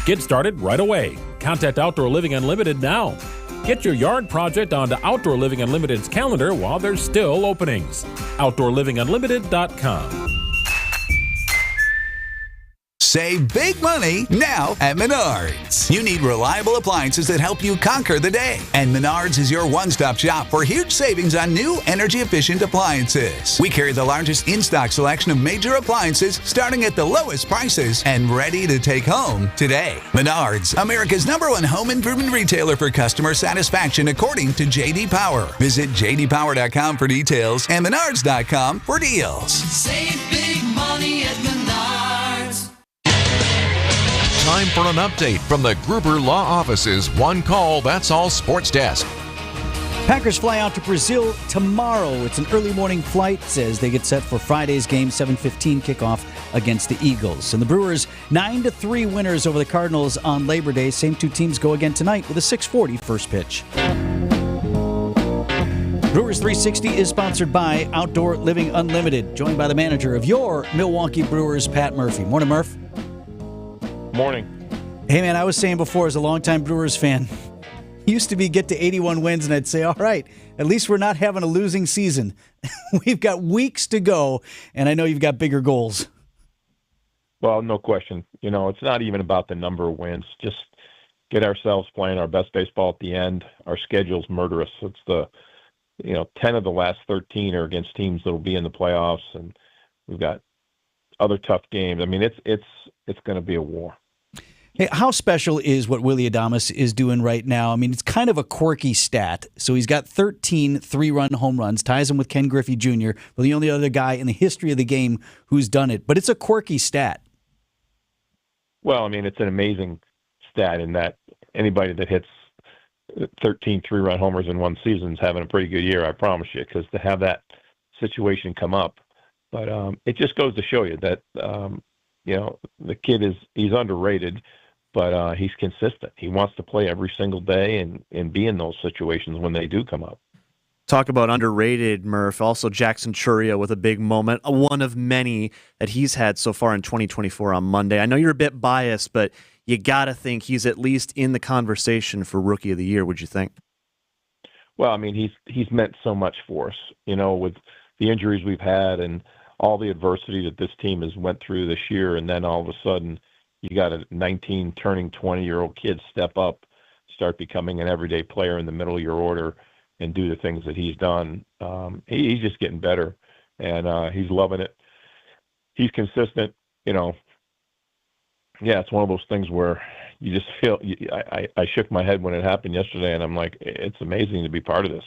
Get started right away. Contact Outdoor Living Unlimited now. Get your yard project onto Outdoor Living Unlimited's calendar while there's still openings. OutdoorLivingUnlimited.com. Save big money now at Menards. You need reliable appliances that help you conquer the day. And Menards is your one-stop shop for huge savings on new energy-efficient appliances. We carry the largest in-stock selection of major appliances starting at the lowest prices and ready to take home today. Menards, America's #1 home improvement retailer for customer satisfaction according to J.D. Power. Visit jdpower.com for details and menards.com for deals. Save big money at Menards. Time for an update from the Gruber Law Office's One Call, That's All Sports Desk. Packers fly out to Brazil tomorrow. It's an early morning flight as they get set for Friday's game, 7:15 kickoff against the Eagles. And the Brewers 9-3 winners over the Cardinals on Labor Day. Same two teams go again tonight with a 6:40 first pitch. Brewers 360 is sponsored by Outdoor Living Unlimited, joined by the manager of your Milwaukee Brewers, Pat Murphy. Morning, Murph. Morning. Hey, man, I was saying before, as a longtime Brewers fan, used to be get to 81 wins, and I'd say, all right, at least we're not having a losing season. We've got weeks to go, and I know you've got bigger goals. Well, no question. It's not even about the number of wins. Just get ourselves playing our best baseball at the end. Our schedule's murderous. It's 10 of the last 13 are against teams that will be in the playoffs, and we've got other tough games. I mean, it's going to be a war. Hey, how special is what Willy Adames is doing right now? I mean, it's kind of a quirky stat. So he's got 13 three-run home runs, ties him with Ken Griffey Jr., the only other guy in the history of the game who's done it. But it's a quirky stat. Well, I mean, it's an amazing stat in that anybody that hits 13 three-run homers in one season is having a pretty good year, I promise you, because to have that situation come up. But it just goes to show you that, the kid he's underrated, but he's consistent. He wants to play every single day and be in those situations when they do come up. Talk about underrated, Murph. Also, Jackson Chourio with a big moment, one of many that he's had so far in 2024 on Monday. I know you're a bit biased, but you got to think he's at least in the conversation for Rookie of the Year, would you think? Well, I mean, he's meant so much for us, with the injuries we've had and all the adversity that this team has went through this year, and then all of a sudden you got a 19 turning 20-year-old kid step up, start becoming an everyday player in the middle of your order and do the things that he's done. He's just getting better, and he's loving it. He's consistent, Yeah, it's one of those things where you just feel I shook my head when it happened yesterday, and I'm like, it's amazing to be part of this.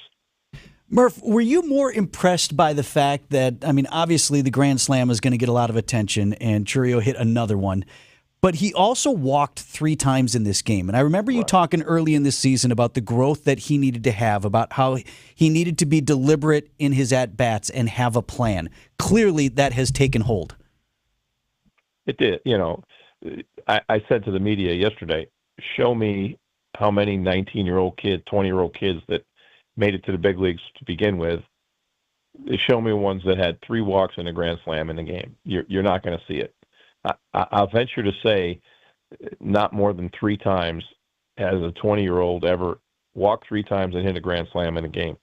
Murph, were you more impressed by the fact that, obviously the Grand Slam is going to get a lot of attention, and Chourio hit another one, but he also walked 3 times in this game. And I remember you talking early in this season about the growth that he needed to have, about how he needed to be deliberate in his at-bats and have a plan. Clearly, that has taken hold. It did. I said to the media yesterday, show me how many 19-year-old kids, 20-year-old kids that made it to the big leagues to begin with. They show me ones that had 3 walks and a grand slam in the game. You're not going to see it. I'll venture to say not more than 3 times has a 20-year-old ever walked 3 times and hit a grand slam in a game.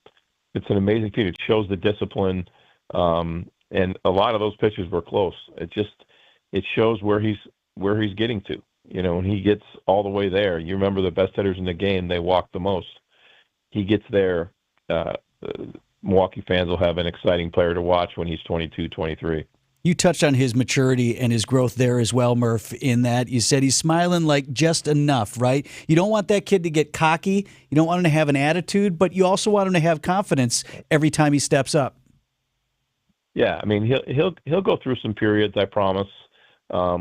It's an amazing feat. It shows the discipline, and a lot of those pitches were close. It shows where he's getting to. When he gets all the way there, you remember the best hitters in the game, they walk the most. He gets there, Milwaukee fans will have an exciting player to watch when he's 22, 23. You touched on his maturity and his growth there as well, Murph, in that you said he's smiling like just enough, right? You don't want that kid to get cocky. You don't want him to have an attitude, but you also want him to have confidence every time he steps up. Yeah, I mean, he'll go through some periods, I promise.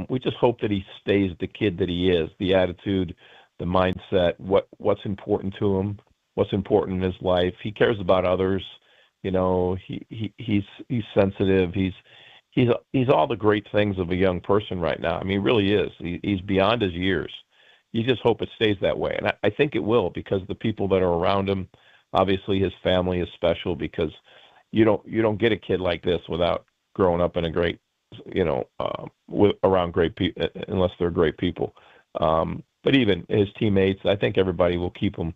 We just hope that he stays the kid that he is, the attitude, the mindset, what's important to him, what's important in his life. He cares about others. He's sensitive. He's all the great things of a young person right now. I mean, he really is. He's beyond his years. You just hope it stays that way. And I think it will, because the people that are around him, obviously his family is special, because you don't get a kid like this without growing up in a great, around great people, unless they're great people. But even his teammates, I think everybody will keep him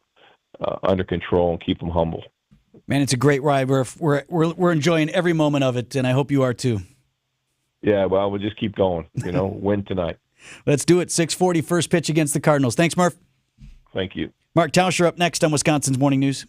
under control and keep him humble. Man, it's a great ride. We're enjoying every moment of it, and I hope you are too. Yeah, well, we'll just keep going. Win tonight. Let's do it. 6:40 first pitch against the Cardinals. Thanks, Murph. Thank you. Mark Tauscher up next on Wisconsin's Morning News.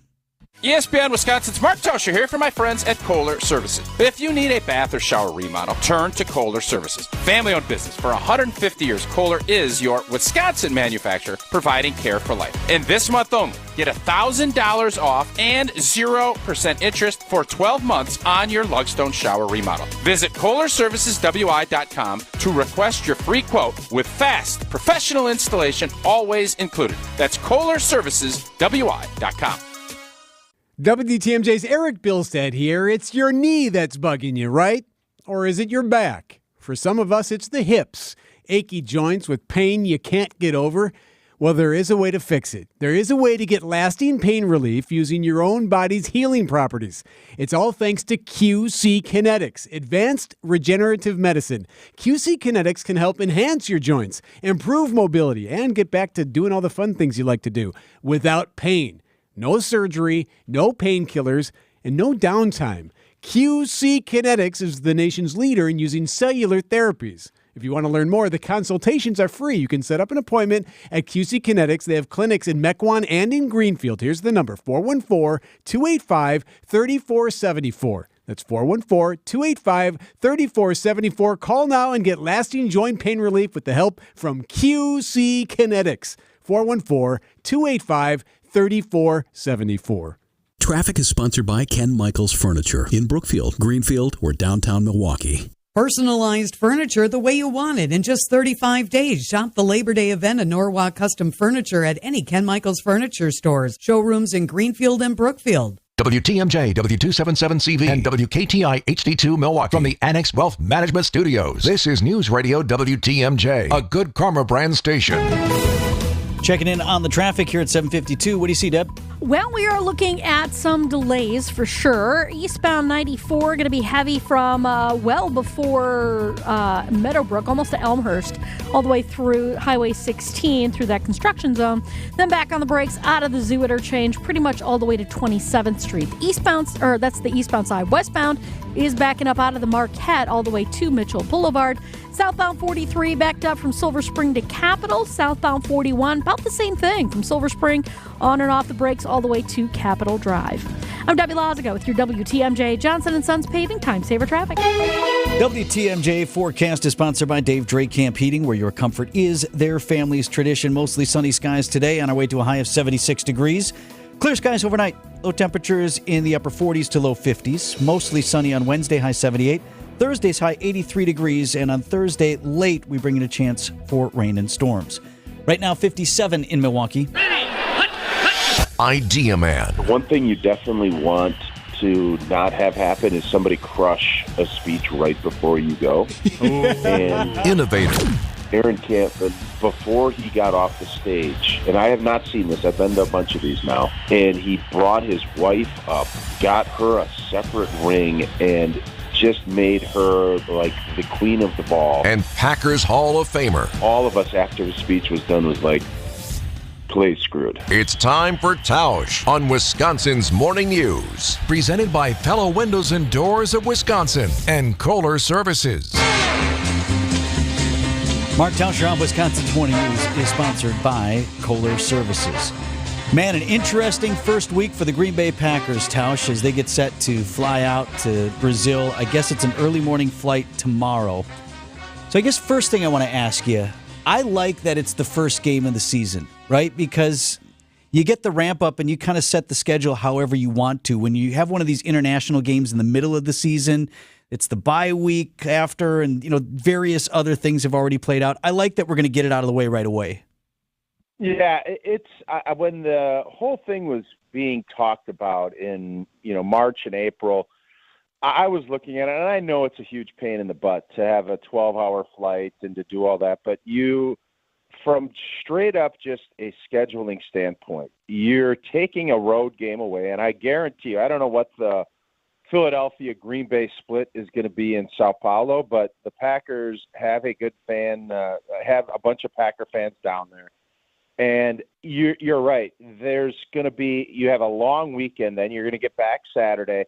ESPN Wisconsin's Mark Tauscher here for my friends at Kohler Services. If you need a bath or shower remodel, turn to Kohler Services. Family-owned business for 150 years, Kohler is your Wisconsin manufacturer, providing care for life. And this month only, get $1,000 off and 0% interest for 12 months on your Lugstone shower remodel. Visit KohlerServicesWI.com to request your free quote with fast, professional installation always included. That's KohlerServicesWI.com. WTMJ's Eric Bilstead here. It's your knee that's bugging you, right? Or is it your back? For some of us, it's the hips. Achy joints with pain you can't get over. Well, there is a way to fix it. There is a way to get lasting pain relief using your own body's healing properties. It's all thanks to QC Kinetics, advanced regenerative medicine. QC Kinetics can help enhance your joints, improve mobility, and get back to doing all the fun things you like to do without pain. No surgery, no painkillers, and no downtime. QC Kinetics is the nation's leader in using cellular therapies. If you want to learn more, the consultations are free. You can set up an appointment at QC Kinetics. They have clinics in Mequon and in Greenfield. Here's the number, 414-285-3474. That's 414-285-3474. Call now and get lasting joint pain relief with the help from QC Kinetics. 414-285-3474. Traffic is sponsored by Ken Michaels Furniture in Brookfield, Greenfield, or downtown Milwaukee. Personalized furniture the way you want it in just 35 days. Shop the Labor Day event in Norwalk Custom Furniture at any Ken Michaels Furniture stores. Showrooms in Greenfield and Brookfield. WTMJ, W277CV, and WKTI HD2 Milwaukee from the Annex Wealth Management Studios. This is News Radio WTMJ, a Good Karma brand station. Checking in on the traffic here at 7:52. What do you see, Deb? Well, we are looking at some delays for sure. Eastbound 94 going to be heavy from well before Meadowbrook, almost to Elmhurst, all the way through Highway 16 through that construction zone. Then back on the brakes out of the Zoo interchange, pretty much all the way to 27th Street. That's the eastbound side. Westbound is backing up out of the Marquette all the way to Mitchell Boulevard. Southbound 43 backed up from Silver Spring to Capitol. Southbound 41, about the same thing from Silver Spring on and off the brakes all the way to Capitol Drive. I'm Debbie Lazago with your WTMJ Johnson & Sons Paving Time Saver Traffic. WTMJ forecast is sponsored by Dave Drake Camp Heating, where your comfort is their family's tradition. Mostly sunny skies today on our way to a high of 76 degrees. Clear skies overnight. Low temperatures in the upper 40s to low 50s. Mostly sunny on Wednesday, high 78. Thursday's high 83 degrees, and on Thursday late, we bring in a chance for rain and storms. Right now, 57 in Milwaukee. Idea Man. One thing you definitely want to not have happen is somebody crush a speech right before you go. And Innovative. Aaron Campbell, before he got off the stage, and I have not seen this, I've been to a bunch of these now, and he brought his wife up, got her a separate ring, and just made her like the queen of the ball. And Packers Hall of Famer. All of us after his speech was done was like, play screwed. It's time for Tausch on Wisconsin's Morning News. Presented by Pella Windows and Doors of Wisconsin and Kohler Services. Mark Tauscher on Wisconsin's Morning News is sponsored by Kohler Services. Man, an interesting first week for the Green Bay Packers, Tausch, as they get set to fly out to Brazil. I guess it's an early morning flight tomorrow. So I guess first thing I want to ask you, I like that it's the first game of the season, right? Because you get the ramp up and you kind of set the schedule however you want to. When you have one of these international games in the middle of the season, it's the bye week after, and various other things have already played out. I like that we're going to get it out of the way right away. Yeah, it's when the whole thing was being talked about in March and April, I was looking at it, and I know it's a huge pain in the butt to have a 12-hour flight and to do all that, but from straight up just a scheduling standpoint, you're taking a road game away, and I guarantee you, I don't know what the Philadelphia-Green Bay split is going to be in Sao Paulo, but the Packers have a good have a bunch of Packer fans down there. And you're right. You have a long weekend, then you're going to get back Saturday.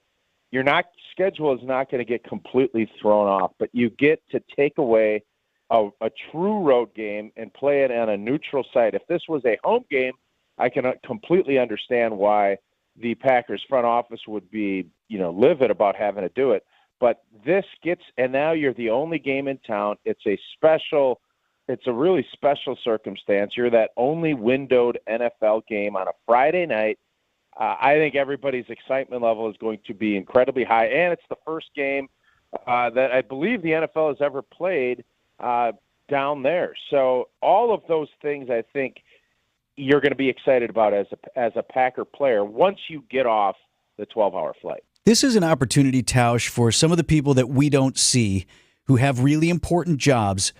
Schedule is not going to get completely thrown off, but you get to take away a true road game and play it on a neutral site. If this was a home game, I can completely understand why the Packers front office would be, livid about having to do it. But and now you're the only game in town. It's a really special circumstance. You're that only windowed NFL game on a Friday night. I think everybody's excitement level is going to be incredibly high, and it's the first game that I believe the NFL has ever played down there. So all of those things I think you're going to be excited about as a Packer player once you get off the 12-hour flight. This is an opportunity, Tausch, for some of the people that we don't see who have really important jobs.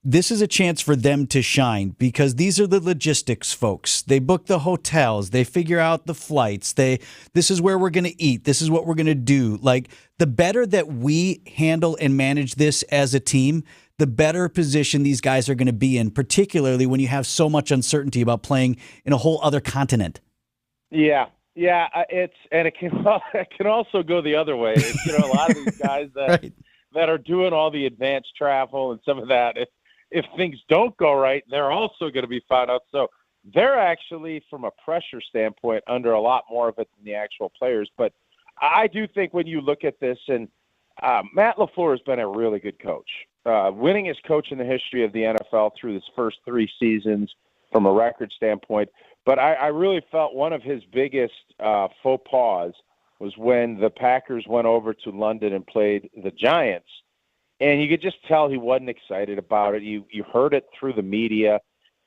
this is a chance for them to shine because these are the logistics folks. They book the hotels. They figure out the flights. This is where we're going to eat. This is what we're going to do. Like, the better that we handle and manage this as a team, the better position these guys are going to be in, particularly when you have so much uncertainty about playing in a whole other continent. Yeah. It can also go the other way. A lot of these guys that are doing all the advanced travel and some of that, if things don't go right, they're also going to be found out. So they're actually, from a pressure standpoint, under a lot more of it than the actual players. But I do think when you look at this, and Matt LaFleur has been a really good coach, winningest coach in the history of the NFL through his first 3 seasons from a record standpoint. But I really felt one of his biggest faux pas was when the Packers went over to London and played the Giants. And you could just tell he wasn't excited about it. You heard it through the media.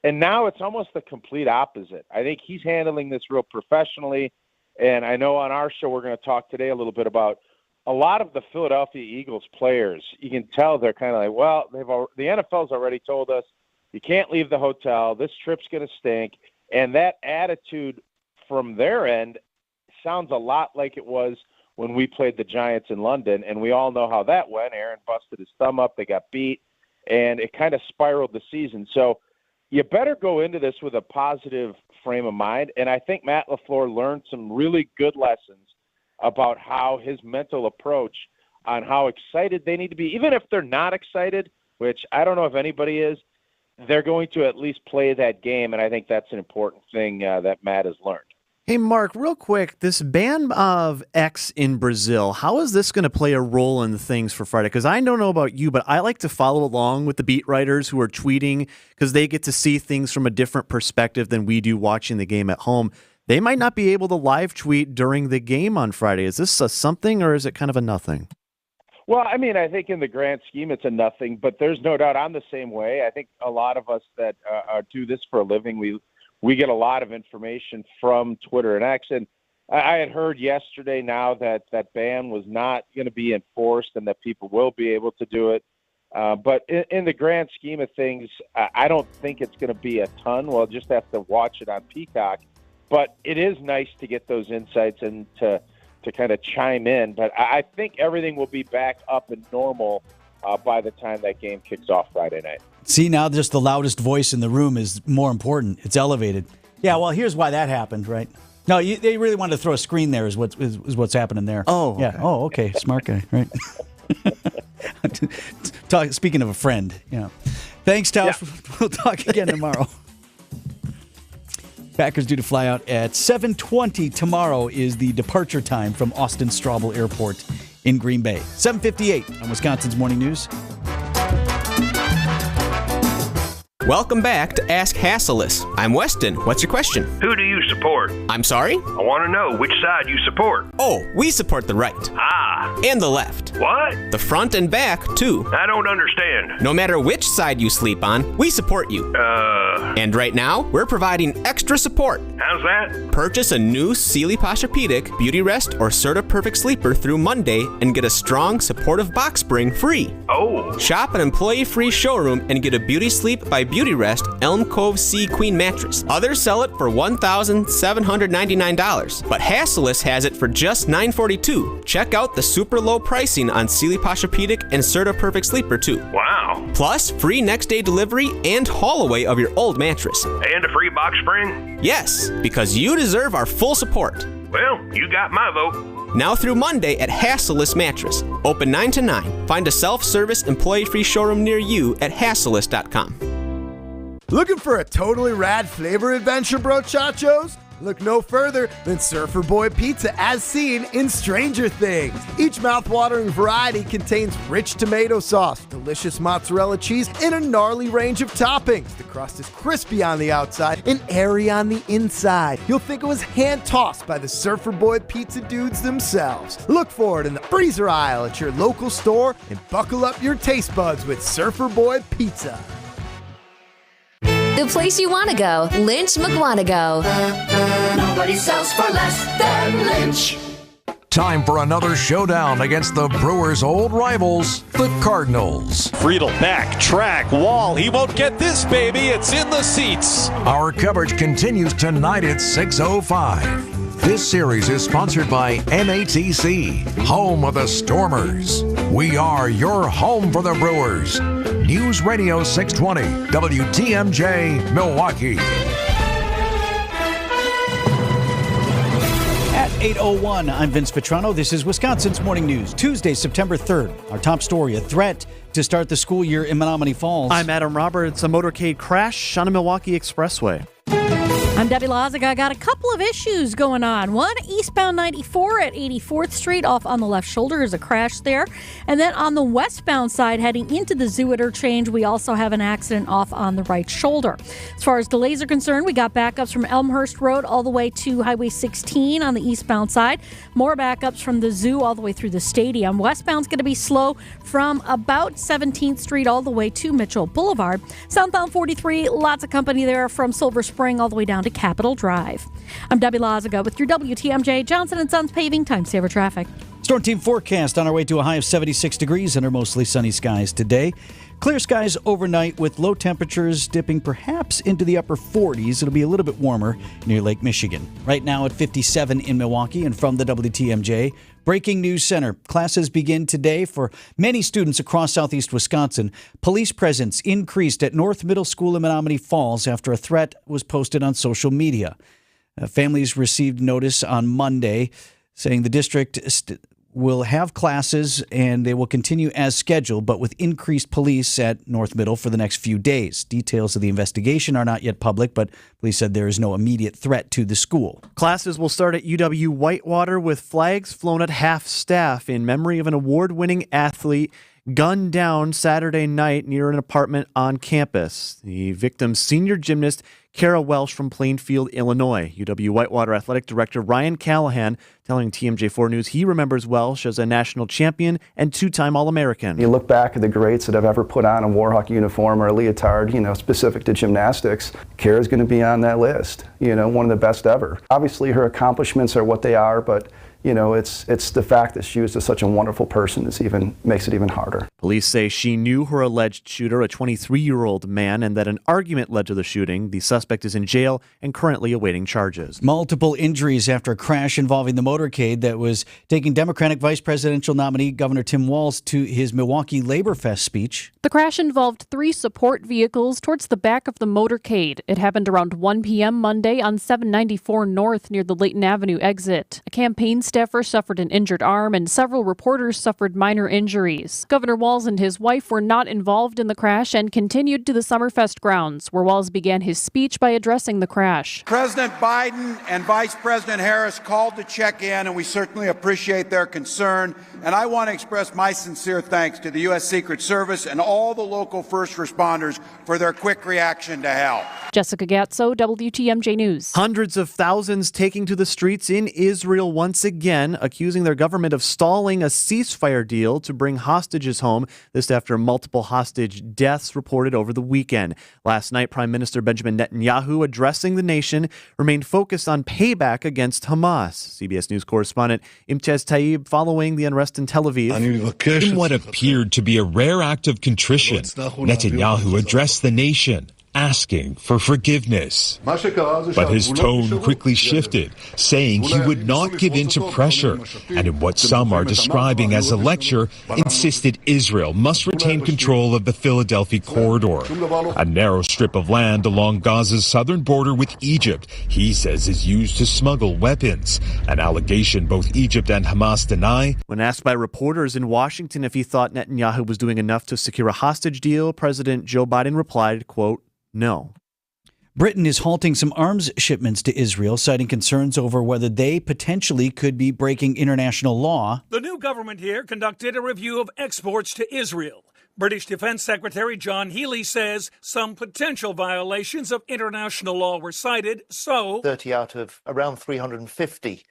And now it's almost the complete opposite. I think he's handling this real professionally. And I know on our show we're going to talk today a little bit about a lot of the Philadelphia Eagles players. You can tell they're kind of like, well, the NFL's already told us you can't leave the hotel. This trip's going to stink. And that attitude from their end sounds a lot like it was when we played the Giants in London, and we all know how that went. Aaron busted his thumb up, they got beat, and it kind of spiraled the season. So you better go into this with a positive frame of mind, and I think Matt LaFleur learned some really good lessons about how his mental approach on how excited they need to be. Even if they're not excited, which I don't know if anybody is, they're going to at least play that game, and I think that's an important thing that Matt has learned. Hey, Mark, real quick, this ban of X in Brazil, how is this going to play a role in things for Friday? Because I don't know about you, but I like to follow along with the beat writers who are tweeting because they get to see things from a different perspective than we do watching the game at home. They might not be able to live tweet during the game on Friday. Is this a something or is it kind of a nothing? Well, I mean, I think in the grand scheme it's a nothing, but there's no doubt I'm the same way. I think a lot of us that do this for a living, we get a lot of information from Twitter and X. And I had heard yesterday now that that ban was not going to be enforced and that people will be able to do it. But in the grand scheme of things, I don't think it's going to be a ton. We'll just have to watch it on Peacock. But it is nice to get those insights and to kind of chime in. But I think everything will be back up and normal by the time that game kicks off Friday night. See, now just the loudest voice in the room is more important. It's elevated. Yeah, well, here's why that happened, right? No, they really wanted to throw a screen there is what's happening there. Oh, yeah. Okay. Oh, okay. Smart guy, right? Speaking of a friend, Thanks, Tausch. Yeah. We'll talk again tomorrow. Packers due to fly out at 7:20 tomorrow is the departure time from Austin Straubel Airport in Green Bay. 7:58 on Wisconsin's Morning News. Welcome back to Ask Hasselus. I'm Weston. What's your question? Who do you support? I'm sorry? I want to know which side you support. Oh, we support the right. Ah. And the left. What? The front and back, too. I don't understand. No matter which side you sleep on, we support you. And right now, we're providing extra support. How's that? Purchase a new Sealy Posturepedic, Beauty Rest, or Serta Perfect Sleeper through Monday and get a strong, supportive box spring free. Oh. Shop an employee-free showroom and get a Beauty Sleep by Beauty Rest Elm Cove Sea Queen mattress. Others sell it for $1,799, but Hasselus has it for just $942. Check out the super low pricing on Sealy Posturepedic and Serta Perfect Sleeper too. Wow. Plus, free next day delivery and haul away of your old mattress. And a free box spring? Yes, because you deserve our full support. Well, you got my vote. Now through Monday at Hasselus Mattress. Open 9 to 9. Find a self-service employee-free showroom near you at hasselus.com. Looking for a totally rad flavor adventure, brochachos? Look no further than Surfer Boy Pizza as seen in Stranger Things. Each mouth-watering variety contains rich tomato sauce, delicious mozzarella cheese, and a gnarly range of toppings. The crust is crispy on the outside and airy on the inside. You'll think it was hand-tossed by the Surfer Boy Pizza dudes themselves. Look for it in the freezer aisle at your local store and buckle up your taste buds with Surfer Boy Pizza. The place you want to go, Lynch McWanago. Nobody sells for less than Lynch. Time for another showdown against the Brewers' old rivals, the Cardinals. Friedel back, track, Wall. He won't get this, baby. It's in the seats. Our coverage continues tonight at 6:05. This series is sponsored by MATC, home of the Stormers. We are your home for the Brewers. News Radio 620, WTMJ, Milwaukee. At 8:01, I'm Vince Petrano. This is Wisconsin's Morning News. Tuesday, September 3rd. Our top story, a threat to start the school year in Menominee Falls. I'm Adam Roberts. A motorcade crash on a Milwaukee expressway. I'm Debbie Lazaga. Got a couple of issues going on. One, eastbound 94 at 84th Street off on the left shoulder is a crash there. And then on the westbound side heading into the Zoo interchange, we also have an accident off on the right shoulder. As far as delays are concerned, we got backups from Elmhurst Road all the way to Highway 16 on the eastbound side. More backups from the Zoo all the way through the stadium. Westbound's going to be slow from about 17th Street all the way to Mitchell Boulevard. Southbound 43, lots of company there from Silver Spring all the way down to Capitol Drive. I'm Debbie Lazaga with your WTMJ Johnson & Sons Paving Time Saver Traffic. Storm team forecast on our way to a high of 76 degrees under mostly sunny skies today. Clear skies overnight with low temperatures dipping perhaps into the upper 40s. It'll be a little bit warmer near Lake Michigan. Right now at 57 in Milwaukee. And from the WTMJ Breaking News Center, classes begin today for many students across southeast Wisconsin. Police presence increased at North Middle School in Menominee Falls after a threat was posted on social media. Families received notice on Monday saying the district will have classes and they will continue as scheduled, but with increased police at North Middle for the next few days. Details of the investigation are not yet public, but police said there is no immediate threat to the school. Classes will start at UW Whitewater with flags flown at half staff in memory of an award-winning athlete gunned down Saturday night near an apartment on campus. The victim's senior gymnast, Kara Welsh from Plainfield, Illinois. UW Whitewater Athletic Director Ryan Callahan telling TMJ4 News he remembers Welsh as a national champion and two-time All-American. You look back at the greats that have ever put on a Warhawk uniform or a leotard, specific to gymnastics. Kara's going to be on that list, one of the best ever. Obviously, her accomplishments are what they are, but it's the fact that she was just such a wonderful person that makes it even harder. Police say she knew her alleged shooter, a 23-year-old man, and that an argument led to the shooting. The suspect is in jail and currently awaiting charges. Multiple injuries after a crash involving the motorcade that was taking Democratic vice presidential nominee Governor Tim Walz to his Milwaukee Labor Fest speech. The crash involved 3 support vehicles towards the back of the motorcade. It happened around 1 p.m. Monday on 794 North near the Layton Avenue exit. A campaign staffer suffered an injured arm and several reporters suffered minor injuries. Governor Walz and his wife were not involved in the crash and continued to the Summerfest grounds, where Walz began his speech by addressing the crash. President Biden and Vice President Harris called to check in, and we certainly appreciate their concern. And I want to express my sincere thanks to the U.S. Secret Service and all the local first responders for their quick reaction to help. Jessica Gatso, WTMJ News. Hundreds of thousands taking to the streets in Israel once again, accusing their government of stalling a ceasefire deal to bring hostages home. This after multiple hostage deaths reported over the weekend. Last night, Prime Minister Benjamin Netanyahu, addressing the nation, remained focused on payback against Hamas. CBS News correspondent Imtiaz Taib following the unrest in Tel Aviv. In what appeared to be a rare act of contrition, Netanyahu addressed the nation, asking for forgiveness. But his tone quickly shifted, saying he would not give in to pressure, and in what some are describing as a lecture, insisted Israel must retain control of the Philadelphia corridor, a narrow strip of land along Gaza's southern border with Egypt, he says is used to smuggle weapons, an allegation both Egypt and Hamas deny. When asked by reporters in Washington if he thought Netanyahu was doing enough to secure a hostage deal, President Joe Biden replied, quote, "No." Britain is halting some arms shipments to Israel, citing concerns over whether they potentially could be breaking international law. The new government here conducted a review of exports to Israel. British Defense Secretary John Healey says some potential violations of international law were cited, so 30 out of around 350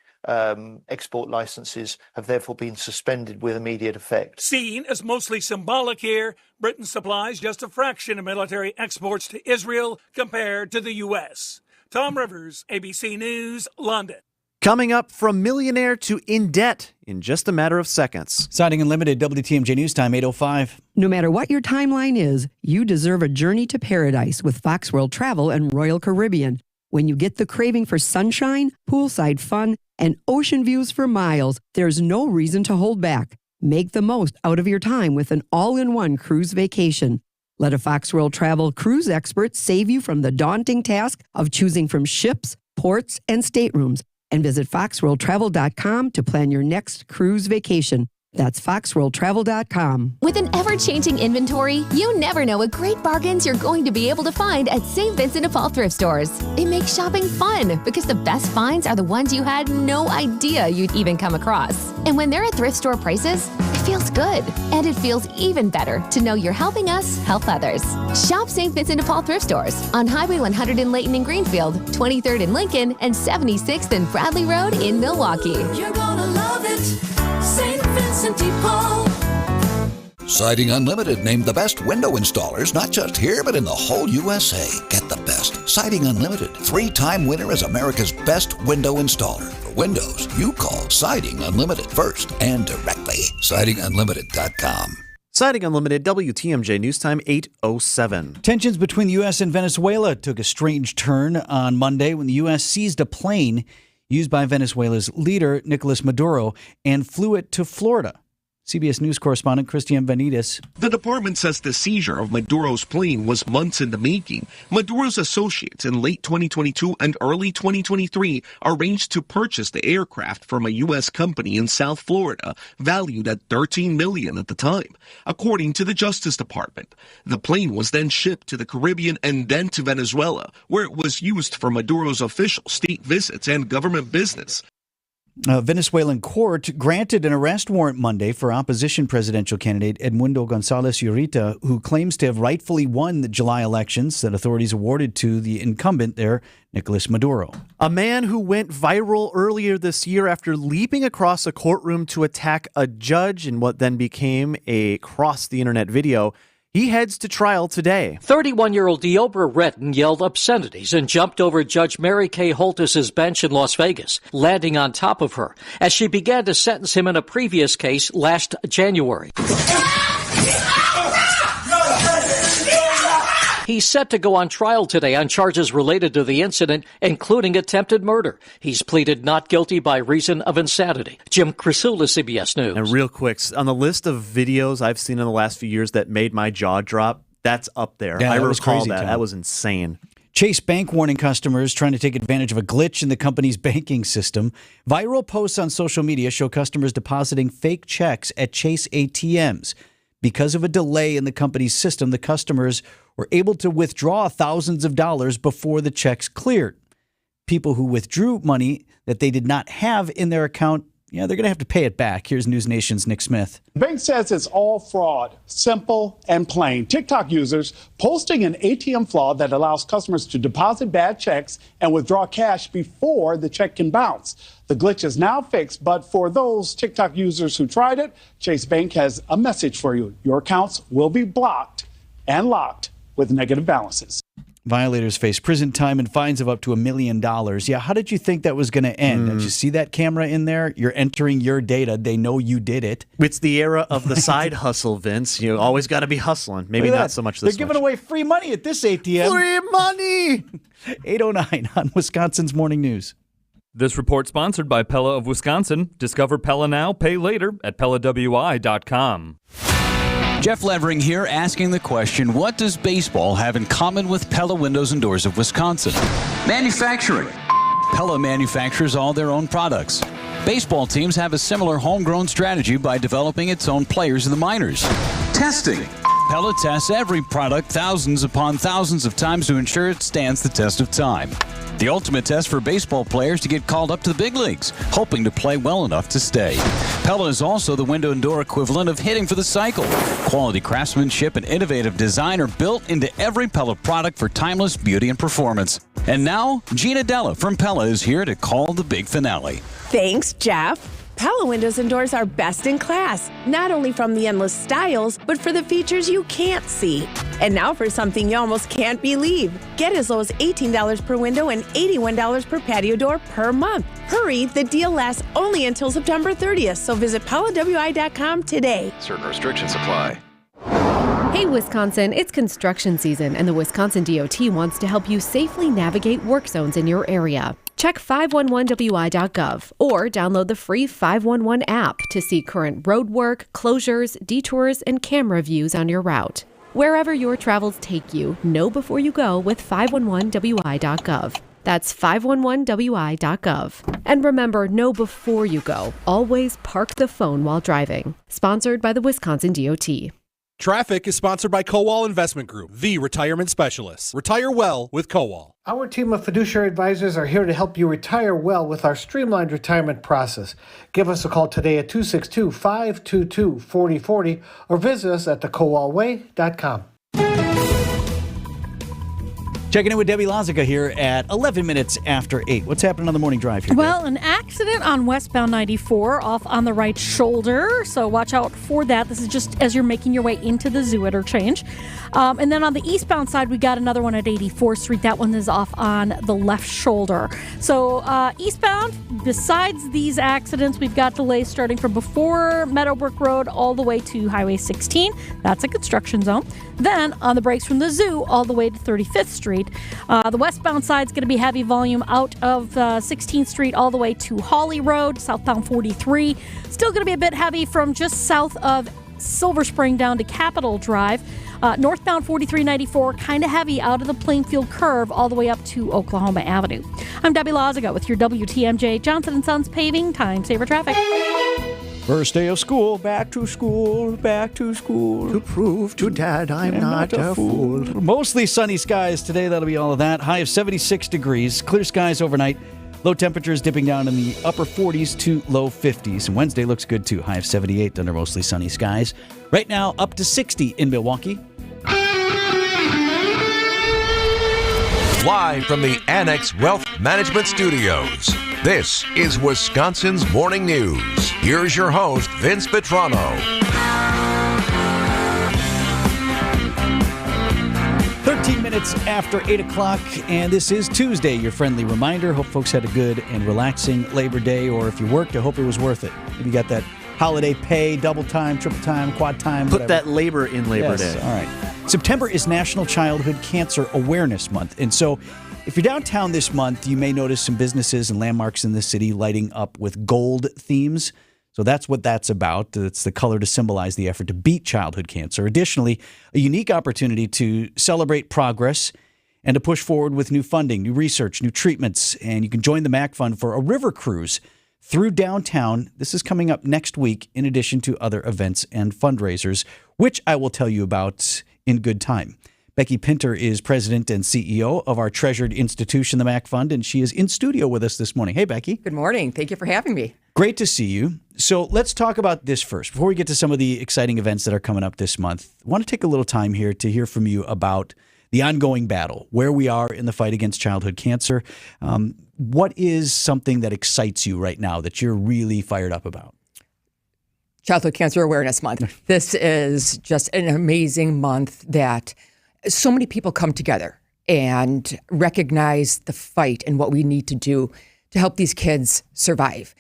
export licenses have therefore been suspended with immediate effect. Seen as mostly symbolic here, Britain supplies just a fraction of military exports to Israel compared to the U.S. Tom Rivers, ABC News, London. Coming up, from millionaire to in debt in just a matter of seconds. Siding Unlimited, WTMJ News Time, 8:05. No matter what your timeline is, you deserve a journey to paradise with Fox World Travel and Royal Caribbean. When you get the craving for sunshine, poolside fun, and ocean views for miles, there's no reason to hold back. Make the most out of your time with an all-in-one cruise vacation. Let a Fox World Travel cruise expert save you from the daunting task of choosing from ships, ports, and staterooms. And visit foxworldtravel.com to plan your next cruise vacation. That's foxworldtravel.com. With an ever-changing inventory, you never know what great bargains you're going to be able to find at St. Vincent de Paul thrift stores. It makes shopping fun because the best finds are the ones you had no idea you'd even come across. And when they're at thrift store prices, it feels good. And it feels even better to know you're helping us help others. Shop St. Vincent de Paul thrift stores on Highway 100 in Layton and Greenfield, 23rd in Lincoln, and 76th and Bradley Road in Milwaukee. You're gonna love it. St. Vincent de Paul. Siding Unlimited named the best window installers, not just here, but in the whole USA. Get the best. Siding Unlimited, 3-time winner as America's best window installer. For windows, you call Siding Unlimited first and directly. SidingUnlimited.com. Siding Unlimited, WTMJ News Time, 8:07. Tensions between the U.S. and Venezuela took a strange turn on Monday when the U.S. seized a plane used by Venezuela's leader, Nicolas Maduro, and flew it to Florida. CBS News correspondent Christian Benitez. The department says the seizure of Maduro's plane was months in the making. Maduro's associates in late 2022 and early 2023 arranged to purchase the aircraft from a U.S. company in South Florida, valued at $13 million at the time, according to the Justice Department. The plane was then shipped to the Caribbean and then to Venezuela, where it was used for Maduro's official state visits and government business. A Venezuelan court granted an arrest warrant Monday for opposition presidential candidate Edmundo González Urita, who claims to have rightfully won the July elections that authorities awarded to the incumbent there, Nicolas Maduro. A man who went viral earlier this year after leaping across a courtroom to attack a judge in what then became a cross-the-internet video. He heads to trial today. 31-year-old Deobra Redden yelled obscenities and jumped over Judge Mary Kay Holtis's bench in Las Vegas, landing on top of her as she began to sentence him in a previous case last January. He's set to go on trial today on charges related to the incident, including attempted murder. He's pleaded not guilty by reason of insanity. Jim Crisula, CBS News. And real quick, on the list of videos I've seen in the last few years that made my jaw drop, that's up there. Yeah, I that was recall crazy, that. Tom. That was insane. Chase Bank warning customers trying to take advantage of a glitch in the company's banking system. Viral posts on social media show customers depositing fake checks at Chase ATMs. Because of a delay in the company's system, the customers were able to withdraw thousands of dollars before the checks cleared. People who withdrew money that they did not have in their account, they're going to have to pay it back. Here's News Nation's Nick Smith. The bank says it's all fraud, simple and plain. TikTok users posting an ATM flaw that allows customers to deposit bad checks and withdraw cash before the check can bounce. The glitch is now fixed, but for those TikTok users who tried it, Chase Bank has a message for you. Your accounts will be blocked and locked with negative balances. Violators face prison time and fines of up to $1 million. Yeah, how did you think that was going to end? Did you see that camera in there? You're entering your data. They know you did it. It's the era of the side hustle, Vince. You always got to be hustling. Maybe not so much this They're giving away free money at this ATM. Free money! 8:09 on Wisconsin's Morning News. This report sponsored by Pella of Wisconsin. Discover Pella now, pay later at PellaWI.com. Jeff Levering here asking the question, what does baseball have in common with Pella Windows and Doors of Wisconsin? Manufacturing. Pella manufactures all their own products. Baseball teams have a similar homegrown strategy by developing its own players in the minors. Testing. Pella tests every product thousands upon thousands of times to ensure it stands the test of time. The ultimate test for baseball players to get called up to the big leagues, hoping to play well enough to stay. Pella is also the window and door equivalent of hitting for the cycle. Quality craftsmanship and innovative design are built into every Pella product for timeless beauty and performance. And now, Gina Della from Pella is here to call the big finale. Thanks, Jeff. Pella windows and doors are best in class, not only from the endless styles, but for the features you can't see. And now for something you almost can't believe. Get as low as $18 per window and $81 per patio door per month. Hurry, the deal lasts only until September 30th, so visit PellaWI.com today. Certain restrictions apply. Hey, Wisconsin, it's construction season, and the Wisconsin DOT wants to help you safely navigate work zones in your area. Check 511wi.gov or download the free 511 app to see current road work, closures, detours, and camera views on your route. Wherever your travels take you, know before you go with 511wi.gov. That's 511wi.gov. And remember, know before you go. Always park the phone while driving. Sponsored by the Wisconsin DOT. Traffic is sponsored by Kowal Investment Group, the retirement specialists. Retire well with Kowal. Our team of fiduciary advisors are here to help you retire well with our streamlined retirement process. Give us a call today at 262-522-4040 or visit us at thekowalway.com. Checking in with Debbie Lazica here at 11 minutes after 8. What's happening on the morning drive here? Well, an accident on westbound 94 off on the right shoulder, so watch out for that. This is just as you're making your way into the zoo interchange. And then on the eastbound side, we got another one at 84th Street. That one is off on the left shoulder. So eastbound, besides these accidents, we've got delays starting from before Meadowbrook Road all the way to Highway 16. That's a construction zone. Then on the breaks from the zoo all the way to 35th Street. The westbound side is going to be heavy volume out of 16th Street all the way to Hawley Road, southbound 43. Still going to be a bit heavy from just south of Silver Spring down to Capitol Drive. Northbound 4394, kind of heavy out of the Plainfield curve all the way up to Oklahoma Avenue. I'm Debbie Lazica with your WTMJ Johnson & Sons Paving Time Saver Traffic. First day of school, back to school, back to school. To prove to Dad I'm not a fool. Mostly sunny skies today. That'll be all of that. High of 76 degrees. Clear skies overnight. Low temperatures dipping down in the upper 40s to low 50s. And Wednesday looks good too. High of 78 under mostly sunny skies. Right now up to 60 in Milwaukee. Live from the Annex Wealth Management Studios, this is Wisconsin's Morning News. Here's your host, Vince Petrano. 13 minutes after 8 o'clock, and this is Tuesday. Your friendly reminder. Hope folks had a good and relaxing Labor Day, or if you worked, I hope it was worth it. If you got that holiday pay, double time, triple time, quad time, Put whatever. that labor in Labor Day. All right. September is National Childhood Cancer Awareness Month, and so if you're downtown this month, you may notice some businesses and landmarks in the city lighting up with gold themes. So that's what that's about. It's the color to symbolize the effort to beat childhood cancer. Additionally, a unique opportunity to celebrate progress and to push forward with new funding, new research, new treatments. And you can join the MAC Fund for a river cruise through downtown. This is coming up next week, in addition to other events and fundraisers, which I will tell you about in good time. Becky Pinter is president and CEO of our treasured institution, the MAC Fund, and she is in studio with us this morning. Hey, Becky. Good morning. Thank you for having me. Great to see you. So let's talk about this first. Before we get to some of the exciting events that are coming up this month, I want to take a little time here to hear from you about the ongoing battle, where we are in the fight against childhood cancer. What is something that excites you right now that you're really fired up about? Childhood Cancer Awareness Month. This is just an amazing month that so many people come together and recognize the fight and what we need to do to help these kids survive.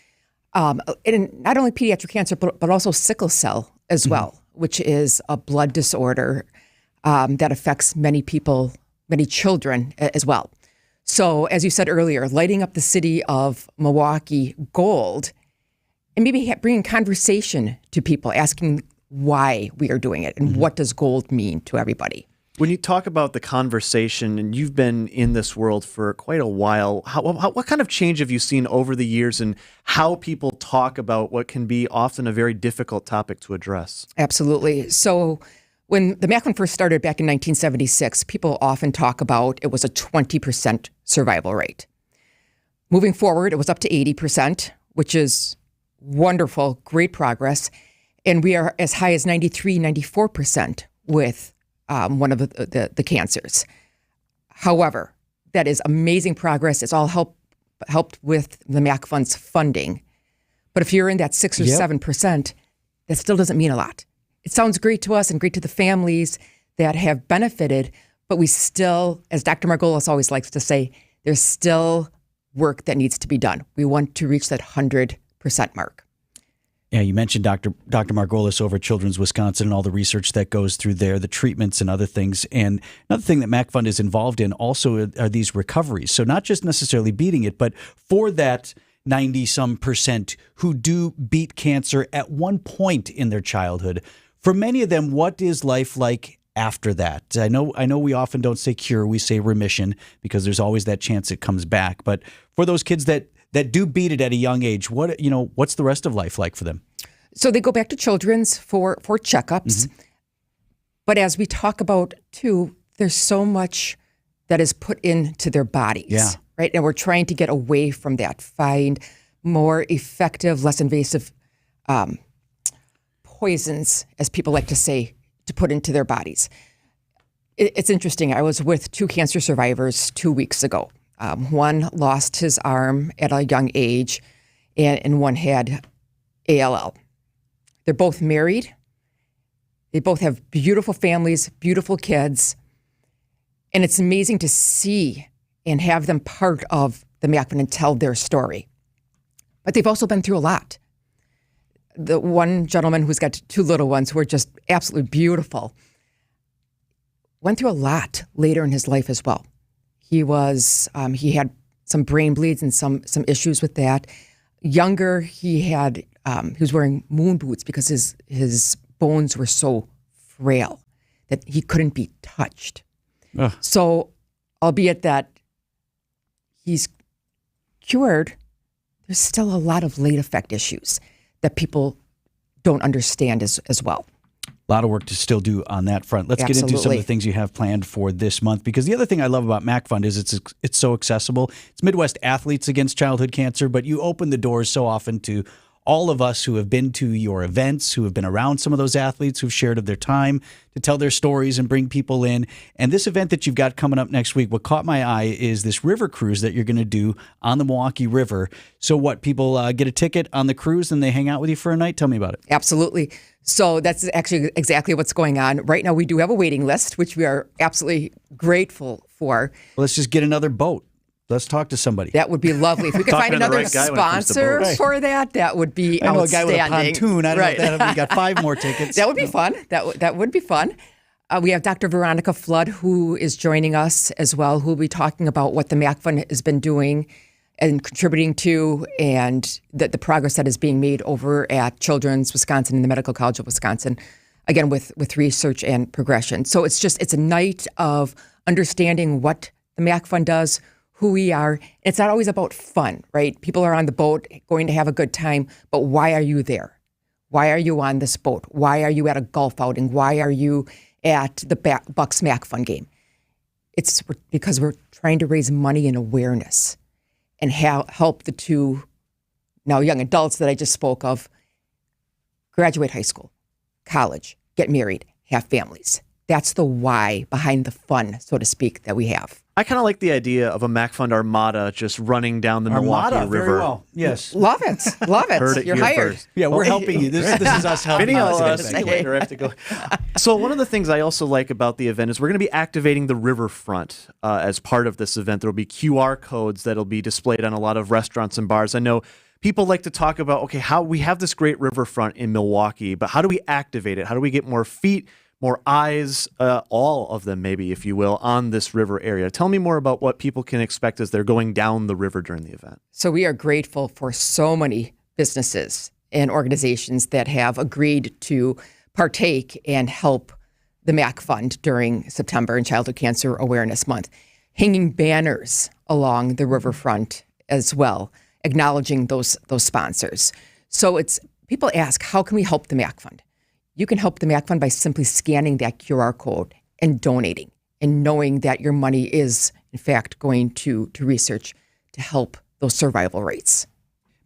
And not only pediatric cancer, but also sickle cell as well, which is a blood disorder that affects many people, many children as well. So as you said earlier, lighting up the city of Milwaukee gold, and maybe bringing conversation to people, asking why we are doing it and what does gold mean to everybody. When you talk about the conversation, and you've been in this world for quite a while, what kind of change have you seen over the years in how people talk about what can be often a very difficult topic to address? Absolutely. So when the MAC Fund first started back in 1976, people often talk about it was a 20% survival rate. Moving forward, it was up to 80%, which is wonderful, great progress. And we are as high as 93, 94% with one of the cancers. However, that is amazing progress. It's all helped with the MAC Fund's funding. But if you're in that 6 or 7%, that still doesn't mean a lot. It sounds great to us and great to the families that have benefited, but we still, as Dr. Margolis always likes to say, there's still work that needs to be done. We want to reach that 100% mark. Yeah, you mentioned Dr. Margolis over at Children's Wisconsin and all the research that goes through there, the treatments and other things. And another thing that Mac Fund is involved in also are these recoveries. So not just necessarily beating it, but for that 90-some% who do beat cancer at one point in their childhood, for many of them, what is life like after that? I know we often don't say cure, we say remission, because there's always that chance it comes back. But for those kids that do beat it at a young age, what's the rest of life like for them? So they go back to Children's for checkups. Mm-hmm. But as we talk about too, there's so much that is put into their bodies, right? And we're trying to get away from that, find more effective, less invasive poisons, as people like to say, to put into their bodies. It's interesting. I was with 2 cancer survivors 2 weeks ago. One lost his arm at a young age, and one had ALL. They're both married. They both have beautiful families, beautiful kids. And it's amazing to see and have them part of the Mac Fund and tell their story. But they've also been through a lot. The one gentleman who's got 2 little ones who are just absolutely beautiful went through a lot later in his life as well. He had some brain bleeds and some issues with that. Younger, he was wearing moon boots because his bones were so frail that he couldn't be touched. Ugh. So, albeit that he's cured, there's still a lot of late effect issues that people don't understand as well. A lot of work to still do on that front. Let's get into some of the things you have planned for this month, because the other thing I love about Mac Fund is it's so accessible. It's Midwest Athletes Against Childhood Cancer, but you open the doors so often to all of us who have been to your events, who have been around some of those athletes, who've shared of their time to tell their stories and bring people in. And this event that you've got coming up next week, what caught my eye is this river cruise that you're going to do on the Milwaukee River. So what, people get a ticket on the cruise and they hang out with you for a night? Tell me about it. Absolutely. So that's actually exactly what's going on. Right now we do have a waiting list, which we are absolutely grateful for. Well, let's just get another boat. Let's talk to somebody. That would be lovely. If we could find another sponsor for that would be outstanding. I know a guy with a pontoon. I don't know if we got 5 more tickets. That would be fun. That would be fun. We have Dr. Veronica Flood, who is joining us as well, who will be talking about what the Mac Fund has been doing and contributing to, and the progress that is being made over at Children's Wisconsin and the Medical College of Wisconsin, again, with research and progression. So it's a night of understanding what the Mac Fund does, who we are. It's not always about fun, right? People are on the boat going to have a good time, but why are you there? Why are you on this boat? Why are you at a golf outing? Why are you at the Bucks Mac Fund game? It's because we're trying to raise money and awareness and help the 2 now young adults that I just spoke of graduate high school, college, get married, have families. That's the why behind the fun, so to speak, that we have. I kind of like the idea of a Mac Fund Armada just running down the Milwaukee River. Very well. Yes. Love it. Love it. Heard it You're here hired. First. Yeah, we're helping you. This is us helping you. Later, I have to go. So one of the things I also like about the event is we're going to be activating the riverfront as part of this event. There will be QR codes that will be displayed on a lot of restaurants and bars. I know people like to talk about, okay, how we have this great riverfront in Milwaukee, but how do we activate it? How do we get more feet, more eyes, all of them maybe, if you will, on this river area? Tell me more about what people can expect as they're going down the river during the event. So we are grateful for so many businesses and organizations that have agreed to partake and help the Mac Fund during September and Childhood Cancer Awareness Month, hanging banners along the riverfront as well, acknowledging those sponsors. So people ask, how can we help the Mac Fund? You can help the Mac Fund by simply scanning that QR code and donating and knowing that your money is, in fact, going to research to help those survival rates.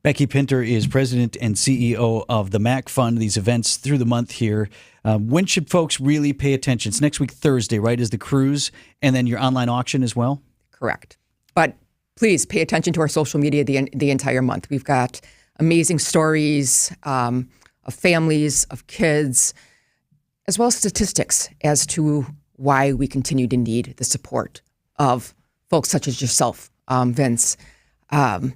Becky Pinter is president and CEO of the Mac Fund, these events through the month here. When should folks really pay attention? It's next week, Thursday, right, is the cruise, and then your online auction as well? Correct. But please pay attention to our social media the entire month. We've got amazing stories of families, of kids, as well as statistics as to why we continue to need the support of folks such as yourself, Vince, and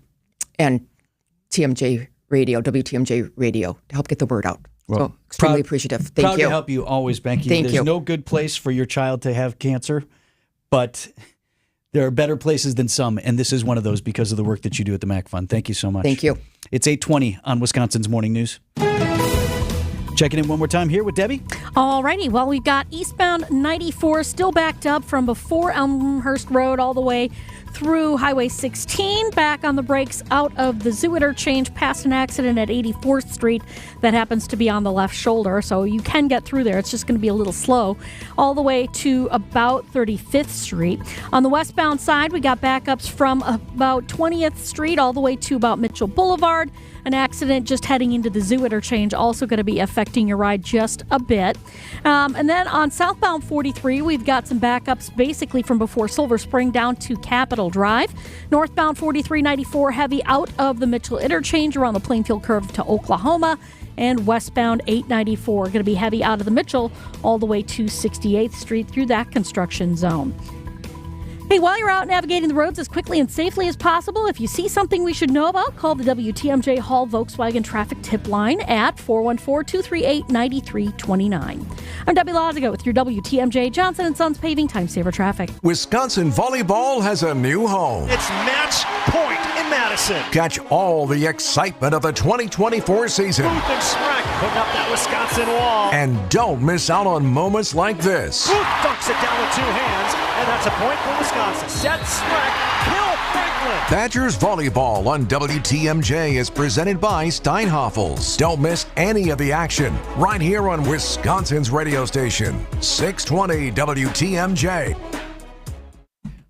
TMJ Radio, WTMJ Radio, to help get the word out. Well, so extremely appreciative. Thank proud you. to help you always, Becky. Thank There's you. no good place for your child to have cancer, but there are better places than some, and this is one of those because of the work that you do at the MAC Fund. Thank you so much. Thank you. It's 8:20 on Wisconsin's Morning News. Checking in one more time here with Debbie. All righty. Well, we've got eastbound 94 still backed up from before Elmhurst Road all the way through Highway 16, back on the brakes out of the Zoo interchange past an accident at 84th Street that happens to be on the left shoulder. So you can get through there. It's just going to be a little slow. All the way to about 35th Street. On the westbound side, we got backups from about 20th Street all the way to about Mitchell Boulevard. An accident just heading into the Zoo interchange also going to be affecting your ride just a bit. And then on southbound 43, we've got some backups basically from before Silver Spring down to Capitol Drive. Northbound 4394 heavy out of the Mitchell interchange around the Plainfield curve to Oklahoma. And westbound 894 going to be heavy out of the Mitchell all the way to 68th Street through that construction zone. Hey, while you're out navigating the roads as quickly and safely as possible, if you see something we should know about, call the WTMJ Hall Volkswagen Traffic Tip Line at 414-238-9329. I'm Debbie Lazigo with your WTMJ Johnson & Sons Paving Time Saver Traffic. Wisconsin Volleyball has a new home. It's match point in Madison. Catch all the excitement of the 2024 season. Booth and Smack putting up that Wisconsin wall. And don't miss out on moments like this. Booth dunks it down with two hands, and that's a point for Wisconsin. Set, Smack, kill Franklin. Badgers Volleyball on WTMJ is presented by Steinhoffels. Don't miss any of the action right here on Wisconsin's radio station, 620 WTMJ.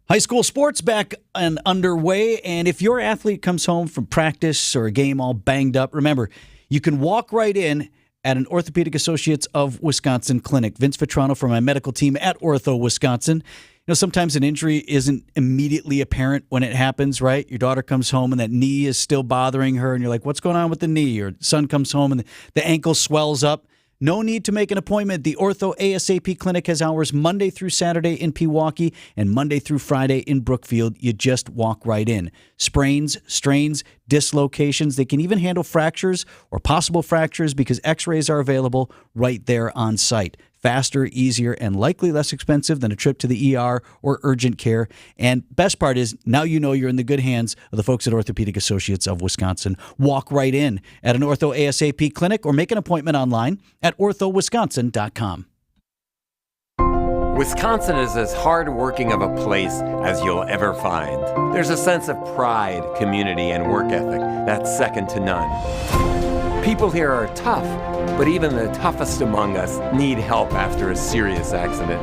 High school sports back and underway, and if your athlete comes home from practice or a game all banged up, remember, you can walk right in at an Orthopedic Associates of Wisconsin clinic. Vince Vitrano from my medical team at Ortho Wisconsin. You know, sometimes an injury isn't immediately apparent when it happens, right? Your daughter comes home and that knee is still bothering her, and you're like, what's going on with the knee? Or son comes home and the ankle swells up. No need to make an appointment. The Ortho ASAP Clinic has hours Monday through Saturday in Pewaukee and Monday through Friday in Brookfield. You just walk right in. Sprains, strains, dislocations. They can even handle fractures or possible fractures because x-rays are available right there on site. Faster, easier, and likely less expensive than a trip to the ER or urgent care. And best part is, now you know you're in the good hands of the folks at Orthopedic Associates of Wisconsin. Walk right in at an Ortho ASAP clinic or make an appointment online at orthowisconsin.com. Wisconsin is as hard-working of a place as you'll ever find. There's a sense of pride, community, and work ethic that's second to none. People here are tough, but even the toughest among us need help after a serious accident.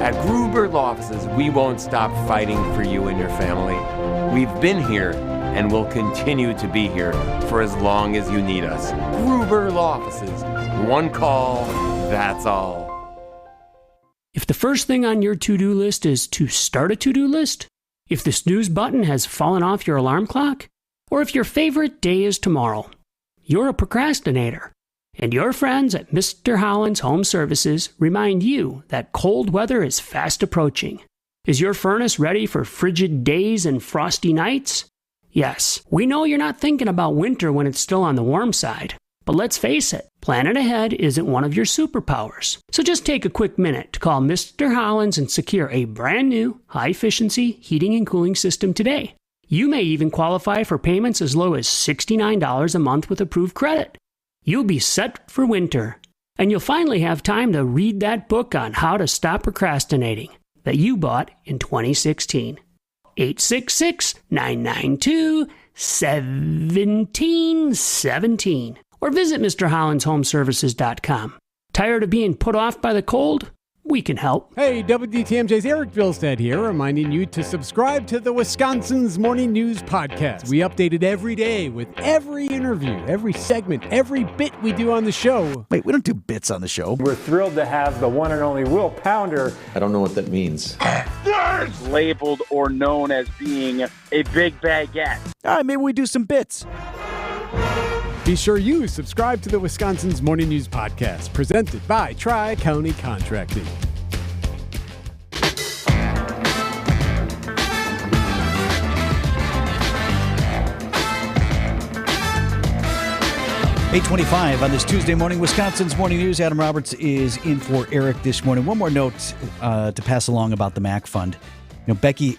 At Gruber Law Offices, we won't stop fighting for you and your family. We've been here and will continue to be here for as long as you need us. Gruber Law Offices. One call, that's all. If the first thing on your to-do list is to start a to-do list, if the snooze button has fallen off your alarm clock, or if your favorite day is tomorrow, you're a procrastinator. And your friends at Mr. Holland's Home Services remind you that cold weather is fast approaching. Is your furnace ready for frigid days and frosty nights? Yes, we know you're not thinking about winter when it's still on the warm side. But let's face it, planning ahead isn't one of your superpowers. So just take a quick minute to call Mr. Holland's and secure a brand new, high-efficiency heating and cooling system today. You may even qualify for payments as low as $69 a month with approved credit. You'll be set for winter, and you'll finally have time to read that book on how to stop procrastinating that you bought in 2016. 866-992-1717 or visit MrHollandsHomeservices.com. Tired of being put off by the cold? We can help. Hey, WTMJ's Eric Vilstead here, reminding you to subscribe to the Wisconsin's Morning News Podcast. We update it every day with every interview, every segment, every bit we do on the show. Wait, we don't do bits on the show. We're thrilled to have the one and only Will Pounder. I don't know what that means. Labeled or known as being a big baguette. All right, maybe we do some bits. Be sure you subscribe to the Wisconsin's Morning News Podcast, presented by Tri-County Contracting. .25 on this Tuesday morning, Wisconsin's Morning News. Adam Roberts is in for Eric this morning. One more note to pass along about the MAC Fund. Becky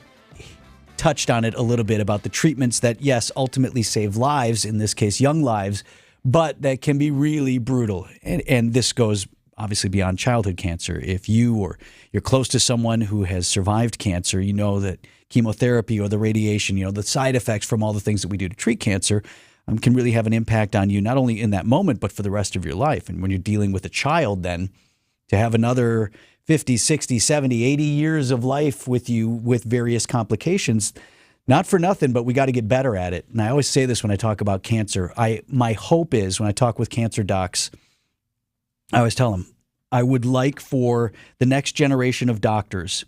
touched on it a little bit about the treatments that, yes, ultimately save lives, in this case, young lives, but that can be really brutal. And this goes obviously beyond childhood cancer. If you or you're close to someone who has survived cancer, you know that chemotherapy or the radiation, the side effects from all the things that we do to treat cancer can really have an impact on you, not only in that moment, but for the rest of your life. And when you're dealing with a child, then to have another 50, 60, 70, 80 years of life with you with various complications, not for nothing, but we got to get better at it. And I always say this when I talk about cancer. My hope is, when I talk with cancer docs, I always tell them, I would like for the next generation of doctors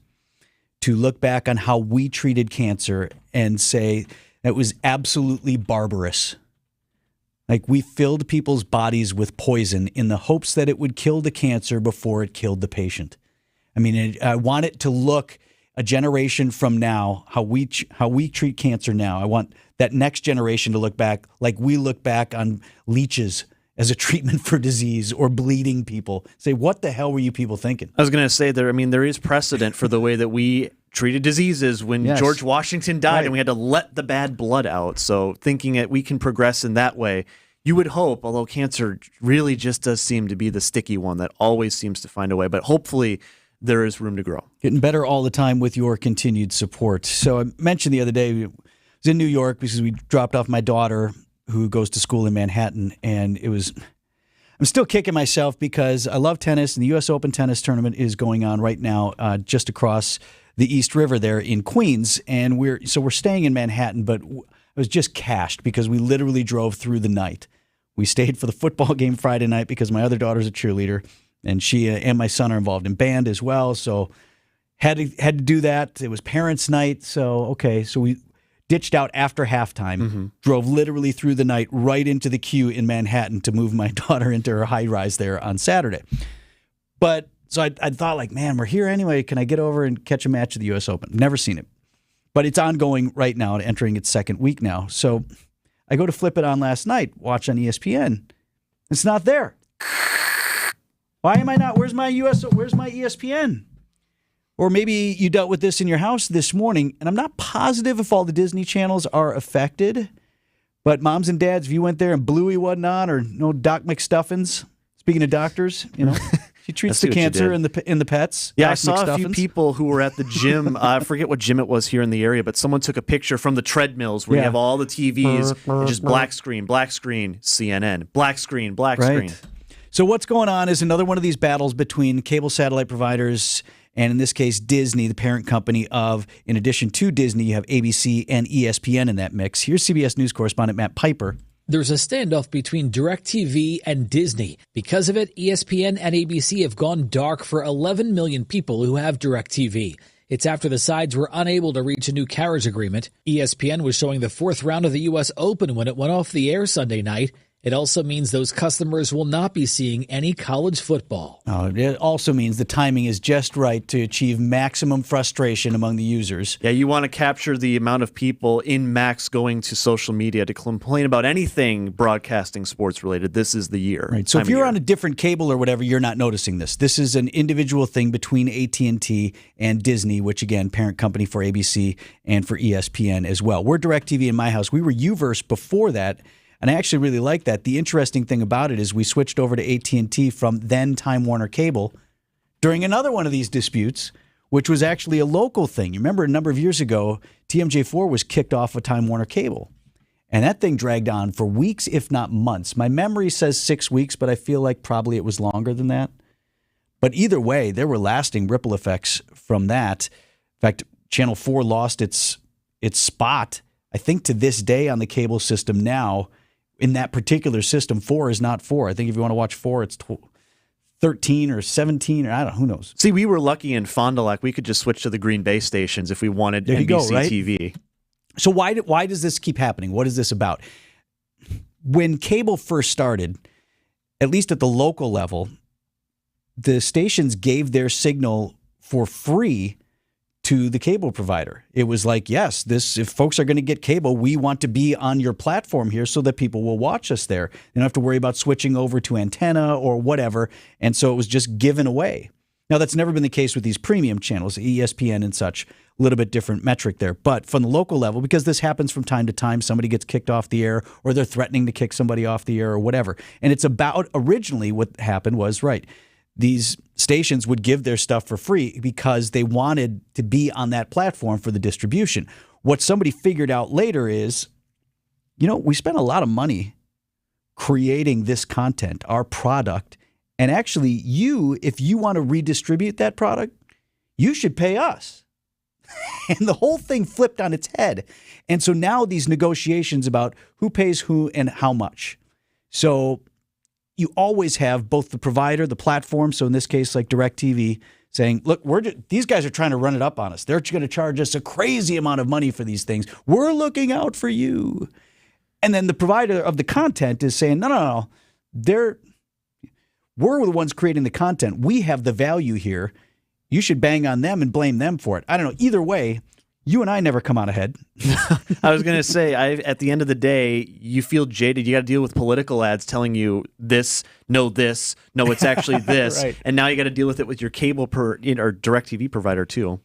to look back on how we treated cancer and say that was absolutely barbarous. Like, we filled people's bodies with poison in the hopes that it would kill the cancer before it killed the patient. I mean, I want it to look a generation from now, how we treat cancer now. I want that next generation to look back like we look back on leeches as a treatment for disease, or bleeding people. Say, what the hell were you people thinking? I was going to say, there is precedent for the way that we treated diseases when George Washington died, and we had to let the bad blood out. So thinking that we can progress in that way, you would hope, although cancer really just does seem to be the sticky one that always seems to find a way, but hopefully there is room to grow. Getting better all the time with your continued support. So I mentioned the other day, I was in New York because we dropped off my daughter who goes to school in Manhattan, and I'm still kicking myself because I love tennis, and the U.S. Open tennis tournament is going on right now just across the East River there in Queens, and we're staying in Manhattan, but I was just cashed because we literally drove through the night. We stayed for the football game Friday night because my other daughter's a cheerleader, and she and my son are involved in band as well, so had to do that. It was parents' night, so we ditched out after halftime, drove literally through the night right into the queue in Manhattan to move my daughter into her high-rise there on Saturday. But so I thought, like, man, we're here anyway. Can I get over and catch a match of the U.S. Open? Never seen it. But it's ongoing right now, entering its second week now. So I go to flip it on last night, watch on ESPN. It's not there. Why am I not? Where's my ESPN? Or maybe you dealt with this in your house this morning, and I'm not positive if all the Disney channels are affected, but moms and dads, if you went there and Bluey wasn't on, or no Doc McStuffins, speaking of doctors, she treats the cancer in the pets. Yeah, Doc I saw a few people who were at the gym. I forget what gym it was here in the area, but someone took a picture from the treadmills where you have all the TVs, and just black screen, CNN, black screen. So what's going on is another one of these battles between cable satellite providers and, in this case, Disney, the parent company of, in addition to Disney, you have ABC and ESPN in that mix. Here's CBS News correspondent Matt Piper. There's a standoff between DirecTV and Disney. Because of it, ESPN and ABC have gone dark for 11 million people who have DirecTV. It's after the sides were unable to reach a new carriage agreement. ESPN was showing the fourth round of the U.S. Open when it went off the air Sunday night. It also means those customers will not be seeing any college football. It also means the timing is just right to achieve maximum frustration among the users. Yeah, you want to capture the amount of people in Max going to social media to complain about anything broadcasting sports related. This is the year. Right. So if you're on a different cable or whatever, you're not noticing this. This is an individual thing between AT&T and Disney, which, again, parent company for ABC and for ESPN as well. We're DirecTV in my house. We were Uverse before that. And I actually really like that. The interesting thing about it is we switched over to AT&T from then Time Warner Cable during another one of these disputes, which was actually a local thing. You remember a number of years ago, TMJ4 was kicked off of Time Warner Cable. And that thing dragged on for weeks, if not months. My memory says 6 weeks, but I feel like probably it was longer than that. But either way, there were lasting ripple effects from that. In fact, Channel 4 lost its spot, I think, to this day on the cable system now. In that particular system, 4 is not 4. I think if you want to watch 4, it's 13 or 17, or I don't know, who knows. See, we were lucky in Fond du Lac. We could just switch to the Green Bay stations if we wanted NBC TV. So why does this keep happening? What is this about? when cable first started, at least at the local level, the stations gave their signal for free to the cable provider. It was like, yes, if folks are going to get cable, we want to be on your platform here so that people will watch us there. They don't have to worry about switching over to antenna or whatever. And so it was just given away. Now, that's never been the case with these premium channels, ESPN and such, a little bit different metric there. But from the local level, because this happens from time to time, somebody gets kicked off the air or they're threatening to kick somebody off the air or whatever. And it's about, originally what happened was, right, these stations would give their stuff for free because they wanted to be on that platform for the distribution. What somebody figured out later is, we spent a lot of money creating this content, our product, and actually if you want to redistribute that product, you should pay us. And the whole thing flipped on its head. And so now these negotiations about who pays who and how much. So you always have both the provider, the platform, so in this case, like DirecTV, saying, look, these guys are trying to run it up on us. They're going to charge us a crazy amount of money for these things. We're looking out for you. And then the provider of the content is saying, no. We're the ones creating the content. We have the value here. You should bang on them and blame them for it. I don't know. Either way, you and I never come out ahead. I was going to say, at the end of the day, you feel jaded. You got to deal with political ads telling you this, no, it's actually this. Right. And now you got to deal with it with your cable or DirecTV provider too.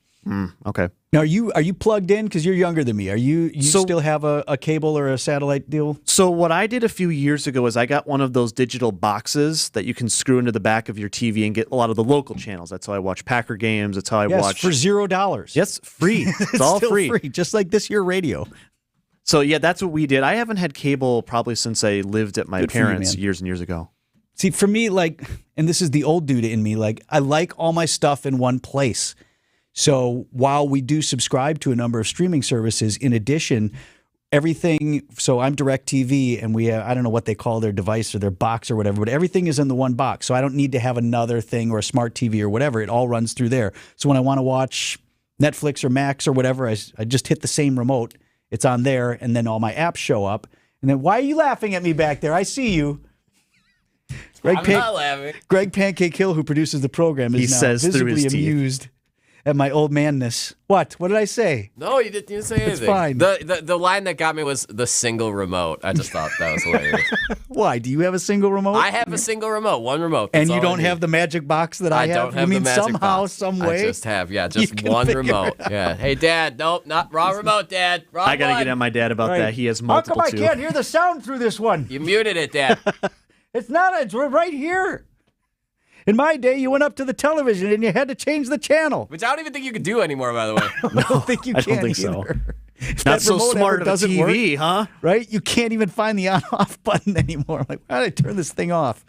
Okay. Now, are you plugged in? Because you're younger than me. You still have a cable or a satellite deal? So what I did a few years ago is I got one of those digital boxes that you can screw into the back of your TV and get a lot of the local channels. That's how I watch Packer games. That's how I watch. For $0. Yes, free. It's all still free. Just like this here radio. So yeah, that's what we did. I haven't had cable probably since I lived at my parents' years and years ago. See, for me, and this is the old dude in me, I like all my stuff in one place. So while we do subscribe to a number of streaming services, in addition, everything, so I'm DirecTV and we have, I don't know what they call their device or their box or whatever, but everything is in the one box. So I don't need to have another thing or a smart TV or whatever. It all runs through there. So when I want to watch Netflix or Max or whatever, I just hit the same remote. It's on there and then all my apps show up. And then why are you laughing at me back there? I see you. I'm not laughing. Greg Pancake Hill, who produces the program, is now visibly amused at my old manness. What did I say? No, you didn't say anything. It's fine. The line that got me was the single remote. I just thought that was hilarious. Why? Do you have a single remote? I have a single remote, one remote. And you don't have the magic box that I have? I don't have the magic somehow, box. some way? I just have, just one remote. Yeah. Hey, Dad. Nope, not wrong remote, Dad. Wrong I got to get at my dad about that. He has multiple, How come I can't hear the sound through this one? You muted it, Dad. It's right here. In my day, you went up to the television and you had to change the channel. Which I don't even think you can do anymore, by the way. I don't think you can. I don't think so. Not so smart of a TV, work, huh? Right? You can't even find the on-off button anymore. I'm like, why did I turn this thing off?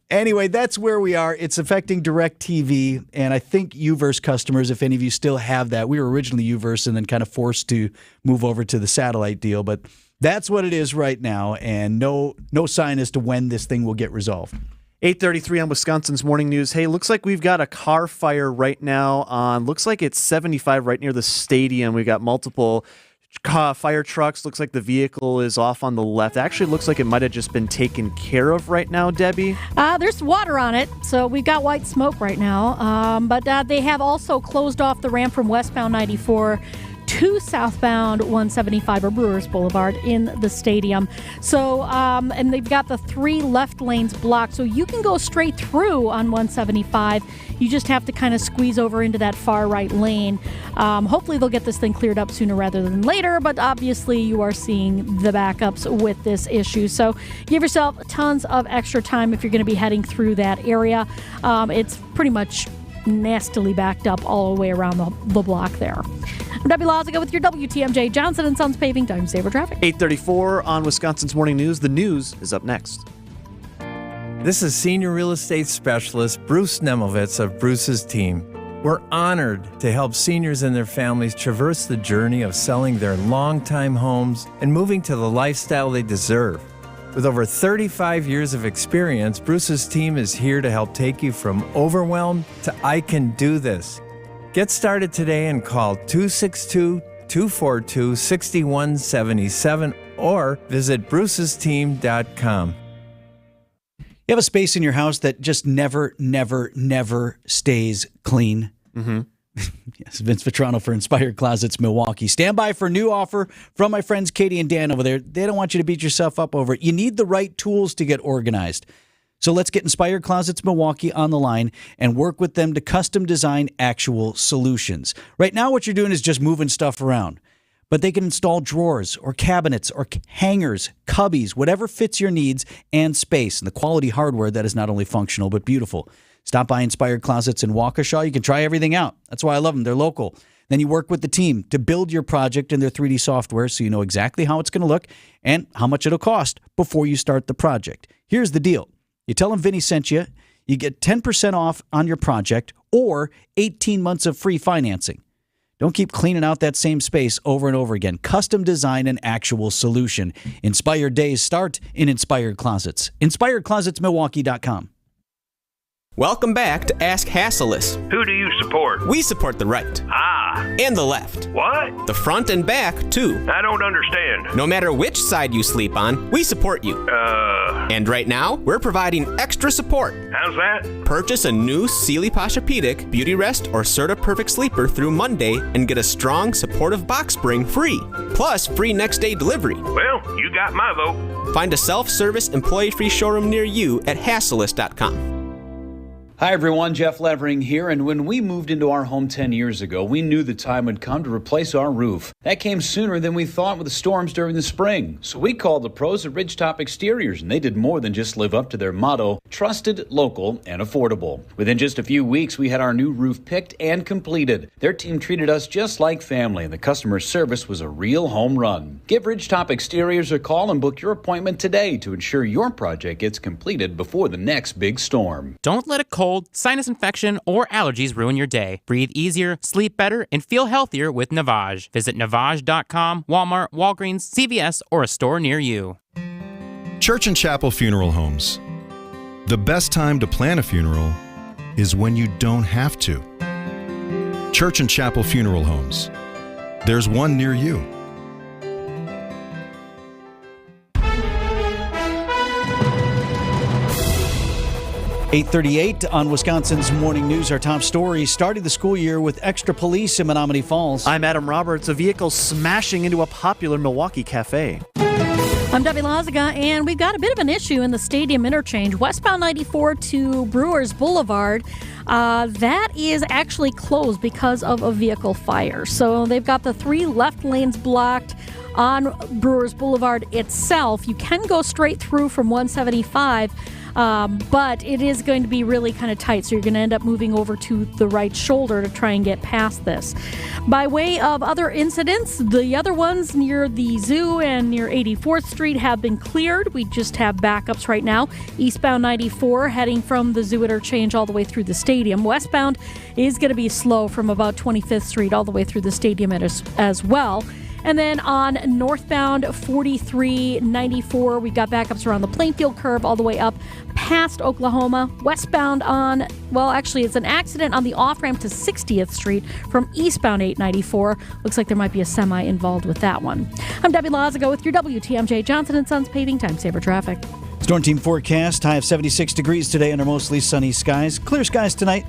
Anyway, that's where we are. It's affecting DirecTV, and I think UVerse customers, if any of you still have that, we were originally UVerse and then kind of forced to move over to the satellite deal, but that's what it is right now, and no sign as to when this thing will get resolved. 8:33 on Wisconsin's Morning News. Hey, looks like we've got a car fire right now on, looks like it's 75 right near the stadium. We've got multiple fire trucks. Looks like the vehicle is off on the left. Actually looks like it might have just been taken care of right now, Debbie. There's water on it, so we've got white smoke right now. But they have also closed off the ramp from westbound 94 to southbound 175 or Brewers Boulevard in the stadium. So, and they've got the 3 left lanes blocked, so you can go straight through on 175. You just have to kind of squeeze over into that far right lane. Hopefully they'll get this thing cleared up sooner rather than later, but obviously you are seeing the backups with this issue. So give yourself tons of extra time if you're going to be heading through that area. It's pretty much nastily backed up all the way around the block there. I'm Debbie Laziga with your WTMJ Johnson & Sons Paving Time Saver Traffic. 8:34 on Wisconsin's Morning News. The news is up next. This is Senior Real Estate Specialist Bruce Nemovitz of Bruce's team. We're honored to help seniors and their families traverse the journey of selling their longtime homes and moving to the lifestyle they deserve. With over 35 years of experience, Bruce's team is here to help take you from overwhelmed to I can do this. Get started today and call 262 242-6177 or visit brucesteam.com. You have a space in your house that just never stays clean. Mm-hmm. Yes, Vince Vetrano for Inspired Closets Milwaukee. Stand by for a new offer from my friends Katie and Dan over there. They don't want you to beat yourself up over it. You need the right tools to get organized. So let's get Inspired Closets Milwaukee on the line and work with them to custom design actual solutions. Right now, what you're doing is just moving stuff around. But they can install drawers or cabinets or hangers, cubbies, whatever fits your needs and space. And the quality hardware that is not only functional but beautiful. Stop by Inspired Closets in Waukesha. You can try everything out. That's why I love them. They're local. Then you work with the team to build your project in their 3D software so you know exactly how it's going to look and how much it'll cost before you start the project. Here's the deal. You tell them Vinny sent you. You get 10% off on your project or 18 months of free financing. Don't keep cleaning out that same space over and over again. Custom design an actual solution. Inspired days start in Inspired Closets. InspiredClosetsMilwaukee.com. Welcome back to Ask Hasselus. Who do you support? We support the right. And the left. What? The front and back, too. I don't understand. No matter which side you sleep on, we support you. And right now, we're providing extra support. How's that? Purchase a new Sealy Posturepedic, Beauty Rest, or Serta Perfect Sleeper through Monday and get a strong, supportive box spring free. Plus, free next-day delivery. Well, you got my vote. Find a self-service, employee-free showroom near you at Hasselus.com. Hi everyone, Jeff Levering here, and when we moved into our home 10 years ago, we knew the time had come to replace our roof. That came sooner than we thought with the storms during the spring. So we called the pros at Ridgetop Exteriors, and they did more than just live up to their motto, trusted, local, and affordable. Within just a few weeks, we had our new roof picked and completed. Their team treated us just like family, and the customer service was a real home run. Give Ridgetop Exteriors a call and book your appointment today to ensure your project gets completed before the next big storm. Don't let a cold, sinus infection, or allergies ruin your day. Breathe easier, sleep better, and feel healthier with Navage. Visit Navage.com, Walmart, Walgreens, CVS, or a store near you. Church and Chapel Funeral Homes. The best time to plan a funeral is when you don't have to. Church and Chapel Funeral Homes. There's one near you. 8:38 on Wisconsin's Morning News. Our top story, starting the school year with extra police in Menominee Falls. I'm Adam Roberts. A vehicle smashing into a popular Milwaukee cafe. I'm Debbie Lazaga, and we've got a bit of an issue in the stadium interchange. Westbound 94 to Brewers Boulevard. That is actually closed because of a vehicle fire. So they've got the 3 left lanes blocked on Brewers Boulevard itself. You can go straight through from 175. But it is going to be really kind of tight, so you're going to end up moving over to the right shoulder to try and get past this. By way of other incidents, the other ones near the zoo and near 84th Street have been cleared. We just have backups right now. Eastbound 94 heading from the zoo interchange all the way through the stadium. Westbound is going to be slow from about 25th Street all the way through the stadium as well. And then on northbound 4394, we've got backups around the Plainfield curve all the way up past Oklahoma. Westbound on, well, actually, it's an accident on the off-ramp to 60th Street from eastbound 894. Looks like there might be a semi involved with that one. I'm Debbie Lazaga with your WTMJ Johnson & Sons Paving Time Saver Traffic. Storm team forecast, high of 76 degrees today under mostly sunny skies. Clear skies tonight.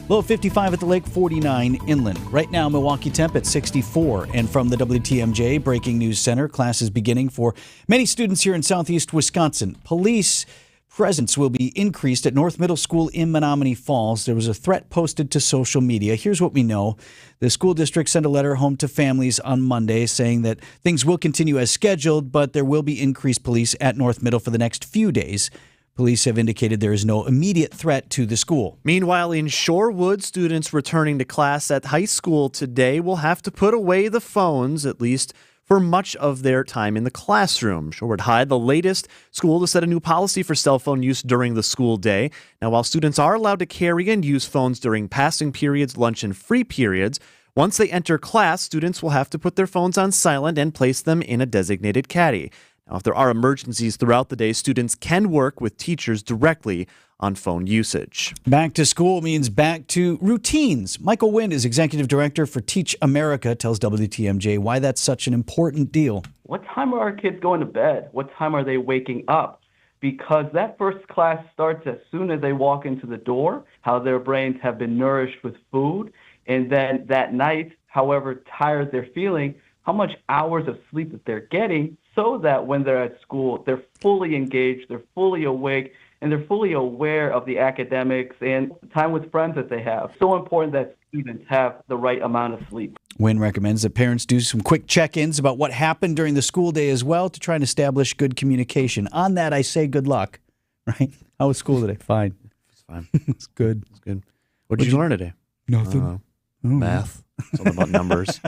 Low 55 at the lake, 49 inland. Right now, Milwaukee temp at 64. And from the WTMJ Breaking News Center, class is beginning for many students here in southeast Wisconsin. Police presence will be increased at North Middle School in Menominee Falls. There was a threat posted to social media. Here's what we know. The school district sent a letter home to families on Monday saying that things will continue as scheduled, but there will be increased police at North Middle for the next few days. Police have indicated there is no immediate threat to the school. Meanwhile, in Shorewood, students returning to class at high school today will have to put away the phones, at least for much of their time in the classroom. Shorewood High, the latest school to set a new policy for cell phone use during the school day. Now, while students are allowed to carry and use phones during passing periods, lunch, and free periods, once they enter class, students will have to put their phones on silent and place them in a designated caddy. Now, if there are emergencies throughout the day, students can work with teachers directly on phone usage. Back to school means back to routines. Michael Wynn is executive director for Teach America, tells WTMJ why that's such an important deal. What time are our kids going to bed? What time are they waking up? Because that first class starts as soon as they walk into the door, how their brains have been nourished with food, and then that night, however tired they're feeling, how much hours of sleep that they're getting, so that when they're at school, they're fully engaged, they're fully awake, and they're fully aware of the academics and time with friends that they have. So important that students have the right amount of sleep. Wynn recommends that parents do some quick check-ins about what happened during the school day as well to try and establish good communication. On that, I say good luck, right? How was school today? Fine. It's fine. It's good. It's good. What did you learn today? Nothing. Math. Something about numbers.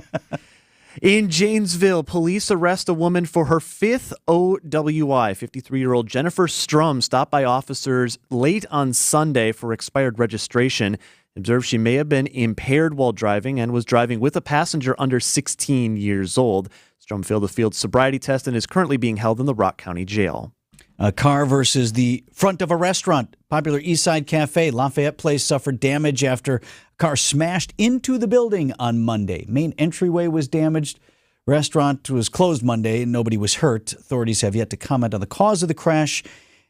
In Janesville, police arrest a woman for her fifth OWI. 53-year-old Jennifer Strum stopped by officers late on Sunday for expired registration. Observed she may have been impaired while driving and was driving with a passenger under 16 years old. Strum failed a field sobriety test and is currently being held in the Rock County Jail. A car versus the front of a restaurant. Popular Eastside Cafe, Lafayette Place, suffered damage after a car smashed into the building on Monday. Main entryway was damaged. Restaurant was closed Monday and nobody was hurt. Authorities have yet to comment on the cause of the crash,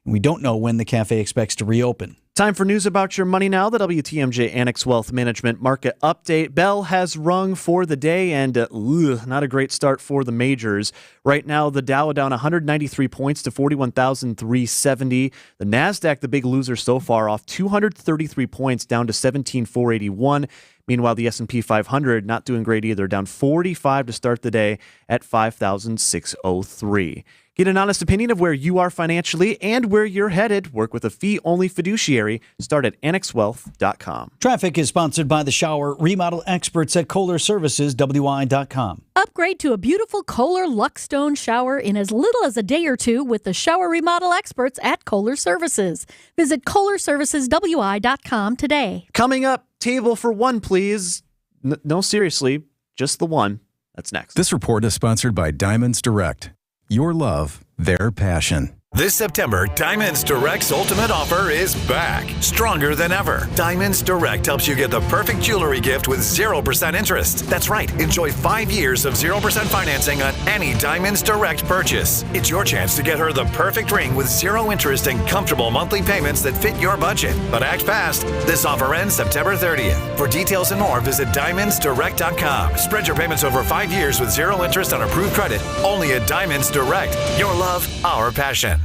and we don't know when the cafe expects to reopen. Time for news about your money now. The WTMJ Annex Wealth Management Market Update. Bell has rung for the day, and not a great start for the majors. Right now, the Dow down 193 points to 41,370. The NASDAQ, the big loser so far, off 233 points down to 17,481. Meanwhile, the S&P 500 not doing great either, down 45 to start the day at 5,603. Get an honest opinion of where you are financially and where you're headed. Work with a fee-only fiduciary. Start at annexwealth.com. Traffic is sponsored by the shower remodel experts at Kohler Services, WI.com. Upgrade to a beautiful Kohler Luxstone shower in as little as a day or two with the shower remodel experts at Kohler Services. Visit KohlerServicesWI.com today. Coming up, table for one, please. No, seriously, just the one. That's next. This report is sponsored by Diamonds Direct. Your love, their passion. This September, Diamonds Direct's ultimate offer is back, stronger than ever. Diamonds Direct helps you get the perfect jewelry gift with 0% interest. That's right, enjoy 5 years of 0% financing on any Diamonds Direct purchase. It's your chance to get her the perfect ring with 0 interest and comfortable monthly payments that fit your budget. But act fast. This offer ends September 30th. For details and more, visit DiamondsDirect.com. Spread your payments over 5 years with 0 interest on approved credit. Only at Diamonds Direct. Your love, our passion.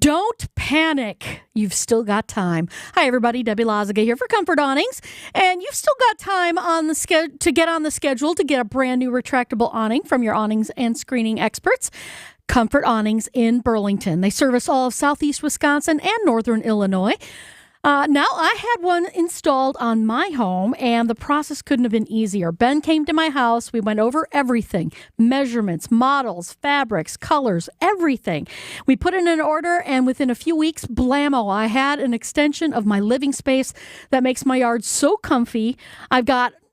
Don't panic. You've still got time. Hi, everybody. Debbie Lazaga here for Comfort Awnings. And you've still got time on the to get on the schedule to get a brand new retractable awning from your awnings and screening experts. Comfort Awnings in Burlington. They service all of southeast Wisconsin and northern Illinois. Now, I had one installed on my home, and the process couldn't have been easier. Ben came to my house. We went over everything, measurements, models, fabrics, colors, everything. We put in an order, and within a few weeks, blammo, I had an extension of my living space that makes my yard so comfy.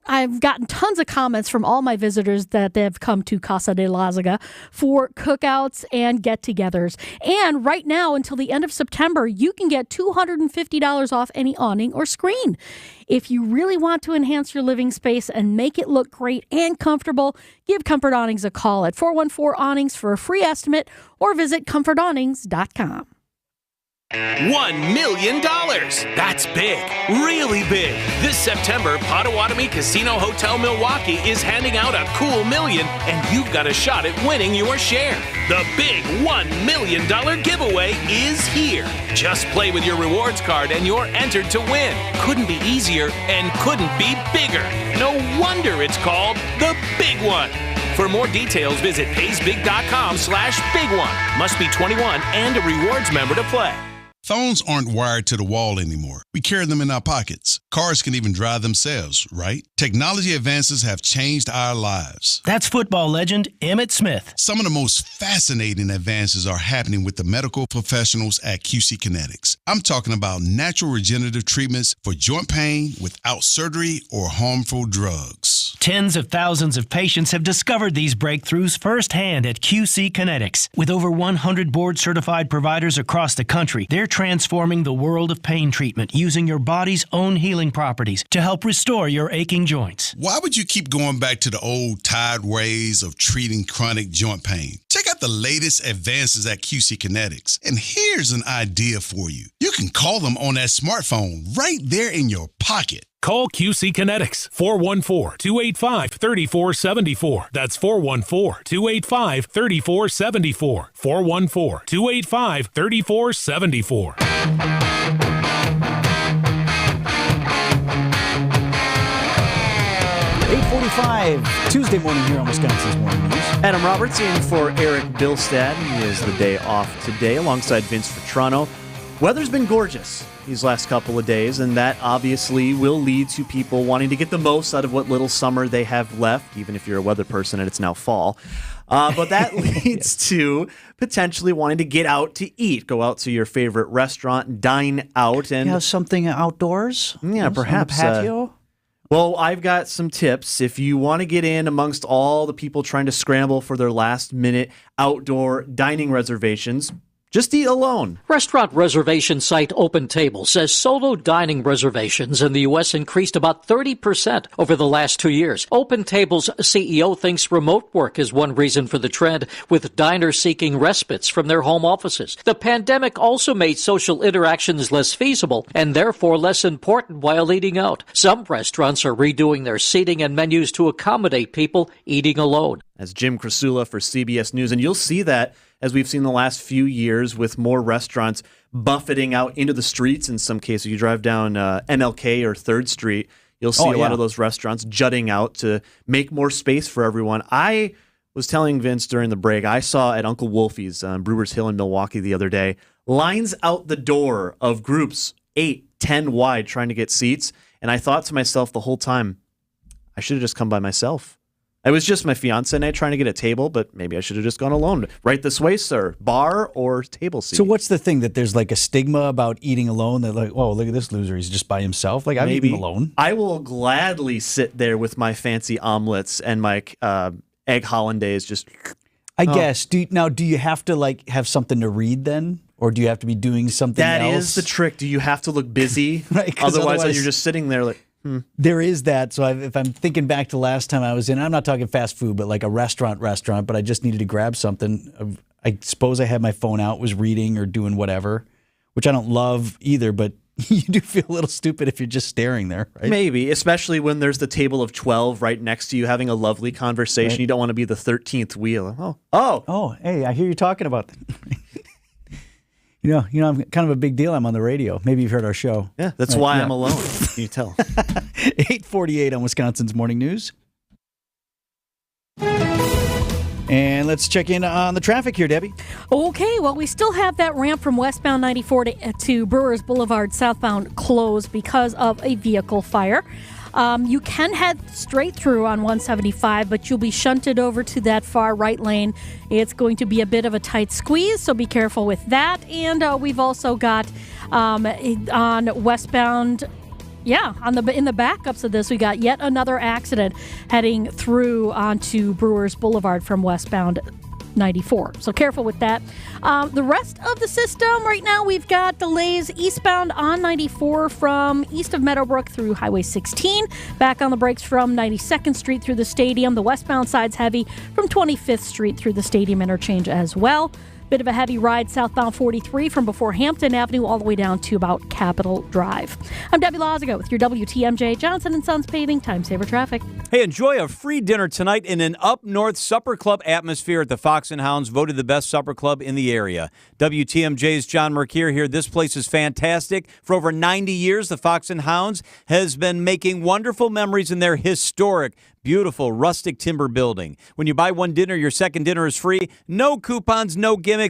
I've gotten tons of comments from all my visitors that they've come to Casa de Lazaga for cookouts and get-togethers. And right now, until the end of September, you can get $250 off any awning or screen. If you really want to enhance your living space and make it look great and comfortable, give Comfort Awnings a call at 414-AWNINGS for a free estimate or visit comfortawnings.com. $1 million. That's big, really big. This September, Potawatomi Casino Hotel Milwaukee is handing out a cool million, and you've got a shot at winning your share. The big $1 million giveaway is here. Just play with your rewards card and you're entered to win. Couldn't be easier and couldn't be bigger. No wonder it's called the Big One. For more details, visit paysbig.com/big one. Must be 21 and a rewards member to play. Phones aren't wired to the wall anymore. We carry them in our pockets. Cars can even drive themselves, right? Technology advances have changed our lives. That's football legend Emmitt Smith. Some of the most fascinating advances are happening with the medical professionals at QC Kinetics. I'm talking about natural regenerative treatments for joint pain without surgery or harmful drugs. Tens of thousands of patients have discovered these breakthroughs firsthand at QC Kinetics. With over 100 board-certified providers across the country, they're transforming the world of pain treatment using your body's own healing properties to help restore your aching joints. Why would you keep going back to the old tired ways of treating chronic joint pain? Check out the latest advances at QC Kinetics. And here's an idea for you. You can call them on that smartphone right there in your pocket. Call QC Kinetics, 414-285-3474. That's 414-285-3474. 414-285-3474. 8:45 Tuesday morning here on Wisconsin's Morning News. Adam Roberts in for Eric Bilstad. He is the day off today alongside Vince Vetrano. Weather's been gorgeous these last couple of days, and that obviously will lead to people wanting to get the most out of what little summer they have left, even if you're a weather person and it's now fall. But that leads to potentially wanting to get out to eat, go out to your favorite restaurant, dine out. And have something outdoors? Yeah, perhaps. On the patio? Well, I've got some tips. If you want to get in amongst all the people trying to scramble for their last-minute outdoor dining reservations, just eat alone. Restaurant reservation site OpenTable says solo dining reservations in the U.S. increased about 30% over the last 2 years. OpenTable's CEO thinks remote work is one reason for the trend, with diners seeking respites from their home offices. The pandemic also made social interactions less feasible and therefore less important while eating out. Some restaurants are redoing their seating and menus to accommodate people eating alone. As Jim Krasula for CBS News, and you'll see that as we've seen the last few years with more restaurants buffeting out into the streets. In some cases, you drive down MLK or 3rd Street, you'll see a lot of those restaurants jutting out to make more space for everyone. I was telling Vince during the break, I saw at Uncle Wolfie's on Brewers Hill in Milwaukee the other day, lines out the door of groups 8, 10 wide trying to get seats. And I thought to myself the whole time, I should have just come by myself. It was just my fiance and I trying to get a table, but maybe I should have just gone alone. Right this way, sir. Bar or table seat. So what's the thing, that there's like a stigma about eating alone? That like, oh, look at this loser. He's just by himself. Like, I'm eating alone. I will gladly sit there with my fancy omelets and my egg hollandaise just... I guess. Do you have to like have something to read then? Or do you have to be doing something else? That is the trick. Do you have to look busy? Right, otherwise you're just sitting there like... There is that. So if I'm thinking back to last time I was in, I'm not talking fast food, but like a restaurant, but I just needed to grab something. I suppose I had my phone out, was reading or doing whatever, which I don't love either, but you do feel a little stupid if you're just staring there, right? Maybe, especially when there's the table of 12 right next to you having a lovely conversation. Right. You don't want to be the 13th wheel. Oh, hey, I hear you talking about that. You know, I'm kind of a big deal. I'm on the radio. Maybe you've heard our show. Yeah, that's why I'm alone. Can you tell? 8:48 on Wisconsin's Morning News. And let's check in on the traffic here, Debbie. Okay, well, we still have that ramp from westbound 94 to Brewers Boulevard southbound closed because of a vehicle fire. You can head straight through on 175, but you'll be shunted over to that far right lane. It's going to be a bit of a tight squeeze, so be careful with that. And we've also got on westbound... Yeah, in the backups of this, we got yet another accident heading through onto Brewers Boulevard from westbound 94. So careful with that. The rest of the system right now, we've got delays eastbound on 94 from east of Meadowbrook through Highway 16. Back on the brakes from 92nd Street through the stadium. The westbound side's heavy from 25th Street through the stadium interchange as well. Bit of a heavy ride southbound 43 from before Hampton Avenue all the way down to about Capitol Drive. I'm Debbie Lazago with your WTMJ Johnson & Sons Paving Time Saver Traffic. Hey, enjoy a free dinner tonight in an up-north supper club atmosphere at the Fox and Hounds, voted the best supper club in the area. WTMJ's John Mercure here. This place is fantastic. For over 90 years, the Fox and Hounds has been making wonderful memories in their historic, beautiful rustic timber building. When you buy one dinner, your second dinner is free. No coupons, no gimmicks.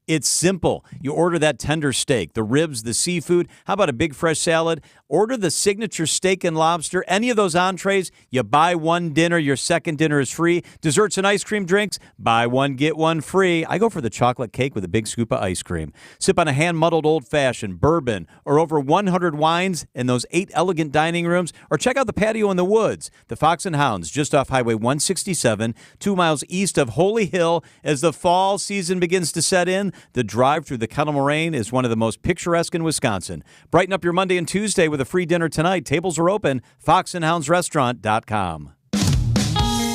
It's simple. You order that tender steak, the ribs, the seafood. How about a big fresh salad? Order the signature steak and lobster. Any of those entrees, you buy one dinner, your second dinner is free. Desserts and ice cream drinks, buy one, get one free. I go for the chocolate cake with a big scoop of ice cream. Sip on a hand-muddled old-fashioned, bourbon, or over 100 wines in those 8 elegant dining rooms, or check out the patio in the woods. The Fox and Hounds, just off Highway 167, 2 miles east of Holy Hill. As the fall season begins to set in, the drive through the Kettle Moraine is one of the most picturesque in Wisconsin. Brighten up your Monday and Tuesday with a free dinner tonight. Tables are open. foxandhoundsrestaurant.com.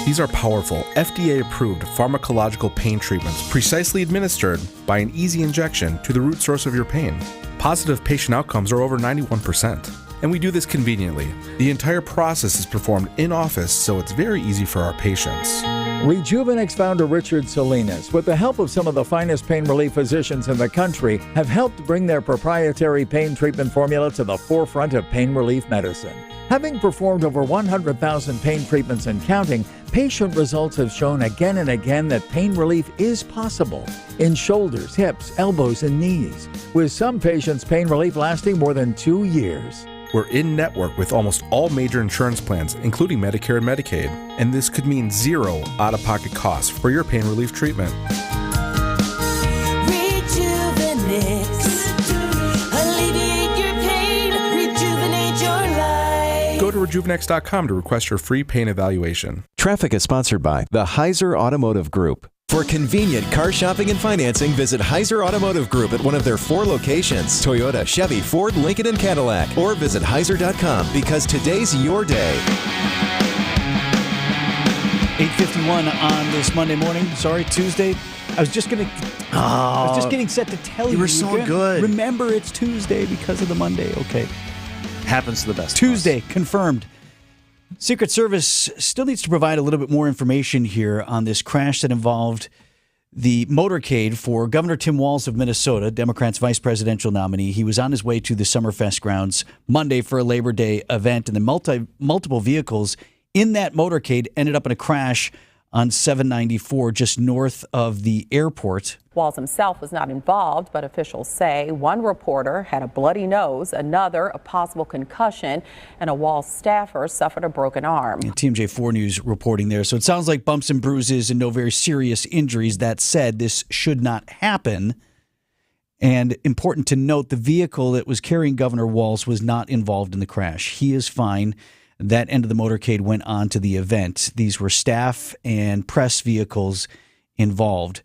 These are powerful, FDA-approved pharmacological pain treatments precisely administered by an easy injection to the root source of your pain. Positive patient outcomes are over 91%. And we do this conveniently. The entire process is performed in office, so it's very easy for our patients. Rejuvenex founder Richard Salinas, with the help of some of the finest pain relief physicians in the country, have helped bring their proprietary pain treatment formula to the forefront of pain relief medicine. Having performed over 100,000 pain treatments and counting, patient results have shown again and again that pain relief is possible in shoulders, hips, elbows, and knees, with some patients' pain relief lasting more than 2 years. We're in network with almost all major insurance plans, including Medicare and Medicaid, and this could mean zero out-of-pocket costs for your pain relief treatment. Alleviate your pain, rejuvenate your life. Go to rejuvenex.com to request your free pain evaluation. Traffic is sponsored by the Heiser Automotive Group. For convenient car shopping and financing, visit Heiser Automotive Group at one of their 4 locations: Toyota, Chevy, Ford, Lincoln, and Cadillac. Or visit Heiser.com, because today's your day. 8:51 on this Monday morning. Sorry, Tuesday. I was just getting set to tell you. You were so good. Remember, it's Tuesday because of the Monday. Okay. Happens to the best. Tuesday, confirmed. Secret Service still needs to provide a little bit more information here on this crash that involved the motorcade for Governor Tim Walz of Minnesota, Democrats' vice presidential nominee. He was on his way to the Summerfest grounds Monday for a Labor Day event, and then multiple vehicles in that motorcade ended up in a crash on 794 just north of the airport. Walz himself was not involved, but officials say one reporter had a bloody nose, another a possible concussion, and a Walz staffer suffered a broken arm. And TMJ4 News reporting there. So it sounds like bumps and bruises and no very serious injuries. That said, this should not happen. And important to note, the vehicle that was carrying Governor Walz was not involved in the crash. He is fine. That end of the motorcade went on to the event. These were staff and press vehicles involved.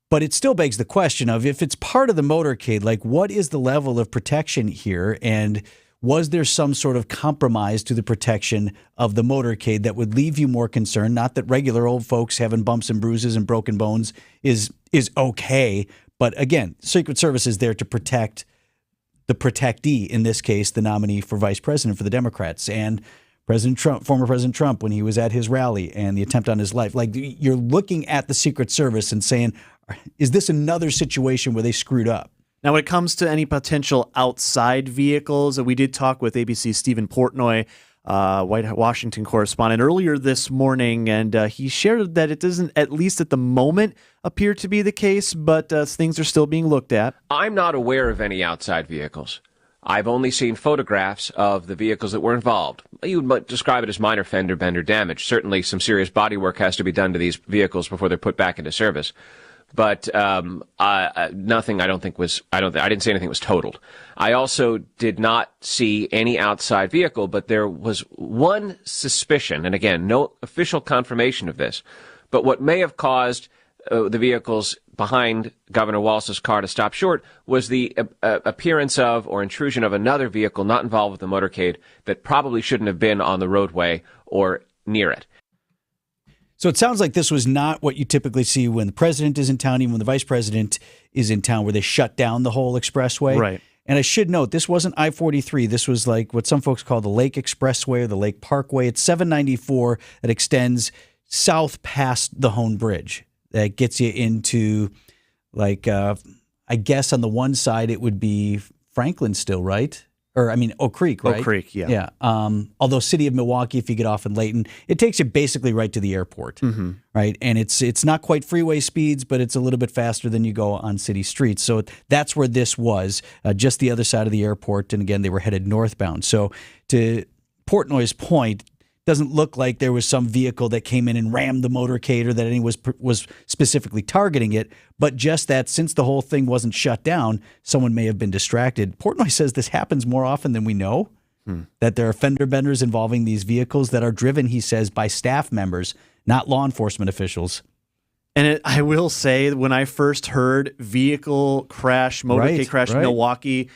But it still begs the question of, if it's part of the motorcade, like, what is the level of protection here? And was there some sort of compromise to the protection of the motorcade that would leave you more concerned? Not that regular old folks having bumps and bruises and broken bones is okay. But again, Secret Service is there to protect the protectee, in this case, the nominee for vice president for the Democrats. And President Trump, former President Trump, when he was at his rally and the attempt on his life, like, you're looking at the Secret Service and saying, is this another situation where they screwed up? Now, when it comes to any potential outside vehicles, we did talk with ABC's Stephen Portnoy, Washington correspondent, earlier this morning, and he shared that it doesn't, at least at the moment, appear to be the case, but things are still being looked at. I'm not aware of any outside vehicles. I've only seen photographs of the vehicles that were involved. You would describe it as minor fender bender damage. Certainly some serious body work has to be done to these vehicles before they're put back into service. But nothing I didn't see anything was totaled. I also did not see any outside vehicle, but there was one suspicion, and again, no official confirmation of this, but what may have caused the vehicles behind Governor Walz's car to stop short was the appearance of or intrusion of another vehicle not involved with the motorcade that probably shouldn't have been on the roadway or near it. So it sounds like this was not what you typically see when the president is in town, even when the vice president is in town, where they shut down the whole expressway. Right. And I should note, this wasn't I-43. This was like what some folks call the Lake Expressway or the Lake Parkway. It's 794 that extends south past the Hone Bridge. That gets you into, like, I guess on the one side it would be Franklin still, right? Oak Creek, right? Oak Creek, yeah. Yeah. Although City of Milwaukee, if you get off in Layton, it takes you basically right to the airport, right? And it's not quite freeway speeds, but it's a little bit faster than you go on city streets. So that's where this was, just the other side of the airport. And again, they were headed northbound. So to Portnoy's point, doesn't look like there was some vehicle that came in and rammed the motorcade or that anyone was specifically targeting it, but just that since the whole thing wasn't shut down, someone may have been distracted. Portnoy says this happens more often than we know, that there are fender benders involving these vehicles that are driven, he says, by staff members, not law enforcement officials. And I will say, when I first heard vehicle crash, motorcade crash in Milwaukee,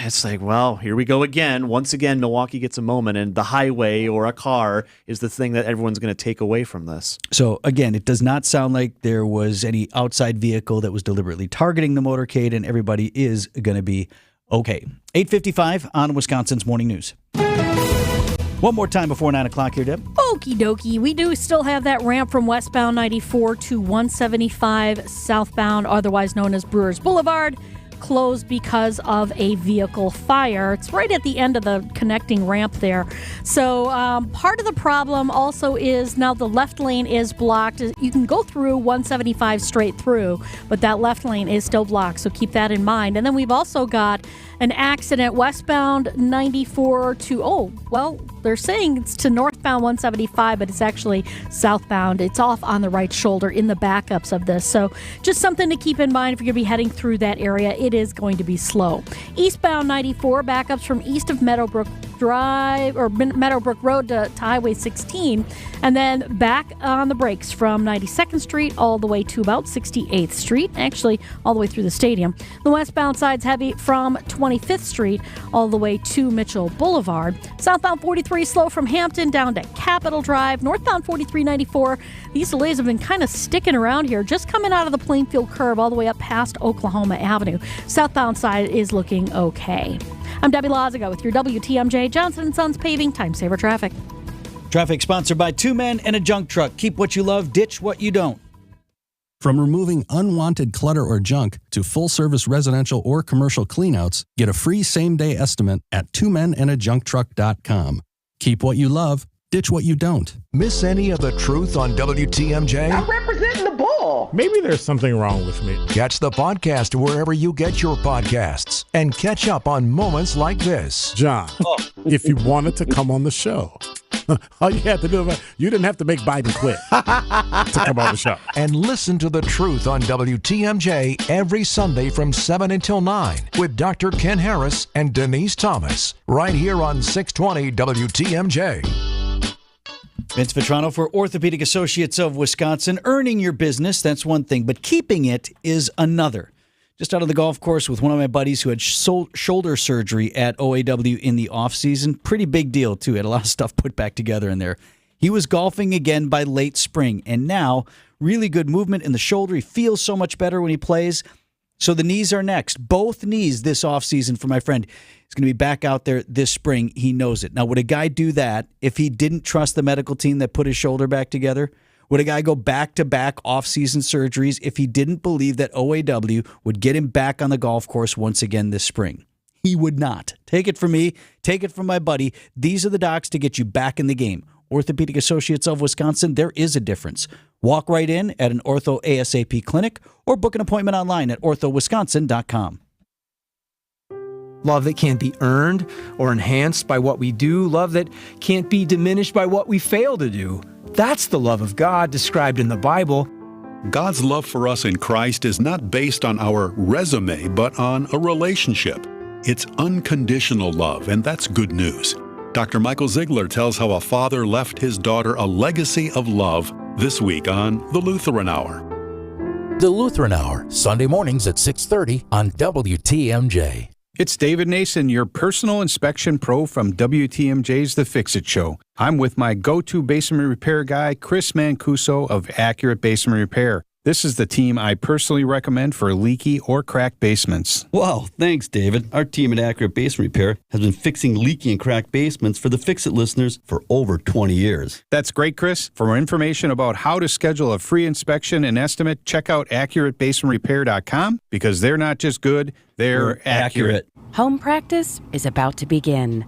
it's like, well, here we go again. Once again, Milwaukee gets a moment, and the highway or a car is the thing that everyone's going to take away from this. So, again, it does not sound like there was any outside vehicle that was deliberately targeting the motorcade, and everybody is going to be okay. 8:55 on Wisconsin's Morning News. One more time before 9 o'clock here, Deb. Okie dokie. We do still have that ramp from westbound 94 to 175 southbound, otherwise known as Brewers Boulevard, closed because of a vehicle fire. It's right at the end of the connecting ramp there. So part of the problem also is now the left lane is blocked. You can go through 175 straight through, but that left lane is still blocked. So keep that in mind. And then we've also got an accident westbound 94 to, they're saying it's to northbound 175, but it's actually southbound. It's off on the right shoulder in the backups of this. So just something to keep in mind if you're going to be heading through that area. It is going to be slow. Eastbound 94, backups from east of Meadowbrook Drive or Meadowbrook Road to Highway 16, and then back on the brakes from 92nd Street all the way to about 68th Street, actually all the way through the stadium. The westbound side's heavy from 25th Street all the way to Mitchell Boulevard. Southbound 43 slow from Hampton down to Capitol Drive. Northbound 4394, these delays have been kind of sticking around here, just coming out of the Plainfield curve all the way up past Oklahoma Avenue. Southbound side is looking okay. I'm Debbie Lazaga with your WTMJ Johnson & Sons Paving Time Saver Traffic. Traffic sponsored by Two Men and a Junk Truck. Keep what you love, ditch what you don't. From removing unwanted clutter or junk to full-service residential or commercial cleanouts, get a free same-day estimate at twomenandajuncktruck.com. Keep what you love, ditch what you don't. Miss any of the truth on WTMJ? I'm representing the bull. Maybe there's something wrong with me. Catch the podcast wherever you get your podcasts and catch up on moments like this. John, if you wanted to come on the show, all you had to do, you didn't have to make Biden quit to come on the show. And listen to The Truth on WTMJ every Sunday from 7 until 9 with Dr. Ken Harris and Denise Thomas, right here on 620 WTMJ. Vince Vetrano for Orthopedic Associates of Wisconsin. Earning your business, that's one thing, but keeping it is another. Just out of the golf course with one of my buddies who had shoulder surgery at OAW in the offseason. Pretty big deal, too. Had a lot of stuff put back together in there. He was golfing again by late spring, and now really good movement in the shoulder. He feels so much better when he plays. So the knees are next. Both knees this offseason for my friend. He's going to be back out there this spring. He knows it. Now, would a guy do that if he didn't trust the medical team that put his shoulder back together? Would a guy go back-to-back off-season surgeries if he didn't believe that OAW would get him back on the golf course once again this spring? He would not. Take it from me. Take it from my buddy. These are the docs to get you back in the game. Orthopedic Associates of Wisconsin, there is a difference. Walk right in at an Ortho ASAP clinic or book an appointment online at orthowisconsin.com. Love that can't be earned or enhanced by what we do. Love that can't be diminished by what we fail to do. That's the love of God described in the Bible. God's love for us in Christ is not based on our resume, but on a relationship. It's unconditional love, and that's good news. Dr. Michael Ziegler tells how a father left his daughter a legacy of love this week on The Lutheran Hour. The Lutheran Hour, Sunday mornings at 6:30 on WTMJ. It's David Nason, your personal inspection pro from WTMJ's The Fix-It Show. I'm with my go-to basement repair guy, Chris Mancuso of Accurate Basement Repair. This is the team I personally recommend for leaky or cracked basements. Wow, thanks, David. Our team at Accurate Basement Repair has been fixing leaky and cracked basements for the Fix-It listeners for over 20 years. That's great, Chris. For more information about how to schedule a free inspection and estimate, check out AccurateBasementRepair.com because they're not just good, they're accurate. Home practice is about to begin.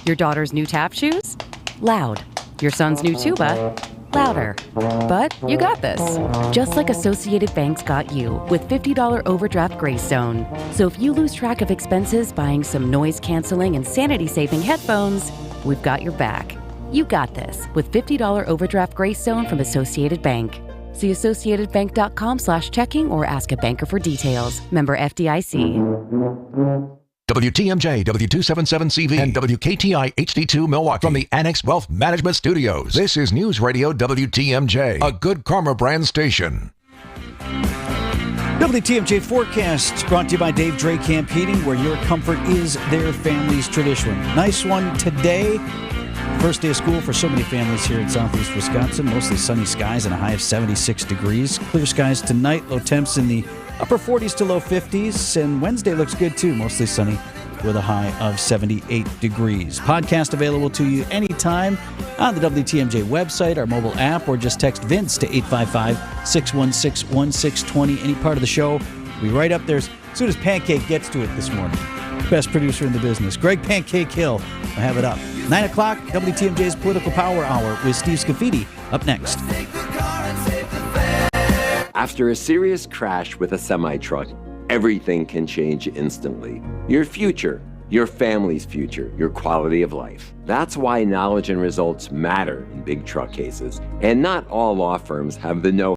Your daughter's new tap shoes? Loud. Your son's new tuba? Louder. But you got this. Just like Associated Bank's got you with $50 overdraft grace zone. So if you lose track of expenses buying some noise-canceling and sanity-saving headphones, we've got your back. You got this with $50 overdraft grace zone from Associated Bank. See associatedbank.com/checking or ask a banker for details. Member FDIC. WTMJ, W277CV, and WKTI HD2 Milwaukee. From the Annex Wealth Management Studios, this is News Radio WTMJ, a Good Karma brand station. WTMJ forecast brought to you by Dave Dre Camp Heating, where your comfort is their family's tradition. Nice one today. First day of school for so many families here in southeast Wisconsin. Mostly sunny skies and a high of 76 degrees. Clear skies tonight. Low temps in the upper 40s to low 50s. And Wednesday looks good too. Mostly sunny with a high of 78 degrees. Podcast available to you anytime on the WTMJ website, our mobile app, or just text Vince to 855-616-1620. Any part of the show, we right up there as soon as Pancake gets to it this morning. Best producer in the business, Greg Pancake Hill. I'll have it up. 9 o'clock, WTMJ's Political Power Hour with Steve Scafidi up next. After a serious crash with a semi-truck, everything can change instantly. Your future, your family's future, your quality of life. That's why knowledge and results matter in big truck cases. And not all law firms have the know